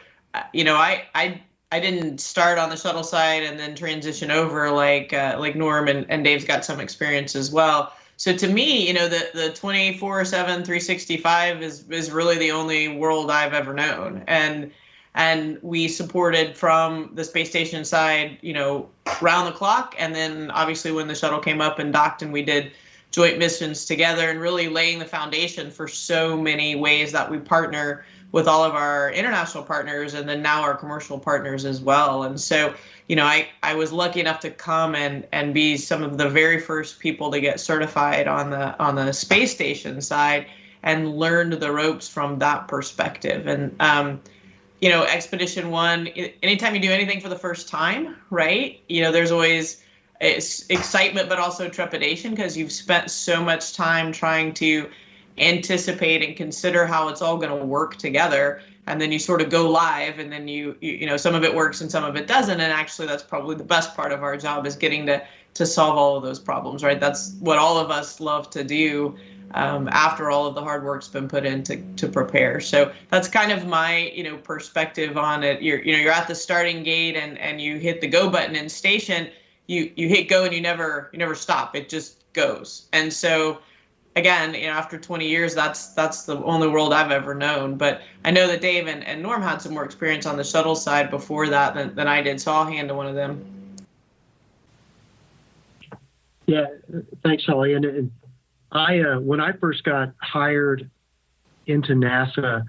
I didn't start on the shuttle side and then transition over like Norm and Dave's got some experience as well. So to me, the 24/7, 365 is really the only world I've ever known. And we supported from the space station side, round the clock. And then obviously when the shuttle came up and docked and we did joint missions together, and really laying the foundation for so many ways that we partner with all of our international partners and then now our commercial partners as well. And so, I was lucky enough to come and be some of the very first people to get certified on the space station side and learned the ropes from that perspective. And, Expedition 1, anytime you do anything for the first time, right, there's always excitement, but also trepidation, because you've spent so much time trying to anticipate and consider how it's all going to work together. And then you sort of go live, and then you some of it works and some of it doesn't. And actually, that's probably the best part of our job, is getting to solve all of those problems, right? That's what all of us love to do after all of the hard work's been put in to prepare. So that's kind of my perspective on it. You're at the starting gate and you hit the go button in station. You hit go and you never stop. It just goes. And so again, after 20 years, that's the only world I've ever known. But I know that Dave and Norm had some more experience on the shuttle side before that than I did. So I'll hand to one of them. Yeah, thanks, Holly. And I, when I first got hired into NASA,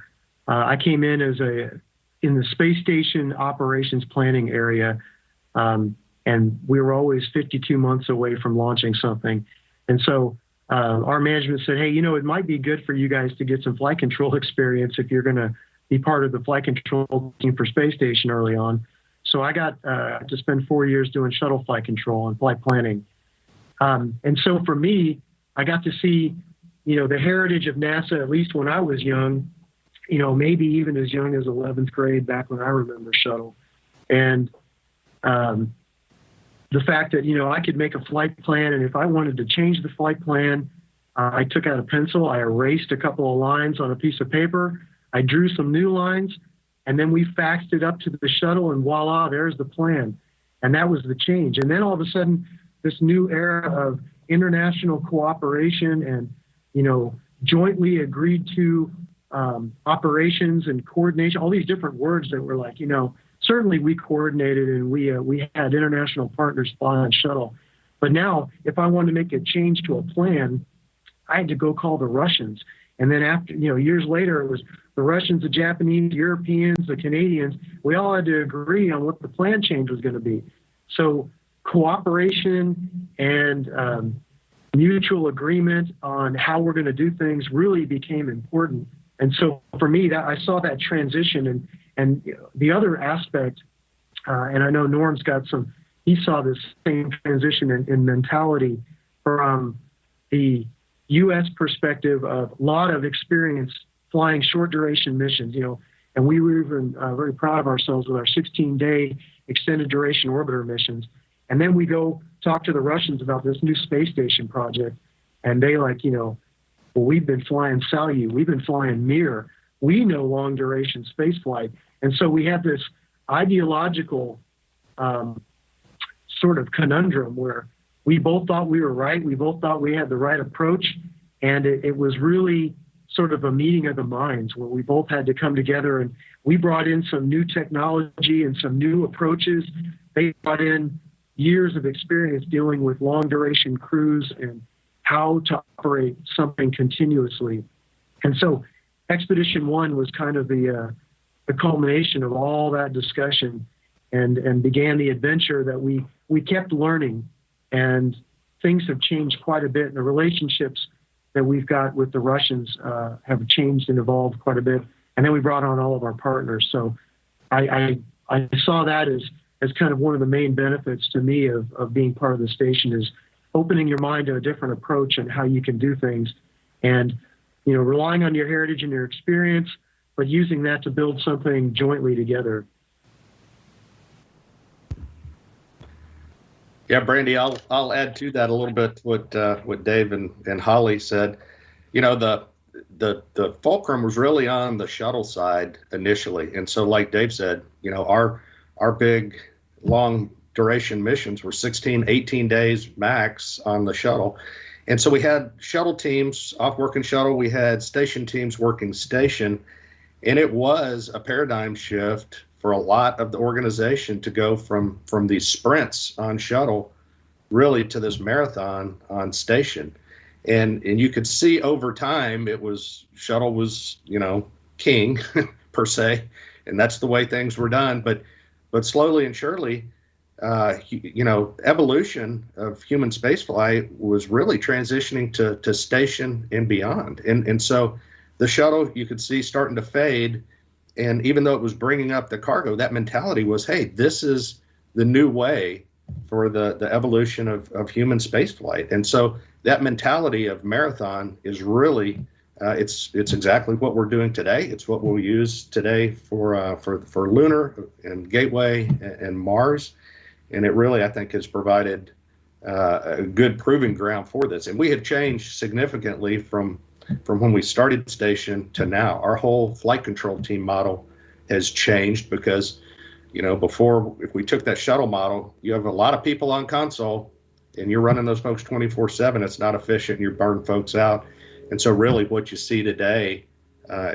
I came in in the space station operations planning area, and we were always 52 months away from launching something. And so our management said, hey, it might be good for you guys to get some flight control experience if you're going to be part of the flight control team for space station early on. So I got to spend 4 years doing shuttle flight control and flight planning. And so for me, I got to see, the heritage of NASA, at least when I was young, maybe even as young as 11th grade, back when I remember shuttle. And the fact that, I could make a flight plan, and if I wanted to change the flight plan, I took out a pencil, I erased a couple of lines on a piece of paper, I drew some new lines, and then we faxed it up to the shuttle, and voila, there's the plan. And that was the change. And then all of a sudden, this new era of international cooperation and, jointly agreed to operations and coordination, all these different words that were like, certainly we coordinated and we had international partners fly on shuttle. But now, if I wanted to make a change to a plan, I had to go call the Russians. And then after, years later, it was the Russians, the Japanese, Europeans, the Canadians. We all had to agree on what the plan change was going to be. So cooperation and mutual agreement on how we're going to do things really became important. And so for me, I saw that transition. And the other aspect, and I know Norm's got he saw this same transition in mentality from the U.S. perspective of a lot of experience flying short duration missions, and we were even very proud of ourselves with our 16-day extended duration orbiter missions. And then we go talk to the Russians about this new space station project, and they well, we've been flying Salyut, we've been flying Mir, we know long duration space flight. And so we had this ideological sort of conundrum where we both thought we were right, we both thought we had the right approach, and it was really sort of a meeting of the minds where we both had to come together, and we brought in some new technology and some new approaches. They brought in years of experience dealing with long duration crews and how to operate something continuously. And so Expedition 1 was kind of the culmination of all that discussion and began the adventure that we kept learning, and things have changed quite a bit. And the relationships that we've got with the Russians have changed and evolved quite a bit. And then we brought on all of our partners. So I saw that as kind of one of the main benefits to me of being part of the station, is opening your mind to a different approach and how you can do things, and relying on your heritage and your experience, but using that to build something jointly together. Yeah, Brandy, I'll add to that a little bit what Dave and Holly said. You know, the fulcrum was really on the shuttle side initially, and so like Dave said, you know, our big long duration missions were 16, 18 days max on the shuttle. And so we had shuttle teams off working shuttle, we had station teams working station, and it was a paradigm shift for a lot of the organization to go from these sprints on shuttle really to this marathon on station. And you could see over time shuttle was, you know, king per se, and that's the way things were done. But slowly and surely, you know, evolution of human spaceflight was really transitioning to station and beyond. And so the shuttle, you could see starting to fade. And even though it was bringing up the cargo, that mentality was, hey, this is the new way for the evolution of human spaceflight. And so that mentality of marathon is really, it's exactly what we're doing today. It's what we'll use today for Lunar and Gateway and Mars. And it really, I think, has provided a good proving ground for this. And we have changed significantly from when we started station to now. Our whole flight control team model has changed because, you know, before, if we took that shuttle model, you have a lot of people on console and you're running those folks 24/7. It's not efficient. You burn folks out. And so really what you see today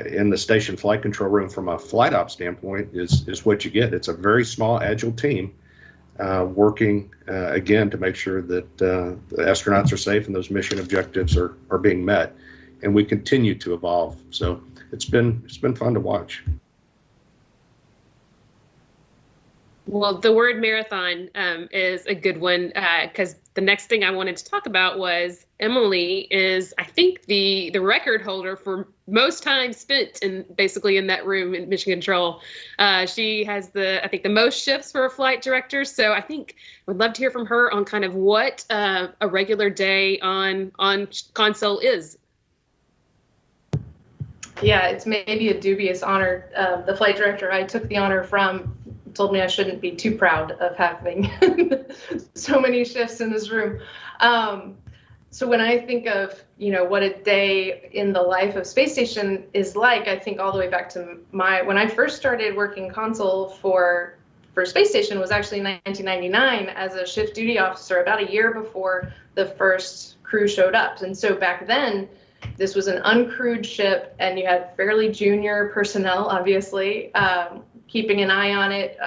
in the station flight control room from a flight op standpoint is what you get. It's a very small, agile team working, again, to make sure that the astronauts are safe and those mission objectives are being met. And we continue to evolve. So it's been fun to watch. Well, the word marathon is a good one because the next thing I wanted to talk about was Emily is, I think, the record holder for most time spent basically in that room in mission control. She has the most shifts for a flight director. So I think would love to hear from her on kind of what a regular day on console is. Yeah, it's maybe a dubious honor. The flight director I took the honor from told me I shouldn't be too proud of having so many shifts in this room. So when I think of, you know, what a day in the life of Space Station is like, I think all the way back to when I first started working console for Space Station was actually in 1999 as a shift duty officer, about a year before the first crew showed up. And so back then, this was an uncrewed ship, and you had fairly junior personnel, obviously, keeping an eye on it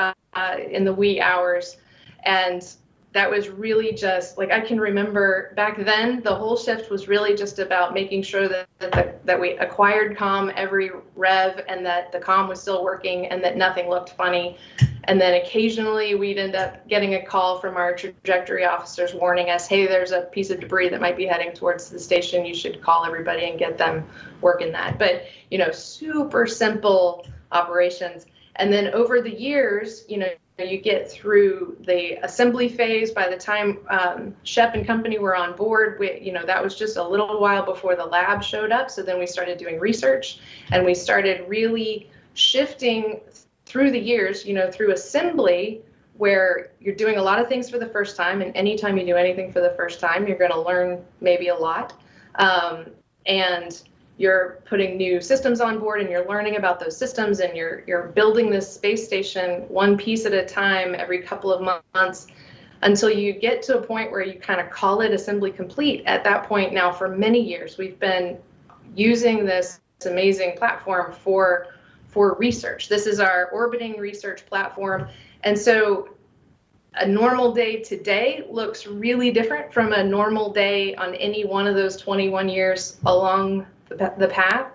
in the wee hours. And that was really just, like, I can remember back then, the whole shift was really just about making sure that we acquired comm every rev and that the comm was still working and that nothing looked funny. And then occasionally we'd end up getting a call from our trajectory officers warning us, hey, there's a piece of debris that might be heading towards the station. You should call everybody and get them working that. But, you know, super simple operations. And then over the years, you know, you get through the assembly phase. By the time Shep and company were on board, that was just a little while before the lab showed up. So then we started doing research, and we started really shifting through the years, you know, through assembly, where you're doing a lot of things for the first time. And anytime you do anything for the first time, you're going to learn maybe a lot. And you're putting new systems on board, and you're learning about those systems, and you're building this space station one piece at a time every couple of months until you get to a point where you kind of call it assembly complete. At that point now, for many years, we've been using this amazing platform for research. This is our orbiting research platform. And so a normal day today looks really different from a normal day on any one of those 21 years along the path.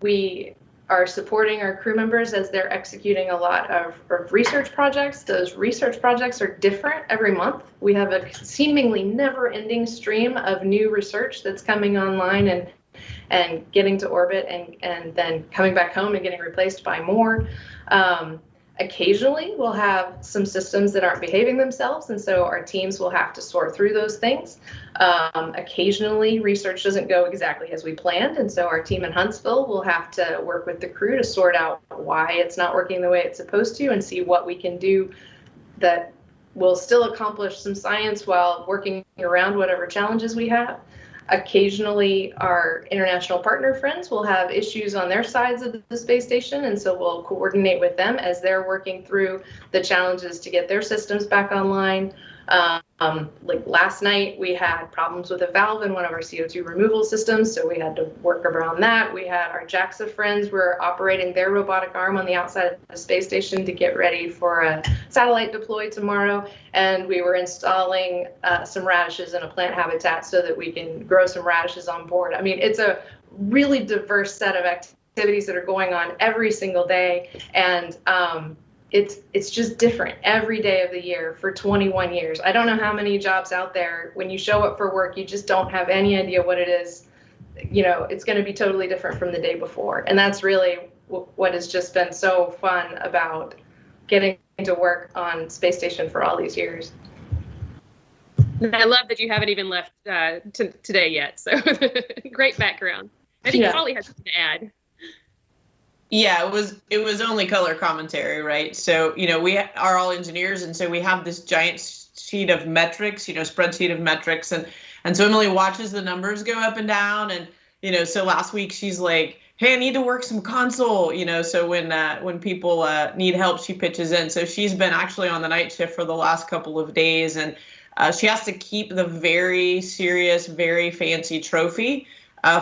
We are supporting our crew members as they're executing a lot of research projects. Those research projects are different every month. We have a seemingly never-ending stream of new research that's coming online and getting to orbit and then coming back home and getting replaced by more. Occasionally, we'll have some systems that aren't behaving themselves, and so our teams will have to sort through those things. Occasionally, research doesn't go exactly as we planned, and so our team in Huntsville will have to work with the crew to sort out why it's not working the way it's supposed to and see what we can do that we'll still accomplish some science while working around whatever challenges we have. Occasionally, our international partner friends will have issues on their sides of the space station, and so we'll coordinate with them as they're working through the challenges to get their systems back online. Like last night, we had problems with a valve in one of our CO2 removal systems, so we had to work around that. We had our JAXA friends were operating their robotic arm on the outside of the space station to get ready for a satellite deploy tomorrow, and we were installing some radishes in a plant habitat so that we can grow some radishes on board. I mean, it's a really diverse set of activities that are going on every single day, and it's just different every day of the year for 21 years. I don't know how many jobs out there, when you show up for work, you just don't have any idea what it is. You know, it's going to be totally different from the day before. And that's really what has just been so fun about getting to work on Space Station for all these years. I love that you haven't even left today yet. So great background. I think Holly has something to add. Yeah, it was only color commentary, right? So, you know, we are all engineers, and so we have this giant sheet of metrics, you know, spreadsheet of metrics, and so Emily watches the numbers go up and down, and you know, so last week she's like, "Hey, I need to work some console," you know, so when people need help, she pitches in. So she's been actually on the night shift for the last couple of days, and she has to keep the very serious, very fancy trophy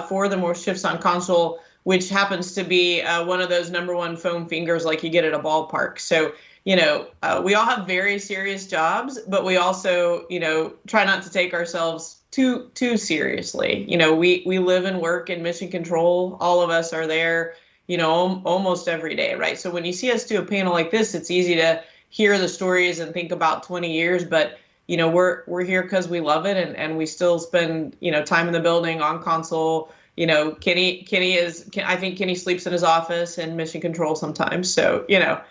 for the more shifts on console, which happens to be one of those #1 foam fingers like you get at a ballpark. So, you know, we all have very serious jobs, but we also, you know, try not to take ourselves too seriously. You know, we live and work in mission control. All of us are there, you know, almost every day, right? So when you see us do a panel like this, it's easy to hear the stories and think about 20 years, but you know, we're here because we love it, and we still spend, you know, time in the building on console. You know, Kenny I think Kenny sleeps in his office in mission control sometimes. So, you know,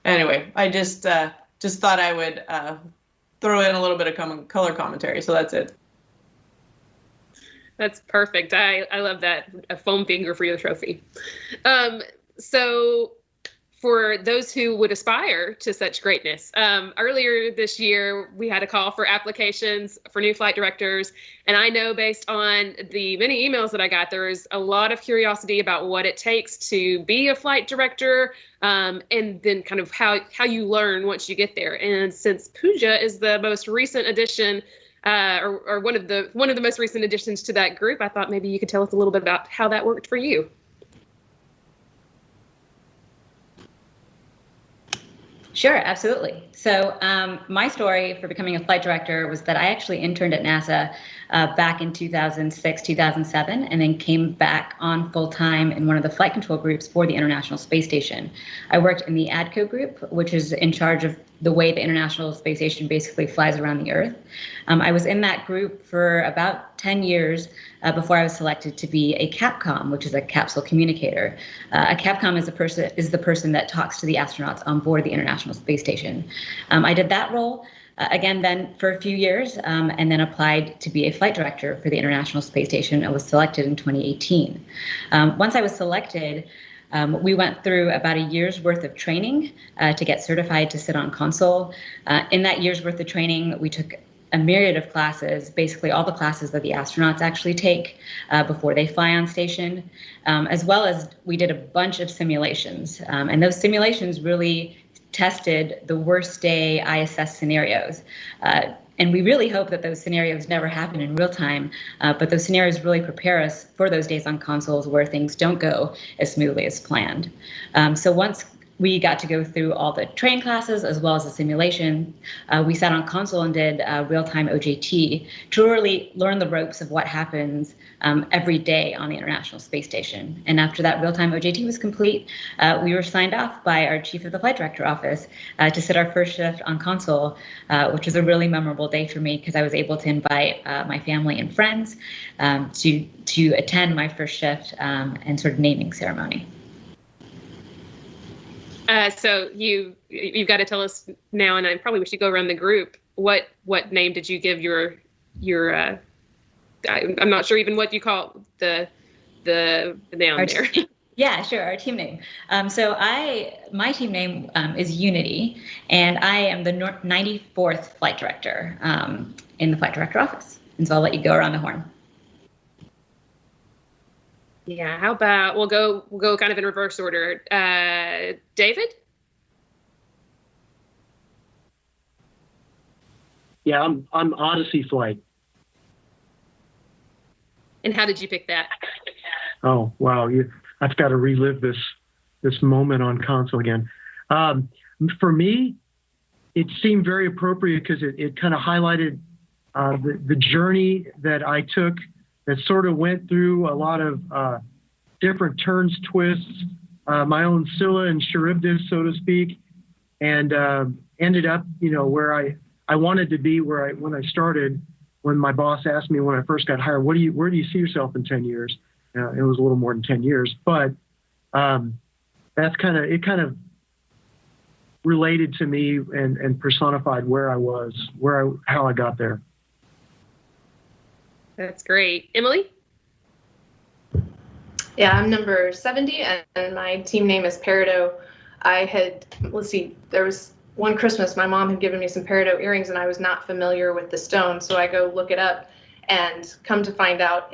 anyway, I just thought I would throw in a little bit of color commentary. So that's it. That's perfect. I love that, a foam finger for your trophy. So for those who would aspire to such greatness, earlier this year, we had a call for applications for new flight directors. And I know based on the many emails that I got, there is a lot of curiosity about what it takes to be a flight director, and then kind of how you learn once you get there. And since Pooja is the most recent addition, or one of the most recent additions to that group, I thought maybe you could tell us a little bit about how that worked for you. Sure, absolutely. So my story for becoming a flight director was that I actually interned at NASA back in 2006, 2007, and then came back on full time in one of the flight control groups for the International Space Station. I worked in the ADCO group, which is in charge of the way the International Space Station basically flies around the Earth. I was in that group for about 10 years before I was selected to be a CAPCOM, which is a capsule communicator. A CAPCOM is the person that talks to the astronauts on board the International Space Station. I did that role again then for a few years, and then applied to be a flight director for the International Space Station. I was selected in 2018. Once I was selected, we went through about a year's worth of training to get certified to sit on console. In that year's worth of training, we took a myriad of classes, basically all the classes that the astronauts actually take before they fly on station, as well as we did a bunch of simulations. And those simulations really tested the worst day ISS scenarios. And we really hope that those scenarios never happen in real time, but those scenarios really prepare us for those days on consoles where things don't go as smoothly as planned. So once we got to go through all the training classes as well as the simulation, we sat on console and did real-time OJT to really learn the ropes of what happens every day on the International Space Station. And after that real-time OJT was complete, we were signed off by our chief of the flight director office to sit our first shift on console, which was a really memorable day for me because I was able to invite my family and friends to attend my first shift and sort of naming ceremony. So you've got to tell us now, and I probably we should go around the group. What name did you give your I'm not sure even what you call the noun there. Yeah, sure. Our team name. My team name is Unity, and I am the 94th flight director in the flight director office. And so I'll let you go around the horn. Yeah, how about we'll go kind of in reverse order. David? Yeah, I'm Odyssey Flight. And how did you pick that? Oh, wow. I've got to relive this moment on console again. For me, it seemed very appropriate because it kind of highlighted the journey that I took that sort of went through a lot of different turns, twists, my own Scylla and Charybdis, so to speak, and ended up, where I wanted to be when I started, when my boss asked me when I first got hired, where do you see yourself in 10 years? It was a little more than 10 years, but it kind of related to me and personified where I was, how I got there. That's great. Emily? Yeah, I'm number 70, and my team name is Peridot. There was one Christmas, my mom had given me some peridot earrings, and I was not familiar with the stone, so I go look it up, and come to find out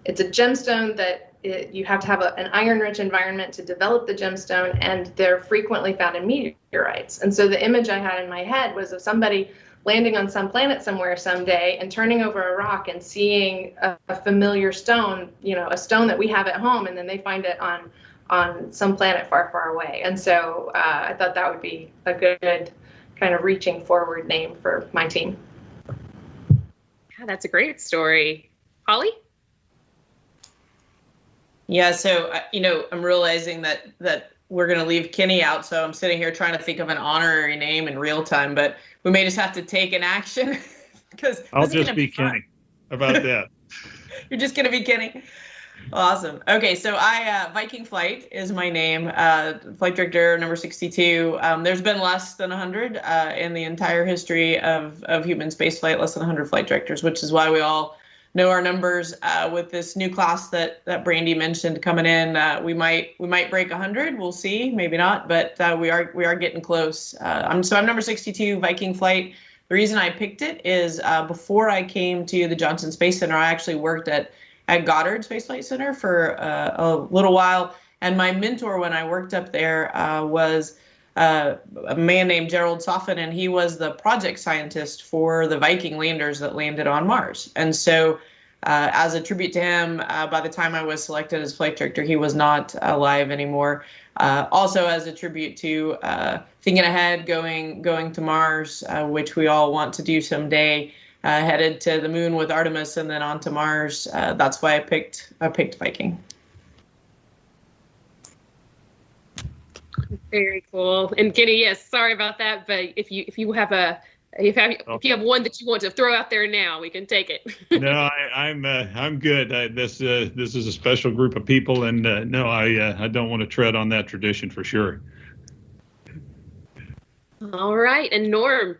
it's a gemstone that you have to have an iron-rich environment to develop the gemstone, and they're frequently found in meteorites. And so the image I had in my head was of somebody landing on some planet somewhere someday and turning over a rock and seeing a familiar stone, a stone that we have at home, and then they find it on some planet far, far away. And so I thought that would be a good kind of reaching forward name for my team. Yeah, that's a great story. Holly? Yeah, so, I'm realizing that we're going to leave Kenny out, so I'm sitting here trying to think of an honorary name in real time, but we may just have to take an action. Because I'll just be Kenny. How about that? You're just going to be Kenny? Awesome. Okay, so Viking Flight is my name, flight director number 62. There's been less than 100 in the entire history of human spaceflight, less than 100 flight directors, which is why we all know our numbers. With this new class that Brandy mentioned coming in, we might break 100. We'll see, maybe not, but we are getting close. I'm number 62, Viking Flight. The reason I picked it is before I came to the Johnson Space Center, I actually worked at Goddard Space Flight Center for a little while. And my mentor when I worked up there was a man named Gerald Soffen, and he was the project scientist for the Viking landers that landed on Mars. And so as a tribute to him, by the time I was selected as flight director, he was not alive anymore. Also as a tribute to thinking ahead, going to Mars, which we all want to do someday. Headed to the moon with Artemis and then on to Mars. That's why I picked Viking. Very cool. And Kenny, yes, sorry about that, but if you have one that you want to throw out there now, we can take it. No, I'm good. This is a special group of people, and no, I don't want to tread on that tradition for sure. All right, and Norm.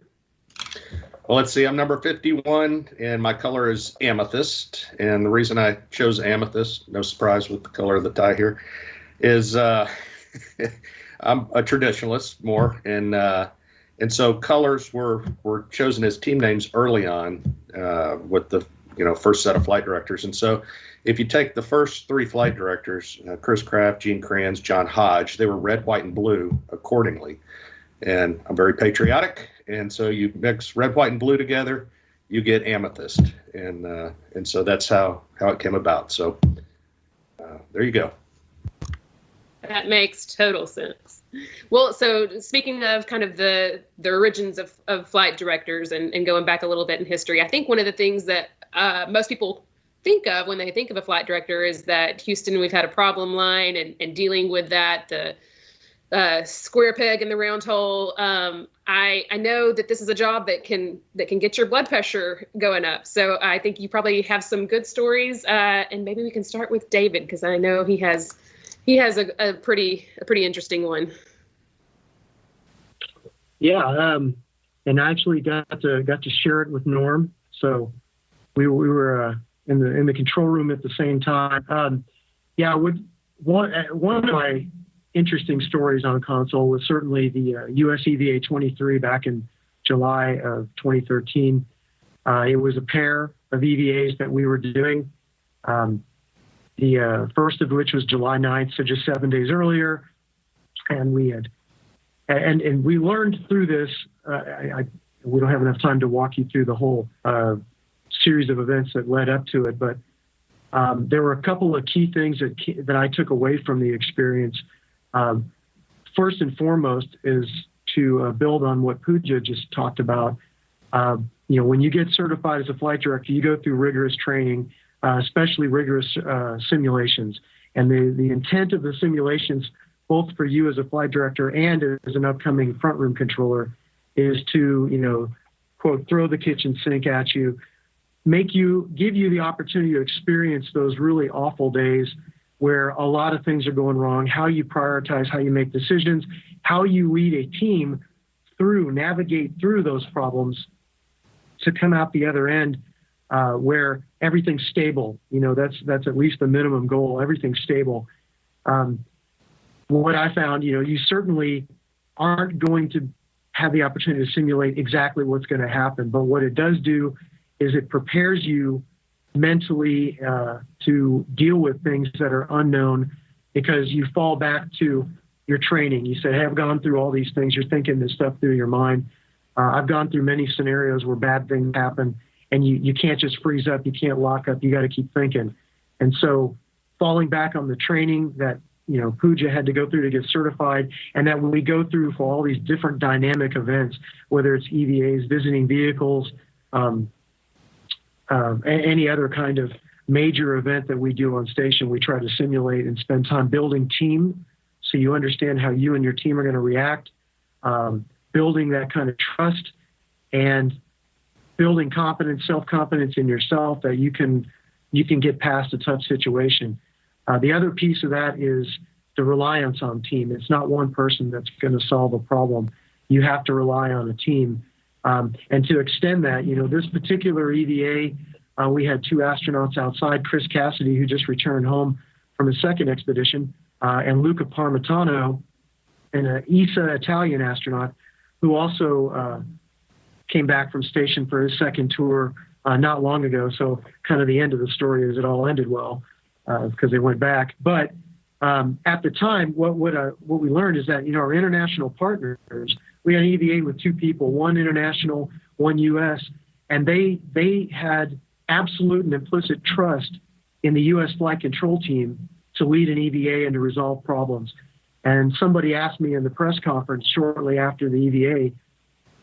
Well, let's see. I'm number 51, and my color is amethyst. And the reason I chose amethyst, no surprise with the color of the tie here, is I'm a traditionalist more, and so colors were chosen as team names early on with the first set of flight directors. And so if you take the first three flight directors, Chris Kraft, Gene Kranz, John Hodge, they were red, white, and blue accordingly. And I'm very patriotic. And so you mix red, white, and blue together, you get amethyst. And so that's how it came about. So there you go. That makes total sense. Well, so speaking of kind of the origins of flight directors and going back a little bit in history, I think one of the things that most people think of when they think of a flight director is that Houston, we've had a problem line and dealing with that, the square peg in the round hole. I know that this is a job that can get your blood pressure going up. So I think you probably have some good stories, and maybe we can start with David, because I know he has a pretty interesting one. Yeah, and I actually got to share it with Norm. So we were in the control room at the same time. Yeah, one of my interesting stories on console was certainly the US EVA 23 back in July of 2013. It was a pair of EVAs that we were doing. The first of which was July 9th, so just 7 days earlier. And we had, and we learned through this, we don't have enough time to walk you through the whole series of events that led up to it, but there were a couple of key things that I took away from the experience. First and foremost is to build on what Pooja just talked about. When you get certified as a flight director, you go through rigorous training, especially rigorous simulations. And the intent of the simulations, both for you as a flight director and as an upcoming front room controller, is to, quote, throw the kitchen sink at you, give you the opportunity to experience those really awful days where a lot of things are going wrong, how you prioritize, how you make decisions, how you lead a team navigate through those problems to come out the other end where everything's stable. That's at least the minimum goal. Everything's stable. What I found, you certainly aren't going to have the opportunity to simulate exactly what's going to happen, but what it does do is it prepares you mentally to deal with things that are unknown, because you fall back to your training. You say, hey, I've gone through all these things. You're thinking this stuff through your mind. I've gone through many scenarios where bad things happen, and you can't just freeze up. You can't lock up. You got to keep thinking. And so falling back on the training that, Pooja had to go through to get certified, and that when we go through for all these different dynamic events, whether it's EVAs, visiting vehicles, any other kind of major event that we do on station, we try to simulate and spend time building team so you understand how you and your team are going to react, building that kind of trust, and building confidence, self-confidence in yourself that you can get past a tough situation. The other piece of that is the reliance on team. It's not one person that's going to solve a problem. You have to rely on a team. And to extend that, this particular EVA, we had two astronauts outside, Chris Cassidy, who just returned home from his second expedition, and Luca Parmitano, an ESA Italian astronaut, who also came back from station for his second tour not long ago. So kind of the end of the story is it all ended well because they went back. But at the time, what we learned is that, our international partners, we had an EVA with two people, one international, one U.S., and they had absolute and implicit trust in the U.S. flight control team to lead an EVA and to resolve problems. And somebody asked me in the press conference shortly after the EVA,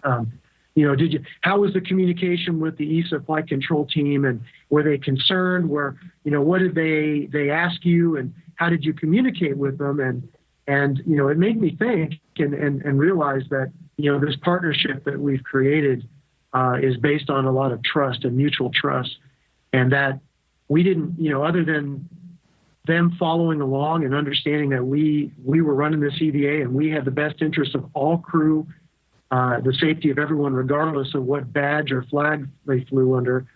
how was the communication with the ESA flight control team, and were they concerned? What did they ask you, and how did you communicate with them? And it made me think and realize that, this partnership that we've created is based on a lot of trust and mutual trust, and that we didn't, other than them following along and understanding that we were running this EVA and we had the best interest of all crew, the safety of everyone, regardless of what badge or flag they flew under,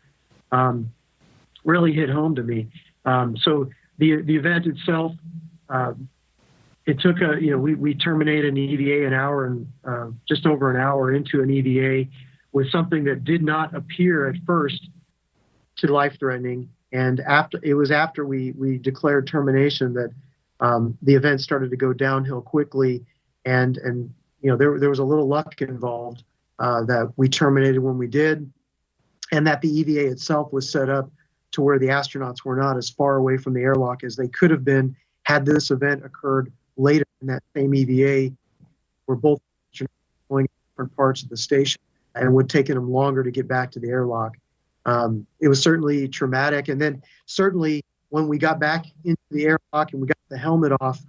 really hit home to me. So the event itself, it took we terminated an EVA an hour and just over an hour into an EVA with something that did not appear at first to life-threatening. And after we declared termination that the event started to go downhill quickly, and there was a little luck involved that we terminated when we did, and that the EVA itself was set up to where the astronauts were not as far away from the airlock as they could have been had this event occurred later in that same EVA, where both astronauts were going in different parts of the station and would take them longer to get back to the airlock. It was certainly traumatic. And then certainly when we got back into the airlock and we got the helmet off,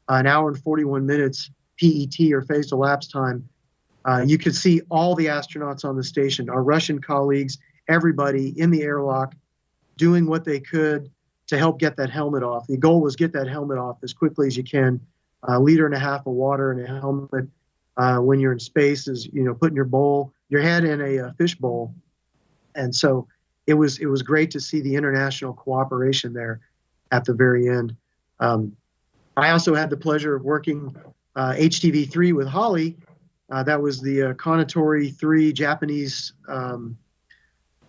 an hour and 41 minutes PET, or phase elapsed time, you could see all the astronauts on the station, our Russian colleagues, everybody in the airlock doing what they could to help get that helmet off. The goal was get that helmet off as quickly as you can. 1.5 liters of water in a helmet when you're in space is, putting your head in a fish bowl. And so it was great to see the international cooperation there at the very end. I also had the pleasure of working HTV-3 with Holly. That was the Kanatori 3 Japanese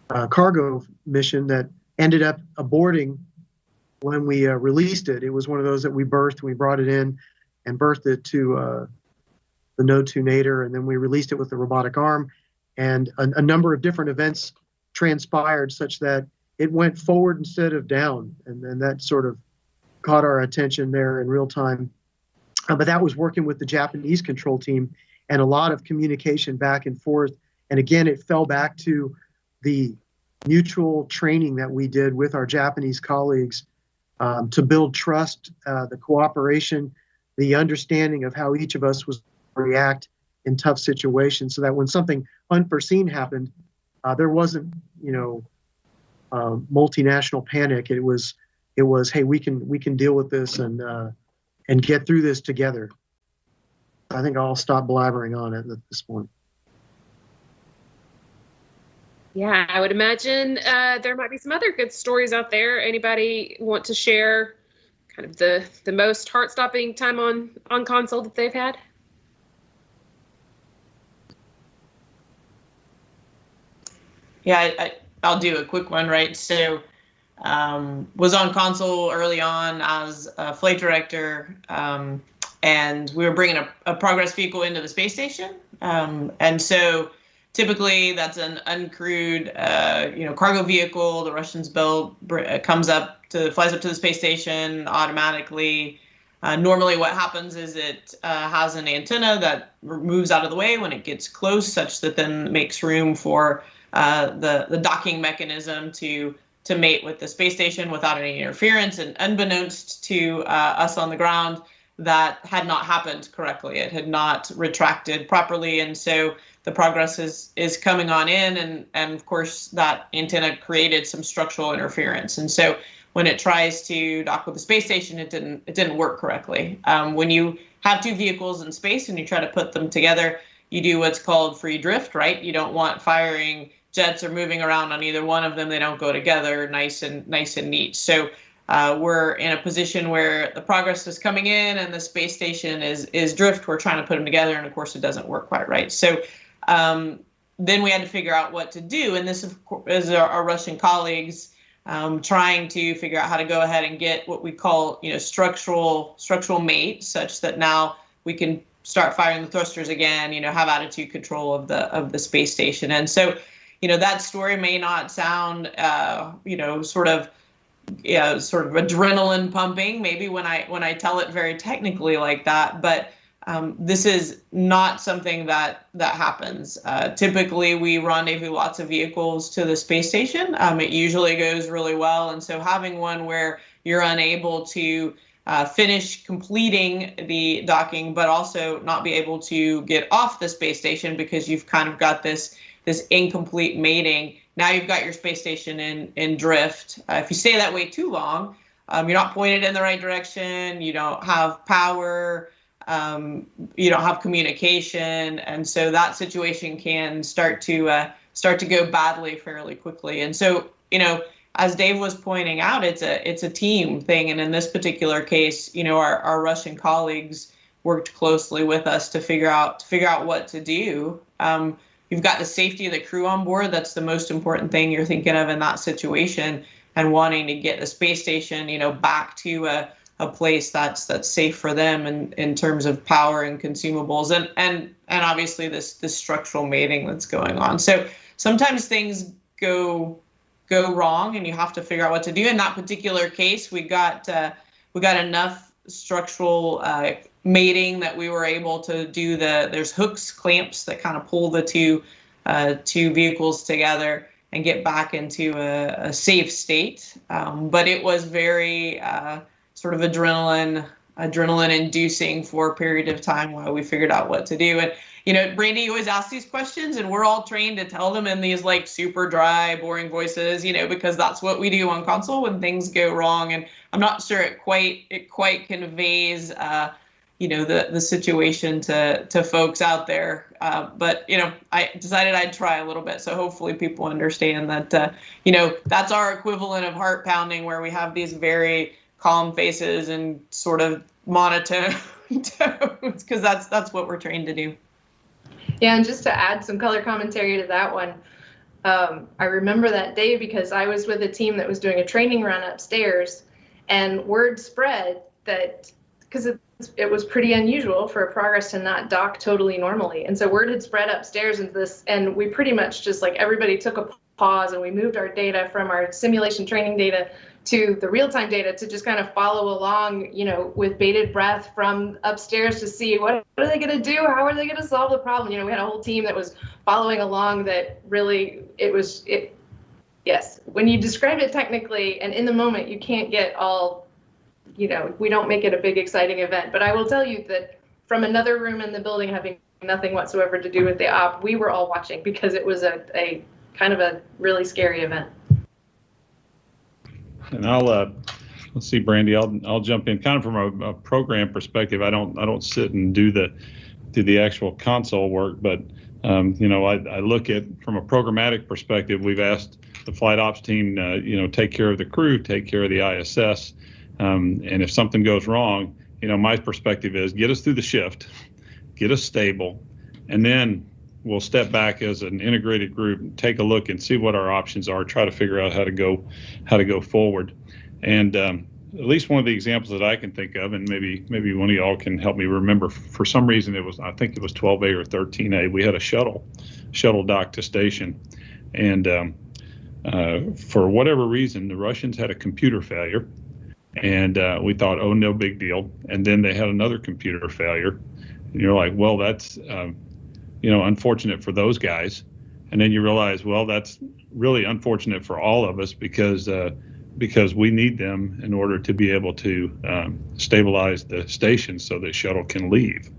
cargo mission that ended up aborting when we released it. It was one of those that we birthed. We brought it in and birthed it to the No-2 Nader, and then we released it with the robotic arm. And a number of different events transpired such that it went forward instead of down. And then that sort of caught our attention there in real time. But that was working with the Japanese control team and a lot of communication back and forth. And again, it fell back to the mutual training that we did with our Japanese colleagues to build trust, the cooperation, the understanding of how each of us was react in tough situations, so that when something unforeseen happened, there wasn't, multinational panic. It was, hey, we can deal with this and get through this together. I think I'll stop blabbering on it at this point. Yeah, I would imagine there might be some other good stories out there. Anybody want to share kind of the most heart-stopping time on console that they've had? Yeah, I'll do a quick one, right? So was on console early on as a flight director, and we were bringing a progress vehicle into the space station. And so typically that's an uncrewed, cargo vehicle. The Russians build, flies up to the space station automatically. Normally what happens is it has an antenna that moves out of the way when it gets close, such that then makes room for the docking mechanism to mate with the space station without any interference. And unbeknownst to us on the ground, that had not happened correctly. It had not retracted properly, and so the Progress is coming on in, and of course that antenna created some structural interference. And so when it tries to dock with the space station, it didn't work correctly. When you have two vehicles in space and you try to put them together, you do what's called free drift, right? You don't want firing jets or moving around on either one of them. They don't go together nice and neat. So we're in a position where the Progress is coming in and the space station is drift. We're trying to put them together, and of course it doesn't work quite right. So then we had to figure out what to do, and this of course is our Russian colleagues trying to figure out how to go ahead and get what we call structural mate, such that now we can start firing the thrusters again, have attitude control of the space station. And so that story may not sound sort of adrenaline pumping maybe when I tell it very technically like that, but this is not something that happens. Typically we rendezvous lots of vehicles to the space station. It usually goes really well, and so having one where you're unable to finish completing the docking, but also not be able to get off the space station because you've kind of got this incomplete mating. Now you've got your space station in drift. If you stay that way too long, you're not pointed in the right direction. You don't have power. You don't have communication, and so that situation can start to go badly fairly quickly. And so, as Dave was pointing out, it's a team thing. And in this particular case, our Russian colleagues worked closely with us to figure out what to do. You've got the safety of the crew on board. That's the most important thing you're thinking of in that situation, and wanting to get the space station, back to a place that's safe for them in terms of power and consumables, and obviously this structural mating that's going on. So sometimes things go wrong, and you have to figure out what to do. In that particular case, we got enough structural mating that we were able to do there's hooks, clamps that kind of pull the two vehicles together and get back into a safe state. But it was very sort of adrenaline inducing for a period of time while we figured out what to do. And Brandy always asks these questions, and we're all trained to tell them in these like super dry, boring voices, because that's what we do on console when things go wrong. And I'm not sure it quite conveys the situation to folks out there. But I decided I'd try a little bit, so hopefully people understand that that's our equivalent of heart pounding, where we have these very calm faces and sort of monotone tones, because that's what we're trained to do. Yeah, and just to add some color commentary to that one, I remember that day because I was with a team that was doing a training run upstairs, and word spread that, because it was pretty unusual for a Progress to not dock totally normally. And so word had spread upstairs into this, and we pretty much just like everybody took a pause and we moved our data from our simulation training data to the real-time data to just kind of follow along, with bated breath from upstairs to see what are they going to do? How are they going to solve the problem? We had a whole team that was following along that really, yes, when you describe it technically and in the moment, you can't get all, we don't make it a big exciting event. But I will tell you that from another room in the building having nothing whatsoever to do with the op, we were all watching because it was a kind of a really scary event. And let's see, Brandy, I'll jump in kind of from a program perspective. I don't sit and do the actual console work, but I look at from a programmatic perspective. We've asked the flight ops team, take care of the crew, take care of the ISS, and if something goes wrong, my perspective is get us through the shift, get us stable, and then we'll step back as an integrated group and take a look and see what our options are, try to figure out how to go forward. And at least one of the examples that I can think of, and maybe one of y'all can help me remember, for some reason I think it was 12A or 13A, we had a shuttle dock to station. And for whatever reason, the Russians had a computer failure. And we thought, oh, no big deal. And then they had another computer failure. And you're like, well, that's unfortunate for those guys. And then you realize, well, that's really unfortunate for all of us because we need them in order to be able to stabilize the station so the shuttle can leave.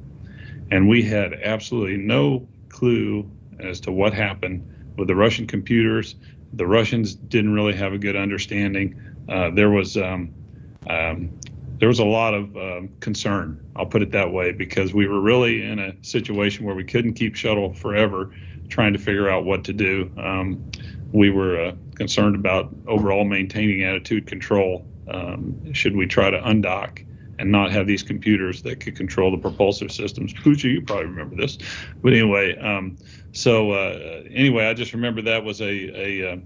And we had absolutely no clue as to what happened with the Russian computers. The Russians didn't really have a good understanding. There was a lot of concern, I'll put it that way, because we were really in a situation where we couldn't keep shuttle forever trying to figure out what to do. We were concerned about overall maintaining attitude control. Should we try to undock and not have these computers that could control the propulsive systems? Pooja, you probably remember this. But anyway, I just remember that was a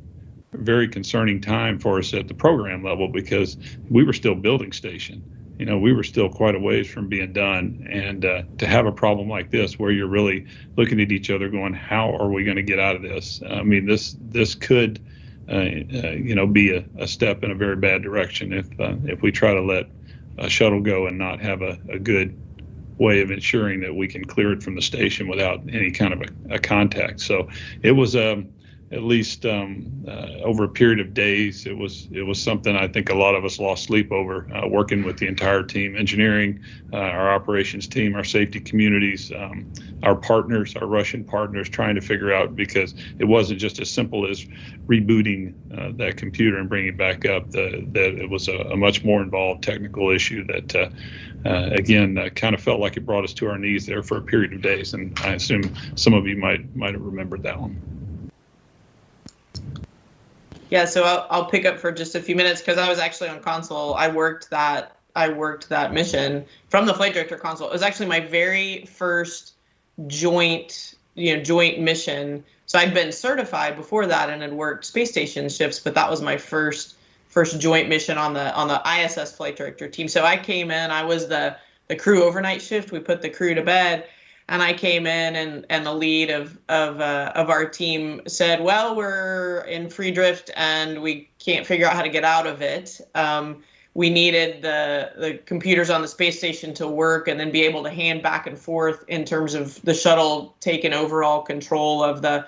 very concerning time for us at the program level because we were still building station. We were still quite a ways from being done. And to have a problem like this where you're really looking at each other going, how are we going to get out of this? I mean, this could, be a step in a very bad direction if we try to let a shuttle go and not have a good way of ensuring that we can clear it from the station without any kind of a contact. So it was at least over a period of days, it was something I think a lot of us lost sleep over, working with the entire team, engineering, our operations team, our safety communities, our partners, our Russian partners, trying to figure out, because it wasn't just as simple as rebooting that computer and bringing it back up, that it was a much more involved technical issue that, again, kind of felt like it brought us to our knees there for a period of days. And I assume some of you might have remembered that one. Yeah, so I'll pick up for just a few minutes because I was actually on console. I worked that mission from the flight director console. It was actually my very first joint mission. So I'd been certified before that and had worked space station shifts, but that was my first joint mission on the ISS flight director team. So I came in, I was the crew overnight shift. We put the crew to bed. And I came in, and the lead of our team said, "Well, we're in free drift, and we can't figure out how to get out of it. We needed the computers on the space station to work, and then be able to hand back and forth in terms of the shuttle taking overall control of the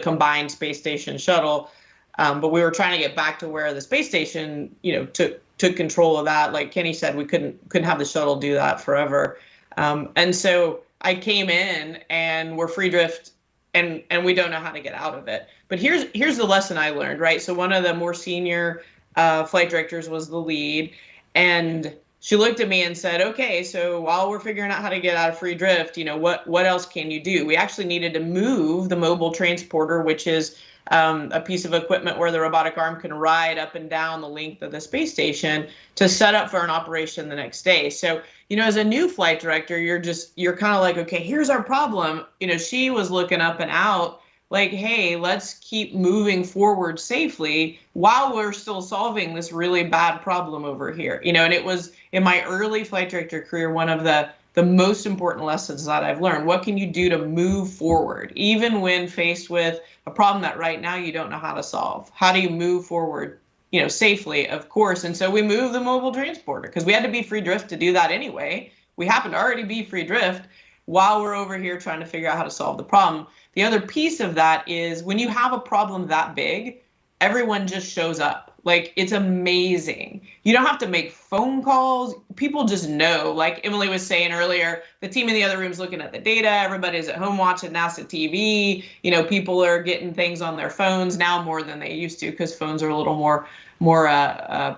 combined space station shuttle. But we were trying to get back to where the space station, took control of that. Like Kenny said, we couldn't have the shuttle do that forever, and so." I came in and we're free drift and we don't know how to get out of it. But here's the lesson I learned, right? So one of the more senior flight directors was the lead, and she looked at me and said, okay, so while we're figuring out how to get out of free drift, what else can you do? We actually needed to move the mobile transporter, which is a piece of equipment where the robotic arm can ride up and down the length of the space station to set up for an operation the next day. So, as a new flight director, you're kind of like, okay, here's our problem. She was looking up and out like, hey, let's keep moving forward safely while we're still solving this really bad problem over here. And it was in my early flight director career, one of the most important lessons that I've learned. What can you do to move forward, even when faced with a problem that right now you don't know how to solve? How do you move forward, safely, of course? And so we moved the mobile transporter because we had to be free drift to do that anyway. We happen to already be free drift while we're over here trying to figure out how to solve the problem. The other piece of that is when you have a problem that big, everyone just shows up. Like, it's amazing. You don't have to make phone calls. People just know. Like Emily was saying earlier, the team in the other room is looking at the data. Everybody's at home watching NASA TV. People are getting things on their phones now more than they used to because phones are a little more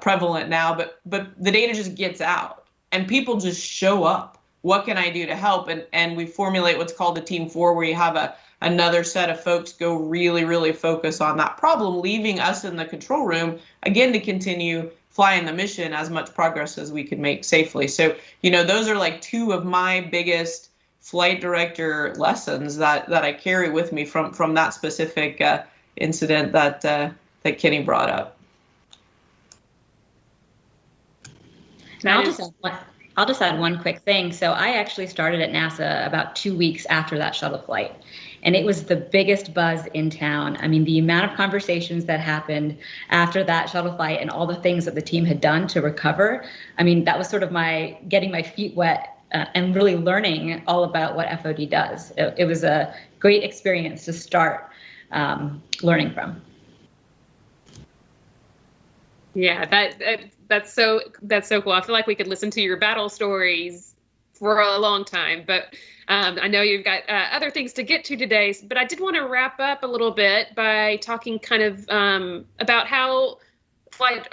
prevalent now. But the data just gets out and people just show up. What can I do to help? And we formulate what's called a team 4, where you have another set of folks go really, really focus on that problem, leaving us in the control room, again, to continue flying the mission as much progress as we could make safely. So, those are like two of my biggest flight director lessons that I carry with me from that specific incident that Kenny brought up. Now I'll just add one quick thing. So I actually started at NASA about 2 weeks after that shuttle flight. And it was the biggest buzz in town. I mean, the amount of conversations that happened after that shuttle flight and all the things that the team had done to recover. I mean, that was sort of my getting my feet wet and really learning all about what FOD does. It was a great experience to start learning from. Yeah, that's so cool. I feel like we could listen to your battle stories for a long time, but I know you've got other things to get to today. But I did want to wrap up a little bit by talking kind of about how flight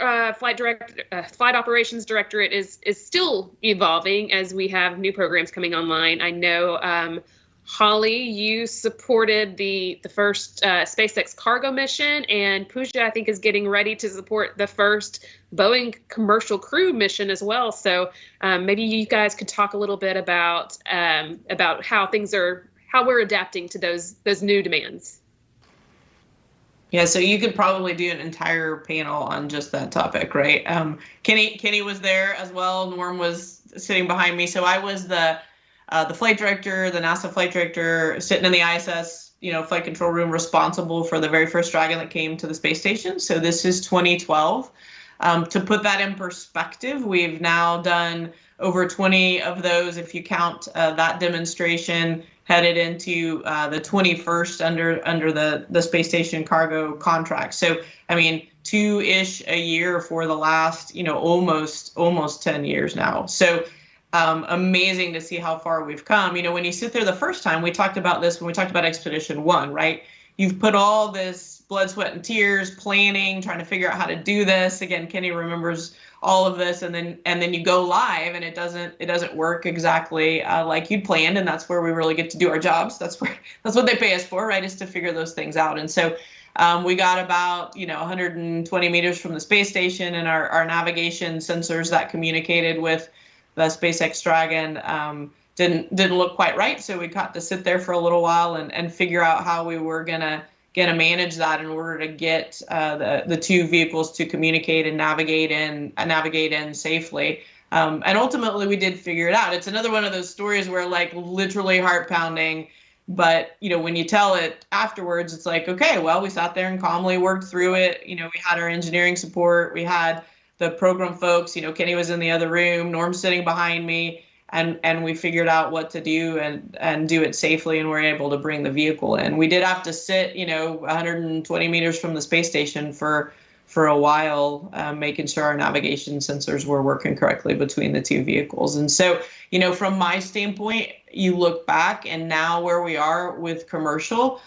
operations directorate is still evolving as we have new programs coming online. I know Holly, you supported the first SpaceX cargo mission, and Pooja, I think, is getting ready to support the first Boeing commercial crew mission as well. So maybe you guys could talk a little bit about how we're adapting to those new demands. Yeah, so you could probably do an entire panel on just that topic, right? Kenny was there as well. Norm was sitting behind me. So I was the flight director, the NASA flight director, sitting in the ISS, flight control room, responsible for the very first Dragon that came to the space station. So this is 2012. To put that in perspective, we've now done over 20 of those, if you count that demonstration, headed into the 21st under the space station cargo contract. So, I mean, 2-ish a year for the last, almost 10 years now. So amazing to see how far we've come. When you sit there the first time, we talked about this when we talked about Expedition 1, right? You've put all this blood, sweat, and tears, planning, trying to figure out how to do this. Again, Kenny remembers all of this, and then you go live, and it doesn't work exactly like you'd planned, and that's where we really get to do our jobs. That's what they pay us for, right? Is to figure those things out. And so we got about 120 meters from the space station, and our navigation sensors that communicated with the SpaceX Dragon didn't look quite right. So we got to sit there for a little while and figure out how we were gonna manage that in order to get the two vehicles to communicate and navigate in safely. And ultimately we did figure it out. It's another one of those stories where, like, literally heart pounding, but when you tell it afterwards, it's like, okay, well, we sat there and calmly worked through it. We had our engineering support, we had the program folks, Kenny was in the other room, Norm's sitting behind me, and we figured out what to do and do it safely, and we're able to bring the vehicle in. We did have to sit, 120 meters from the space station for a while, making sure our navigation sensors were working correctly between the two vehicles. And so, from my standpoint, you look back, and now where we are with commercial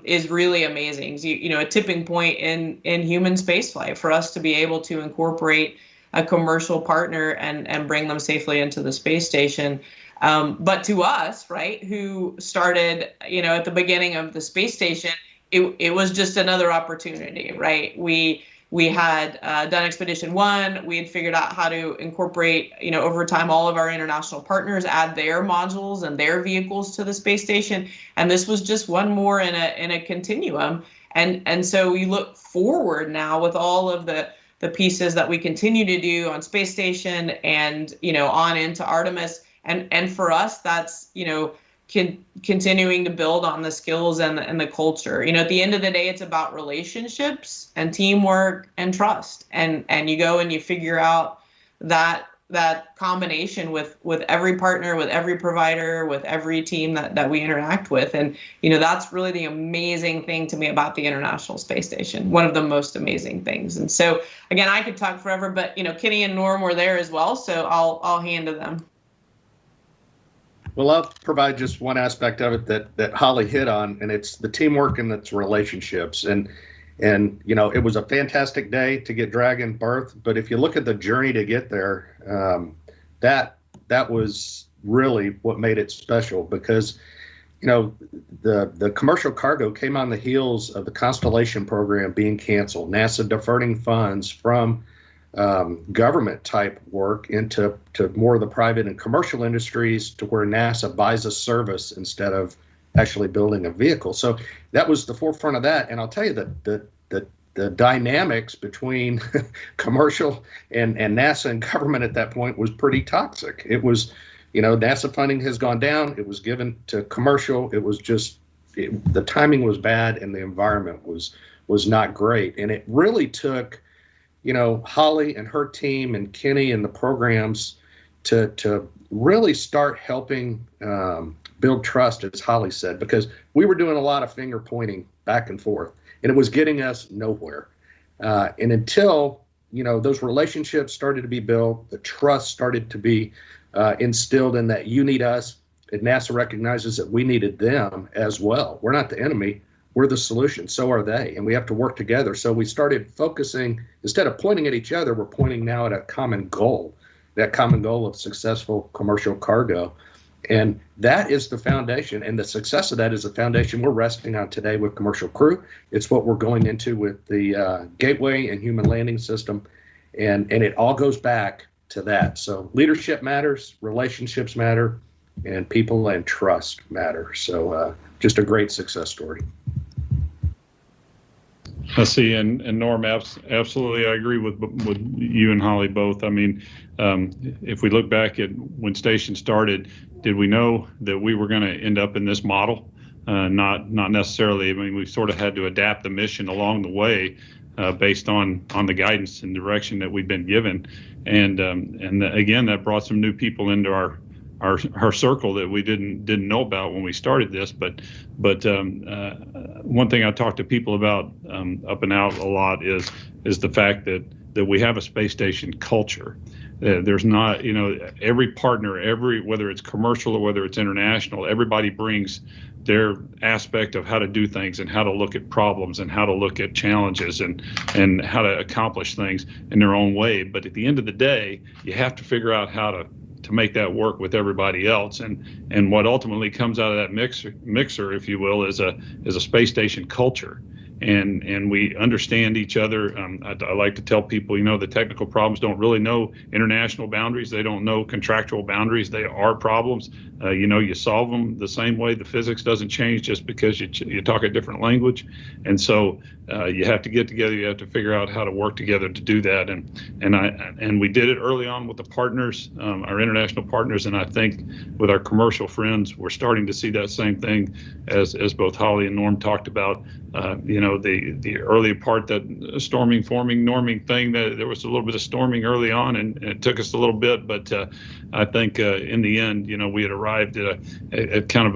is really amazing. A tipping point in human spaceflight for us to be able to incorporate a commercial partner and bring them safely into the space station. But to us, right, who started, at the beginning of the space station, it was just another opportunity, right? We had done Expedition 1. We had figured out how to incorporate, over time, all of our international partners, add their modules and their vehicles to the space station. And this was just one more in a continuum. And so we look forward now with all of the pieces that we continue to do on space station and, on into Artemis. And for us, that's, continuing to build on the skills and the culture. At the end of the day, it's about relationships and teamwork and trust. And you go and you figure out that combination with every partner, with every provider, with every team that we interact with. And, that's really the amazing thing to me about the International Space Station, one of the most amazing things. And so, again, I could talk forever, but, Kenny and Norm were there as well, so I'll hand to them. Well, I'll provide just one aspect of it that Holly hit on, and it's the teamwork and its relationships. And it was a fantastic day to get Dragon birthed, but if you look at the journey to get there, that was really what made it special, because the commercial cargo came on the heels of the Constellation program being canceled, NASA diverting funds from government type work into more of the private and commercial industries, to where NASA buys a service instead of actually building a vehicle. So that was the forefront of that. And I'll tell you that the dynamics between commercial and NASA and government at that point was pretty toxic. It was, NASA funding has gone down. It was given to commercial. It was just, the timing was bad and the environment was not great. And it really took, Holly and her team and Kenny and the programs to really start helping build trust, as Holly said, because we were doing a lot of finger pointing back and forth, and it was getting us nowhere. And until, those relationships started to be built, the trust started to be instilled in that you need us, and NASA recognizes that we needed them as well. We're not the enemy. We're the solution. So are they. And we have to work together. So we started focusing, instead of pointing at each other, we're pointing now at a common goal, that common goal of successful commercial cargo. And that is the foundation. And the success of that is the foundation we're resting on today with Commercial Crew. It's what we're going into with the Gateway and Human Landing System. And it all goes back to that. So leadership matters, relationships matter, and people and trust matter. So just a great success story. I see, and Norm, absolutely, I agree with you and Holly both. I mean, if we look back at when Station started, did we know that we were going to end up in this model? Not necessarily. I mean, we sort of had to adapt the mission along the way based on the guidance and direction that we've been given, and again, that brought some new people into our circle that we didn't know about when we started this. But one thing I talk to people about up and out a lot is the fact that we have a space station culture. There's not, every partner, whether it's commercial or whether it's international, everybody brings their aspect of how to do things and how to look at problems and how to look at challenges and how to accomplish things in their own way. But at the end of the day, you have to figure out how to make that work with everybody else, and what ultimately comes out of that mixer, if you will, is a space station culture, and we understand each other. I like to tell people, the technical problems don't really know international boundaries. They don't know contractual boundaries. They are problems. You solve them the same way. The physics doesn't change just because you talk a different language, and so you have to get together. You have to figure out how to work together to do that, and we did it early on with the partners, our international partners, and I think with our commercial friends, we're starting to see that same thing as both Holly and Norm talked about. The early part, that storming, forming, norming thing, that there was a little bit of storming early on, and it took us a little bit, but I think in the end, we had arrived at a kind of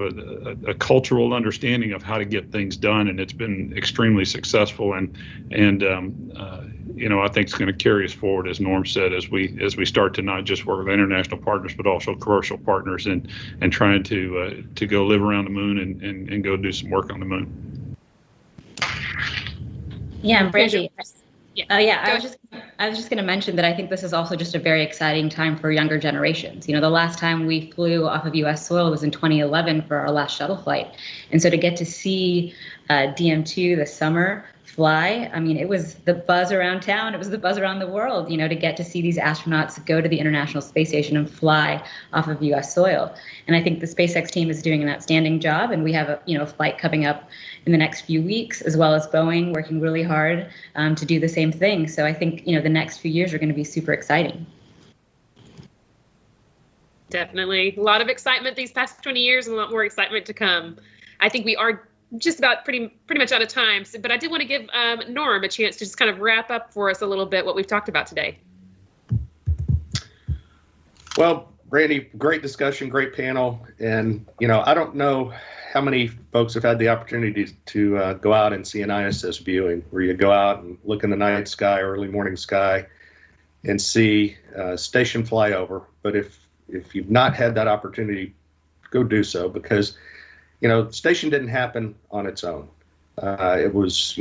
a cultural understanding of how to get things done, and it's been extremely successful, and I think it's going to carry us forward, as Norm said, as we start to not just work with international partners, but also commercial partners, and trying to go live around the moon and go do some work on the moon. Yeah, and Brandy, Yeah, I was just going to mention that I think this is also just a very exciting time for younger generations. You know, the last time we flew off of U.S. soil was in 2011 for our last shuttle flight. And so to get to see DM2 this summer fly, I mean, it was the buzz around town. It was the buzz around the world, you know, to get to see these astronauts go to the International Space Station and fly off of U.S. soil. And I think the SpaceX team is doing an outstanding job. And we have a flight coming up in the next few weeks, as well as Boeing working really hard to do the same thing. So I think, the next few years are going to be super exciting. Definitely. A lot of excitement these past 20 years and a lot more excitement to come. I think we are just about pretty much out of time, but I did want to give Norm a chance to just kind of wrap up for us a little bit what we've talked about today. Well, Brandy, great discussion, great panel. And, I don't know how many folks have had the opportunity to go out and see an ISS viewing, where you go out and look in the night sky, early morning sky, and see station flyover. But if you've not had that opportunity, go do so, because, the station didn't happen on its own. It was,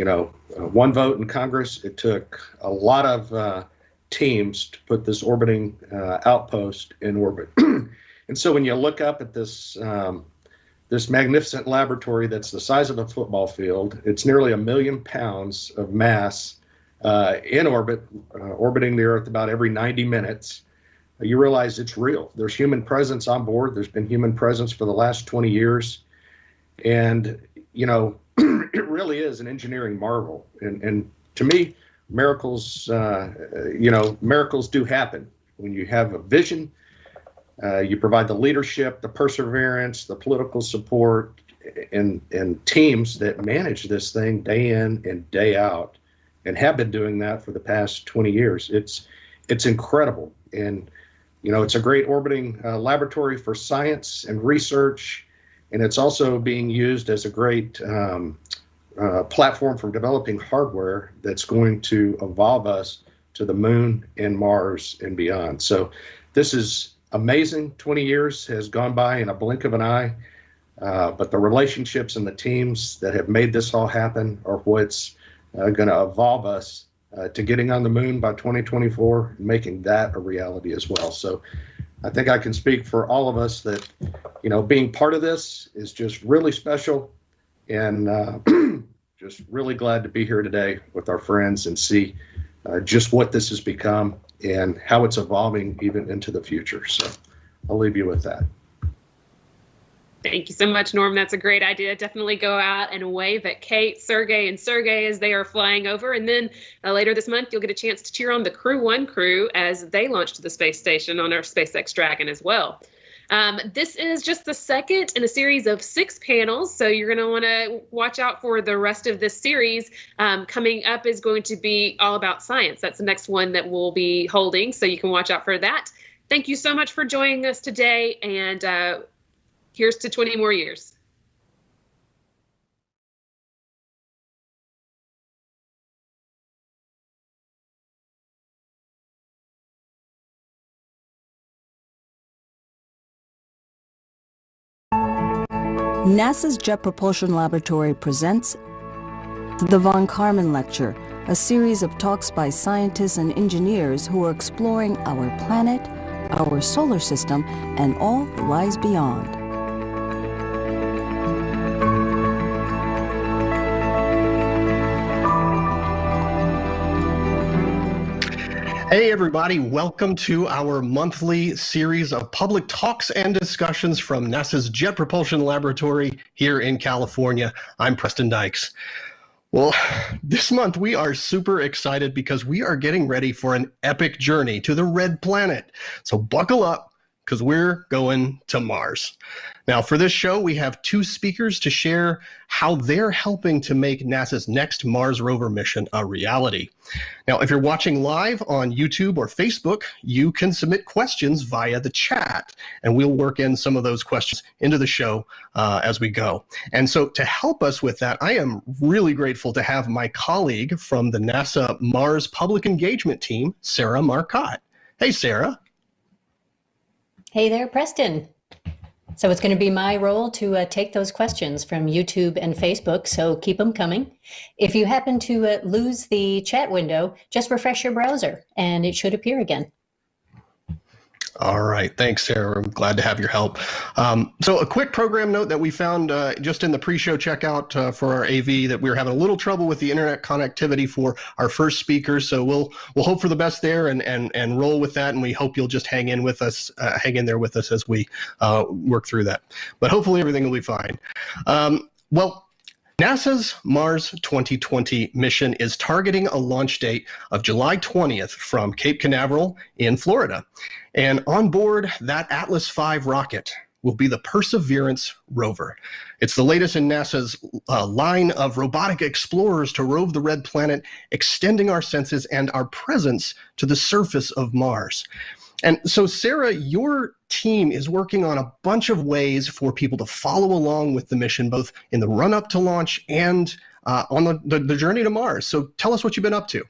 one vote in Congress. It took a lot of teams to put this orbiting outpost in orbit. And so when you look up at this magnificent laboratory that's the size of a football field, it's nearly 1 million pounds of mass in orbit, orbiting the Earth about every 90 minutes. You realize it's real. There's human presence on board. There's been human presence for the last 20 years. And, it really is an engineering marvel. And to me, miracles do happen when you have a vision. You provide the leadership, the perseverance, the political support, and teams that manage this thing day in and day out, and have been doing that for the past 20 years. It's incredible. And, it's a great orbiting laboratory for science and research, and it's also being used as a great platform for developing hardware that's going to evolve us to the moon and Mars and beyond. So this is amazing. 20 years has gone by in a blink of an eye, but the relationships and the teams that have made this all happen are what's going to evolve us to getting on the moon by 2024, and making that a reality as well. So I think I can speak for all of us that, being part of this is just really special, and just really glad to be here today with our friends and see just what this has become and how it's evolving even into the future. So I'll leave you with that. Thank you so much, Norm. That's a great idea. Definitely go out and wave at Kate, Sergey as they are flying over. And then later this month, you'll get a chance to cheer on the Crew 1 crew as they launch to the space station on our SpaceX Dragon as well. This is just the second in a series of 6 panels, so you're going to want to watch out for the rest of this series. Coming up is going to be all about science. That's the next one that we'll be holding, so you can watch out for that. Thank you so much for joining us today, and here's to 20 more years. NASA's Jet Propulsion Laboratory presents the Von Karman Lecture, a series of talks by scientists and engineers who are exploring our planet, our solar system, and all that lies beyond. Hey everybody, welcome to our monthly series of public talks and discussions from NASA's Jet Propulsion Laboratory here in California. I'm Preston Dykes. Well, this month we are super excited because we are getting ready for an epic journey to the Red Planet. So buckle up, because we're going to Mars. Now, for this show, we have 2 speakers to share how they're helping to make NASA's next Mars rover mission a reality. Now, if you're watching live on YouTube or Facebook, you can submit questions via the chat, and we'll work in some of those questions into the show as we go. And so to help us with that, I am really grateful to have my colleague from the NASA Mars Public Engagement Team, Sarah Marcotte. Hey, Sarah. Hey there, Preston. So it's going to be my role to take those questions from YouTube and Facebook, so keep them coming. If you happen to lose the chat window, just refresh your browser and it should appear again. All right. Thanks, Sarah. I'm glad to have your help. So a quick program note that we found just in the pre-show checkout for our AV that we were having a little trouble with the internet connectivity for our first speaker. So we'll hope for the best there and roll with that. And we hope you'll just hang in there with us as we work through that. But hopefully everything will be fine. Well, NASA's Mars 2020 mission is targeting a launch date of July 20th from Cape Canaveral in Florida. And on board that Atlas V rocket will be the Perseverance rover. It's the latest in NASA's line of robotic explorers to rove the red planet, extending our senses and our presence to the surface of Mars. And so, Sarah, your team is working on a bunch of ways for people to follow along with the mission, both in the run-up to launch and on the journey to Mars. So tell us what you've been up to.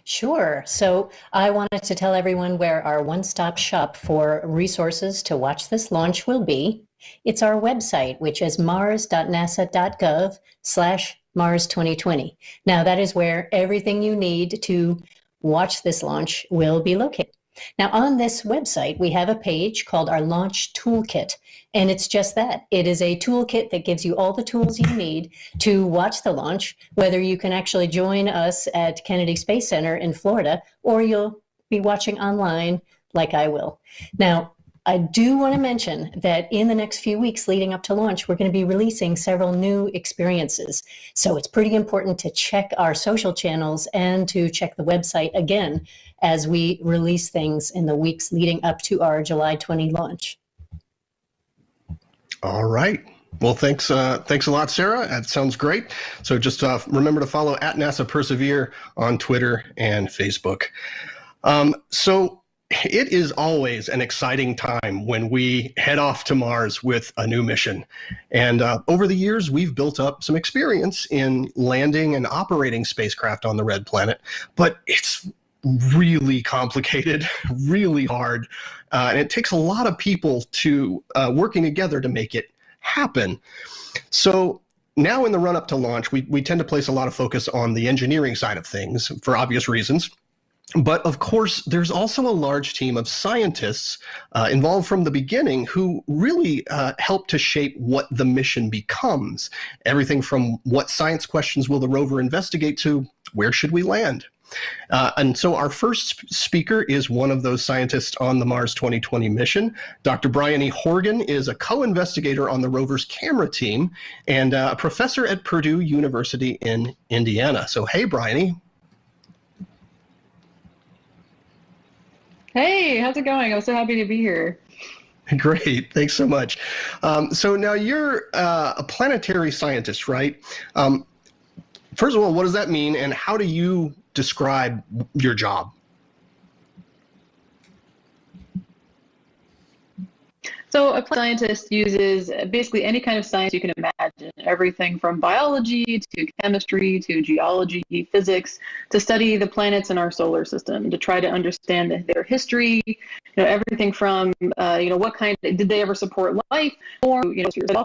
Sure. So I wanted to tell everyone where our one-stop shop for resources to watch this launch will be. It's our website, which is mars.nasa.gov/Mars 2020. Now, that is where everything you need to watch this launch will be located. Now, on this website, we have a page called our Launch Toolkit, and it's just that. It is a toolkit that gives you all the tools you need to watch the launch, whether you can actually join us at Kennedy Space Center in Florida, or you'll be watching online like I will. Now, I do want to mention that in the next few weeks leading up to launch, we're going to be releasing several new experiences. So it's pretty important to check our social channels and to check the website again as we release things in the weeks leading up to our July 20 launch. All right. Well, thanks a lot, Sarah. That sounds great. So just remember to follow @NASA on Twitter and Facebook. So it is always an exciting time when we head off to Mars with a new mission. And over the years, we've built up some experience in landing and operating spacecraft on the red planet, but it's really complicated, really hard, and it takes a lot of people to working together to make it happen. So now in the run-up to launch, we tend to place a lot of focus on the engineering side of things for obvious reasons. But of course, there's also a large team of scientists involved from the beginning who really help to shape what the mission becomes. Everything from what science questions will the rover investigate to where should we land? And so our first speaker is one of those scientists on the Mars 2020 mission. Dr. Bryony Horgan is a co-investigator on the rover's camera team and a professor at Purdue University in Indiana. So hey, Bryony. Hey, how's it going? I'm so happy to be here. Great, thanks so much. So now you're a planetary scientist, right? First of all, what does that mean, and how do you describe your job? So a scientist uses basically any kind of science you can imagine, everything from biology to chemistry to geology, physics, to study the planets in our solar system, to try to understand their history, everything from, what kind, did they ever support life, or,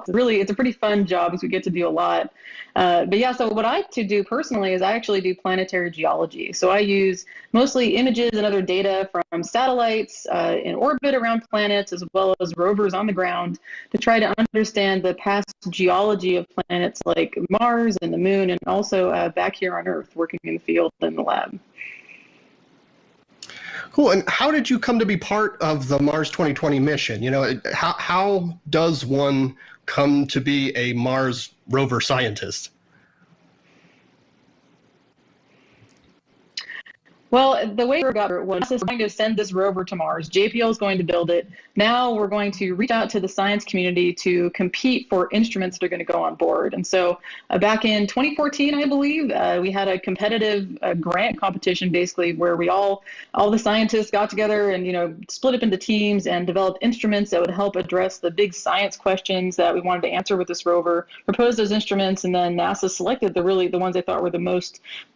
really, it's a pretty fun job because we get to do a lot. But yeah, so what I like to do personally is I actually do planetary geology. So I use mostly images and other data from satellites in orbit around planets, as well as rovers on the ground, to try to understand the past geology of planets like Mars and the Moon, and also back here on Earth, working in the field in the lab. Cool. And how did you come to be part of the Mars 2020 mission? How does one come to be a Mars rover scientist? Well, the way we got it was going to send this rover to Mars. JPL is going to build it. Now we're going to reach out to the science community to compete for instruments that are going to go on board. And so back in 2014, I believe, we had a competitive grant competition, basically, where we all the scientists got together and, split up into teams and developed instruments that would help address the big science questions that we wanted to answer with this rover, proposed those instruments, and then NASA selected the ones they thought would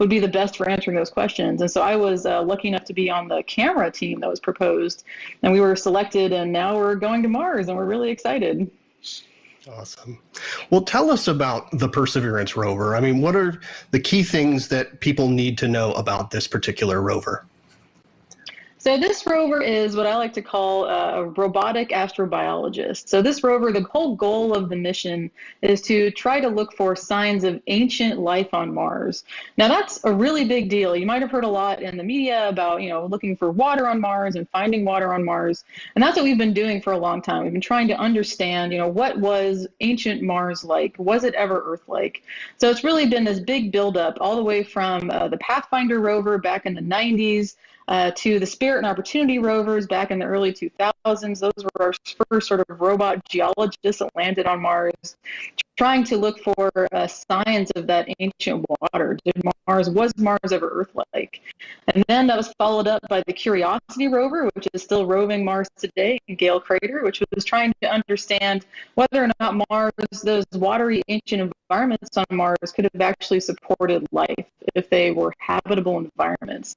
be the best for answering those questions. And so I was lucky enough to be on the camera team that was proposed, and we were selected, and now we're going to Mars, and we're really excited. Awesome. Well, tell us about the Perseverance rover. I mean, what are the key things that people need to know about this particular rover? So this rover is what I like to call a robotic astrobiologist. So this rover, the whole goal of the mission is to try to look for signs of ancient life on Mars. Now that's a really big deal. You might have heard a lot in the media about, looking for water on Mars and finding water on Mars. And that's what we've been doing for a long time. We've been trying to understand, what was ancient Mars like? Was it ever Earth-like? So it's really been this big buildup all the way from the Pathfinder rover back in the 90s, to the Spirit and Opportunity rovers back in the early 2000s. Those were our first sort of robot geologists that landed on Mars, trying to look for signs of that ancient water. Was Mars ever Earth-like? And then that was followed up by the Curiosity rover, which is still roving Mars today in Gale Crater, which was trying to understand whether or not Mars, those watery ancient environments on Mars, could have actually supported life if they were habitable environments.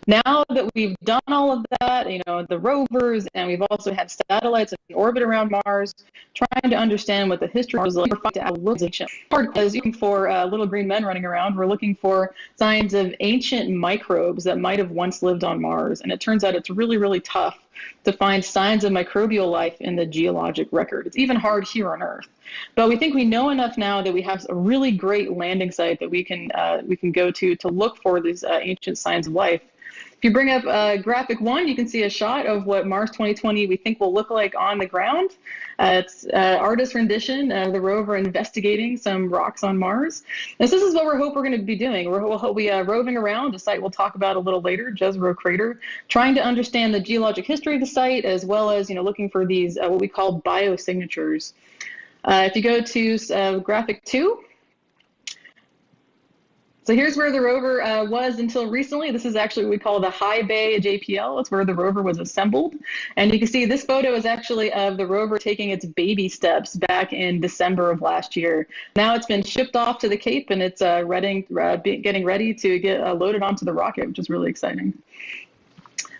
Now that we've done all of that, the rovers, and we've also had satellites in orbit around Mars, trying to understand what the history of Mars is like, because looking for little green men running around, we're looking for signs of ancient microbes that might have once lived on Mars. And it turns out it's really, really tough to find signs of microbial life in the geologic record. It's even hard here on Earth. But we think we know enough now that we have a really great landing site that we can go to look for these ancient signs of life. If you bring up graphic 1, you can see a shot of what Mars 2020 we think will look like on the ground. It's artist rendition of the rover investigating some rocks on Mars. And so this is what we hope we're going to be doing. We'll be roving around a site we'll talk about a little later, Jezero Crater, trying to understand the geologic history of the site, as well as looking for these what we call biosignatures. If you go to graphic 2, so here's where the rover was until recently. This is actually what we call the High Bay JPL. It's where the rover was assembled. And you can see this photo is actually of the rover taking its baby steps back in December of last year. Now it's been shipped off to the Cape, and it's getting ready to get loaded onto the rocket, which is really exciting.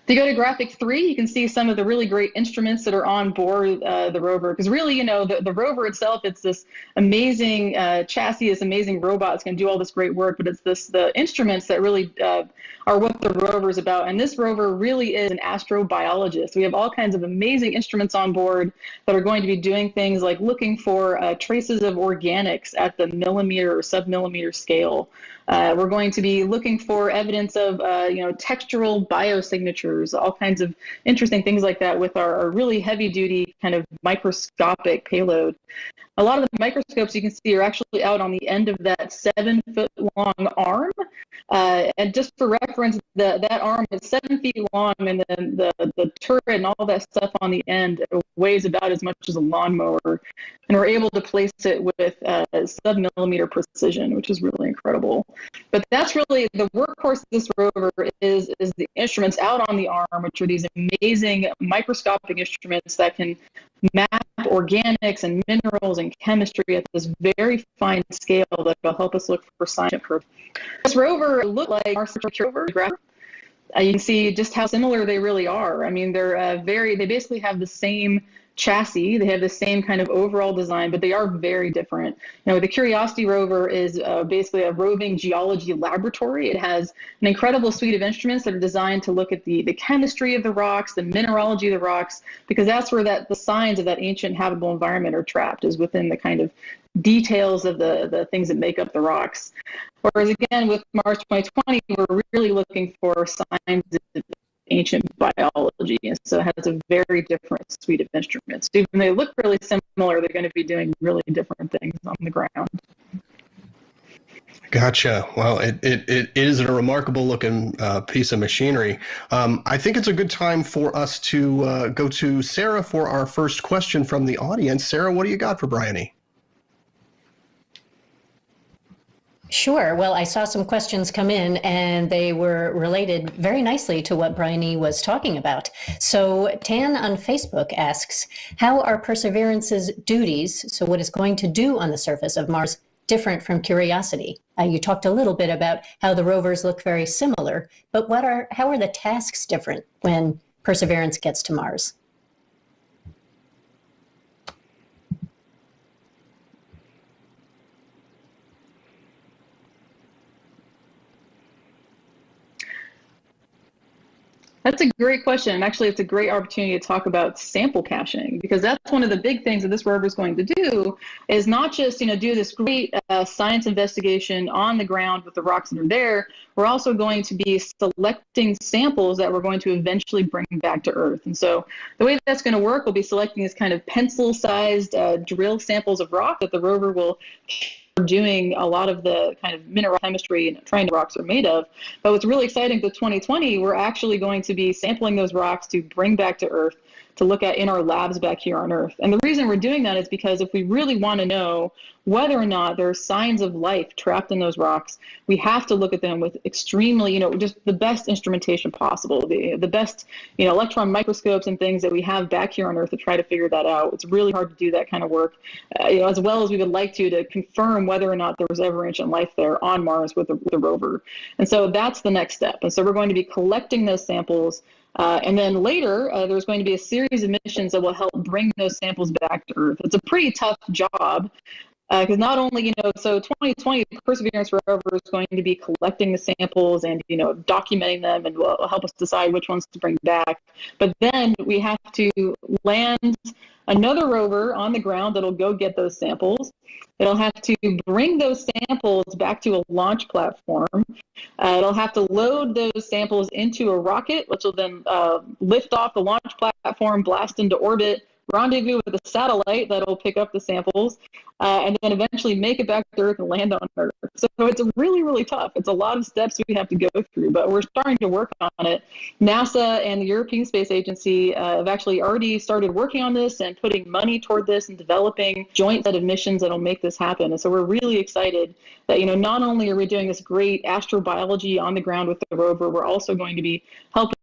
If you go to graphic 3, you can see some of the really great instruments that are on board the rover. Because really, the rover itself, it's this amazing chassis, this amazing robot that's going to do all this great work. But it's the instruments that really are what the rover is about. And this rover really is an astrobiologist. We have all kinds of amazing instruments on board that are going to be doing things like looking for traces of organics at the millimeter or sub-millimeter scale. We're going to be looking for evidence of, textural biosignatures, all kinds of interesting things like that with our really heavy-duty kind of microscopic payload. A lot of the microscopes you can see are actually out on the end of that 7-foot-long arm. And just for reference, that arm is 7 feet long, and then the turret and all that stuff on the end weighs about as much as a lawnmower. And we're able to place it with sub-millimeter precision, which is really incredible. But that's really the workhorse of this rover is the instruments out on the arm, which are these amazing microscopic instruments that can map organics and minerals and chemistry at this very fine scale that will help us look for signs of curve. This rover looked like our rover. You can see just how similar they really are. I mean, they basically have the same chassis. They have the same kind of overall design, but they are very different. The Curiosity rover is basically a roving geology laboratory. It has an incredible suite of instruments that are designed to look at the chemistry of the rocks, the mineralogy of the rocks, because that's where the signs of that ancient habitable environment are trapped, is within the kind of details of the things that make up the rocks. Whereas again, with Mars 2020, we're really looking for signs of ancient biology, and so it has a very different suite of instruments. Even though they look really similar, they're going to be doing really different things on the ground. Gotcha. Well, it is a remarkable looking piece of machinery. I think it's a good time for us to go to Sarah for our first question from the audience. Sarah, what do you got for Bryony? Sure. Well, I saw some questions come in, and they were related very nicely to what Bryony was talking about. So Tan on Facebook asks, how are Perseverance's duties, so what it's going to do on the surface of Mars, different from Curiosity? You talked a little bit about how the rovers look very similar, but how are the tasks different when Perseverance gets to Mars? That's a great question. And actually, it's a great opportunity to talk about sample caching, because that's one of the big things that this rover is going to do, is not just, do this great science investigation on the ground with the rocks that are there. We're also going to be selecting samples that we're going to eventually bring back to Earth. And so the way that's going to work, we'll be selecting these kind of pencil-sized drill samples of rock that the rover will doing a lot of the kind of mineral chemistry and trying to rocks are made of. But what's really exciting for 2020, we're actually going to be sampling those rocks to bring back to Earth to look at in our labs back here on Earth. And the reason we're doing that is because if we really want to know whether or not there are signs of life trapped in those rocks, we have to look at them with extremely, just the best instrumentation possible, the best, electron microscopes and things that we have back here on Earth to try to figure that out. It's really hard to do that kind of work, as well as we would like to confirm whether or not there was ever ancient life there on Mars with the rover. And so that's the next step. And so we're going to be collecting those samples. And then later, there's going to be a series of missions that will help bring those samples back to Earth. It's a pretty tough job, because not only, so 2020 Perseverance rover is going to be collecting the samples and, documenting them, and will help us decide which ones to bring back. But then we have to land another rover on the ground that'll go get those samples. It'll have to bring those samples back to a launch platform. It'll have to load those samples into a rocket, which will then lift off the launch platform, blast into orbit, rendezvous with a satellite that'll pick up the samples, and then eventually make it back to Earth and land on Earth. So it's really, really tough. It's a lot of steps we have to go through, but we're starting to work on it. NASA and the European Space Agency have actually already started working on this and putting money toward this and developing joint set of missions that'll make this happen. And so we're really excited that, not only are we doing this great astrobiology on the ground with the rover, we're also going to be helping